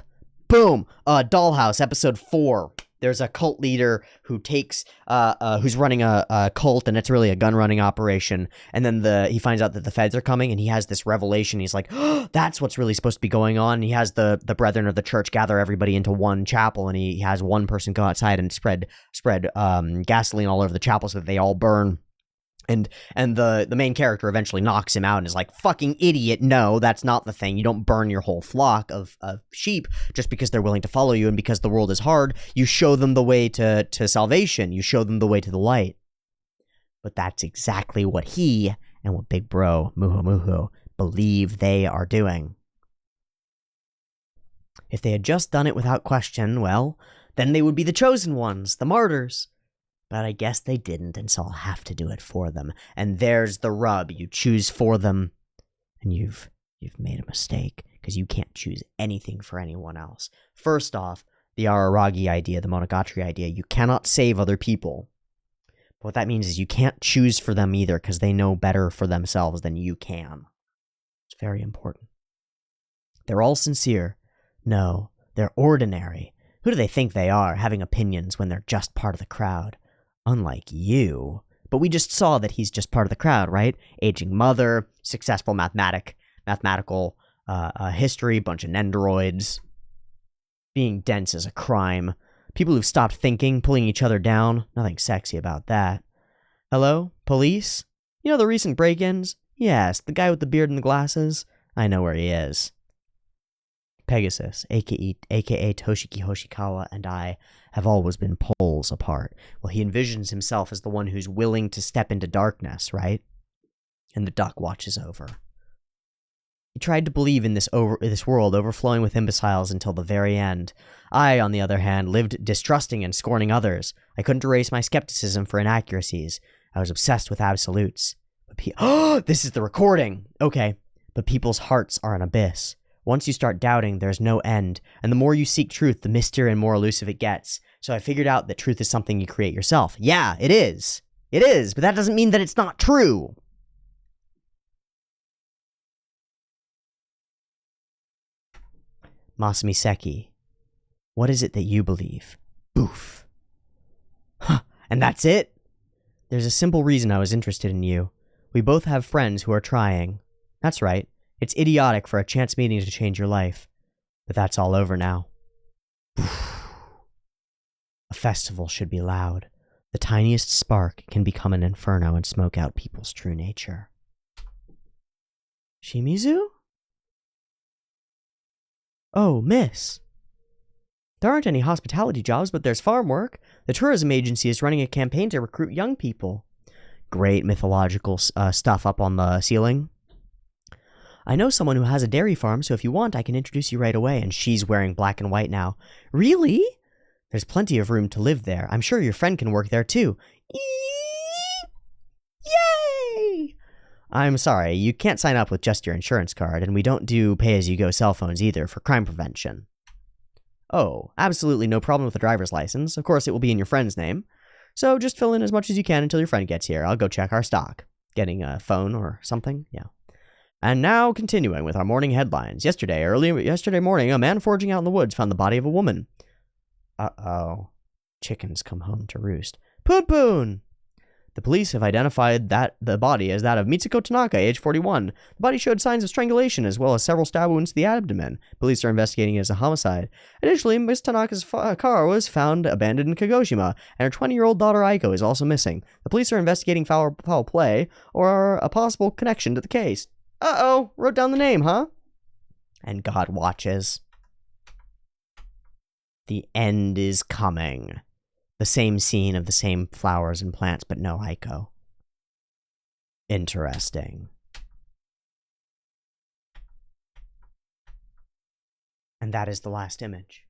Boom! Dollhouse, episode 4. There's a cult leader who takes, who's running a cult, and it's really a gun-running operation, and then he finds out that the feds are coming, and he has this revelation. He's like, oh, that's what's really supposed to be going on. And he has the brethren of the church gather everybody into one chapel, and he has one person go outside and spread gasoline all over the chapel so that they all burn. And the main character eventually knocks him out and is like, fucking idiot, no, that's not the thing. You don't burn your whole flock of sheep just because they're willing to follow you, and because the world is hard, you show them the way to salvation. You show them the way to the light. But that's exactly what he and what Big Bro, Muhu, believe they are doing. If they had just done it without question, well, then they would be the chosen ones, the martyrs. But I guess they didn't, and so I'll have to do it for them. And there's the rub. You choose for them, and you've made a mistake, because you can't choose anything for anyone else. First off, the Araragi idea, the Monogatari idea, you cannot save other people. But what that means is you can't choose for them either, because they know better for themselves than you can. It's very important. They're all sincere. No, they're ordinary. Who do they think they are, having opinions when they're just part of the crowd? Unlike you. But we just saw that he's just part of the crowd, right? Aging mother, successful mathematical history, bunch of nendoroids. Being dense is a crime. People who've stopped thinking, pulling each other down. Nothing sexy about that. Hello? Police? You know the recent break-ins? Yes, the guy with the beard and the glasses? I know where he is. Pegasus, aka Toshiki Hoshikawa, and I have always been poles apart. Well, he envisions himself as the one who's willing to step into darkness, right? And the duck watches over. He tried to believe in this world overflowing with imbeciles until the very end. I, on the other hand, lived distrusting and scorning others. I couldn't erase my skepticism for inaccuracies. I was obsessed with absolutes. But this is the recording! Okay, but people's hearts are an abyss. Once you start doubting, there's no end, and the more you seek truth, the mystier and more elusive it gets. So I figured out that truth is something you create yourself. Yeah, it is. It is, but that doesn't mean that it's not true. Masumi Seki, what is it that you believe? Boof. Huh, and that's it? There's a simple reason I was interested in you. We both have friends who are trying. That's right. It's idiotic for a chance meeting to change your life. But that's all over now. A festival should be loud. The tiniest spark can become an inferno and smoke out people's true nature. Shimizu? Oh, miss. There aren't any hospitality jobs, but there's farm work. The tourism agency is running a campaign to recruit young people. Great mythological stuff up on the ceiling. I know someone who has a dairy farm, so if you want, I can introduce you right away. And she's wearing black and white now. Really? There's plenty of room to live there. I'm sure your friend can work there too. Yay! I'm sorry, you can't sign up with just your insurance card, and we don't do pay-as-you-go cell phones either for crime prevention. Oh, absolutely no problem with the driver's license. Of course, it will be in your friend's name. So just fill in as much as you can until your friend gets here. I'll go check our stock. Getting a phone or something? Yeah. And now, continuing with our morning headlines. Early yesterday morning, a man foraging out in the woods found the body of a woman. Uh-oh. Chickens come home to roost. PunPun! The police have identified the body as that of Mitsuko Tanaka, age 41. The body showed signs of strangulation as well as several stab wounds to the abdomen. Police are investigating it as a homicide. Additionally, Miss Tanaka's car was found abandoned in Kagoshima, and her 20-year-old daughter Aiko is also missing. The police are investigating foul play or a possible connection to the case. Uh-oh, wrote down the name, huh? And God watches. The end is coming. The same scene of the same flowers and plants, but no Aiko. Interesting. And that is the last image.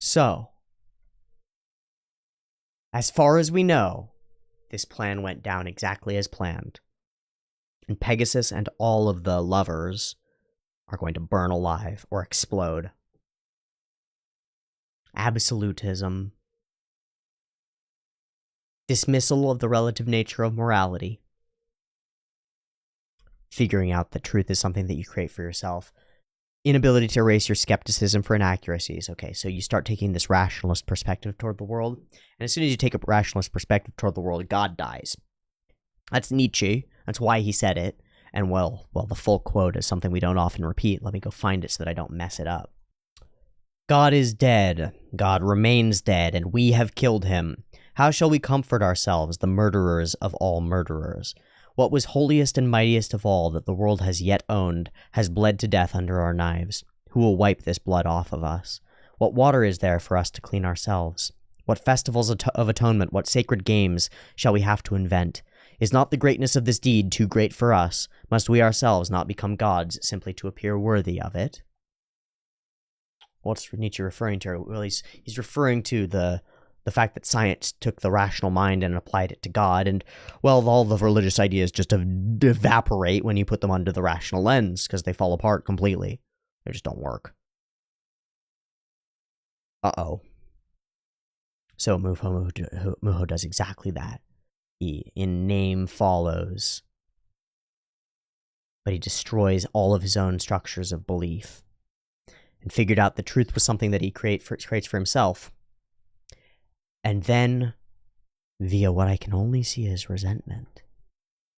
So, as far as we know, this plan went down exactly as planned. And Pegasus and all of the lovers are going to burn alive or explode. Absolutism. Dismissal of the relative nature of morality. Figuring out that truth is something that you create for yourself. Inability to erase your skepticism for inaccuracies. Okay, so you start taking this rationalist perspective toward the world, and as soon as you take a rationalist perspective toward the world, God dies. That's Nietzsche. That's why he said it. And well, the full quote is something we don't often repeat. Let me go find it so that I don't mess it up. God is dead. God remains dead, and we have killed him. How shall we comfort ourselves, the murderers of all murderers? What was holiest and mightiest of all that the world has yet owned has bled to death under our knives. Who will wipe this blood off of us? What water is there for us to clean ourselves? What festivals of atonement, what sacred games shall we have to invent? Is not the greatness of this deed too great for us? Must we ourselves not become gods simply to appear worthy of it? What's Nietzsche referring to? Well, he's referring to the fact that science took the rational mind and applied it to God, and, well, all the religious ideas just evaporate when you put them under the rational lens, because they fall apart completely. They just don't work. Uh-oh. So Muho does exactly that. He, in name, follows. But he destroys all of his own structures of belief. And figured out the truth was something that he creates for himself. And then, via what I can only see as resentment,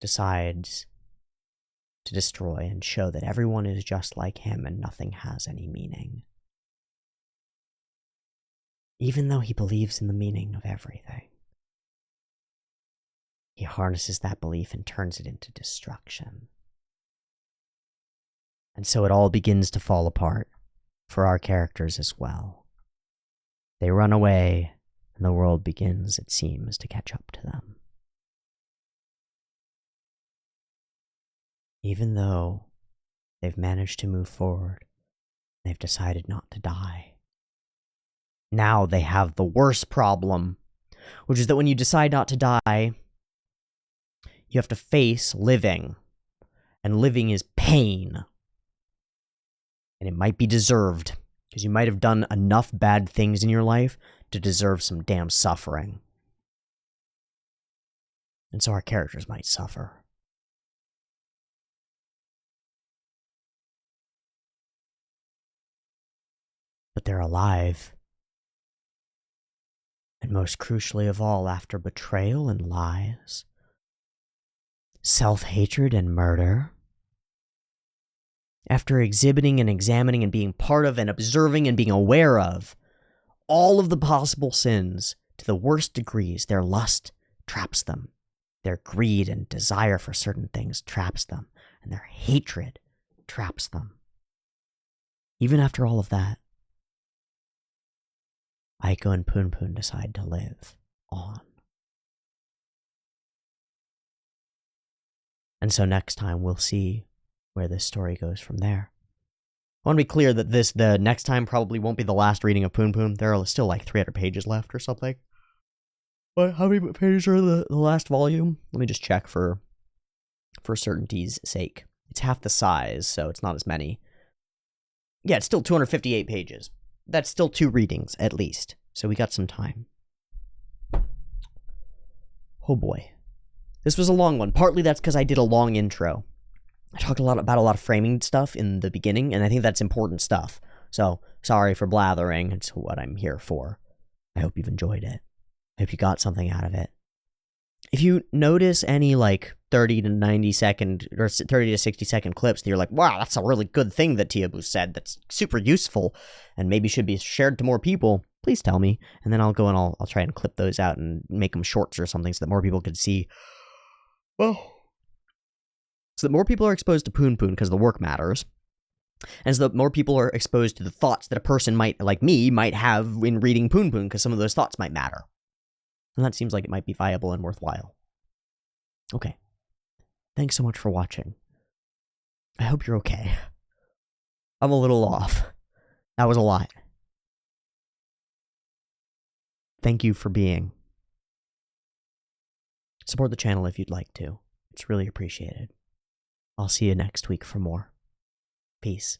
decides to destroy and show that everyone is just like him and nothing has any meaning. Even though he believes in the meaning of everything. He harnesses that belief and turns it into destruction. And so it all begins to fall apart. For our characters as well. They run away, and the world begins, it seems, to catch up to them. Even though they've managed to move forward, they've decided not to die. Now they have the worst problem, which is that when you decide not to die, you have to face living, and living is pain. And it might be deserved. Because you might have done enough bad things in your life to deserve some damn suffering. And so our characters might suffer. But they're alive. And most crucially of all, after betrayal and lies, self-hatred and murder, after exhibiting and examining and being part of and observing and being aware of all of the possible sins to the worst degrees, their lust traps them. Their greed and desire for certain things traps them. And their hatred traps them. Even after all of that, Aiko and PunPun decide to live on. And so next time we'll see where this story goes from there. I want to be clear that the next time probably won't be the last reading of PunPun. There are still like 300 pages left or something. But how many pages are the last volume? Let me just check for certainty's sake. It's half the size, so it's not as many. Yeah, it's still 258 pages. That's still 2 readings, at least. So we got some time. Oh boy. This was a long one. Partly that's because I did a long intro. I talked about a lot of framing stuff in the beginning, and I think that's important stuff. So, sorry for blathering. It's what I'm here for. I hope you've enjoyed it. I hope you got something out of it. If you notice any, like, 30 to 90 second, or 30 to 60 second clips that you're like, wow, that's a really good thing that Teeaboo said that's super useful and maybe should be shared to more people, please tell me. And then I'll go and I'll try and clip those out and make them shorts or something so that more people could see. Well, so that more people are exposed to PunPun because the work matters. And so that more people are exposed to the thoughts that a person might, like me, might have in reading PunPun because some of those thoughts might matter. And that seems like it might be viable and worthwhile. Okay. Thanks so much for watching. I hope you're okay. I'm a little off. That was a lot. Thank you for being. Support the channel if you'd like to. It's really appreciated. I'll see you next week for more. Peace.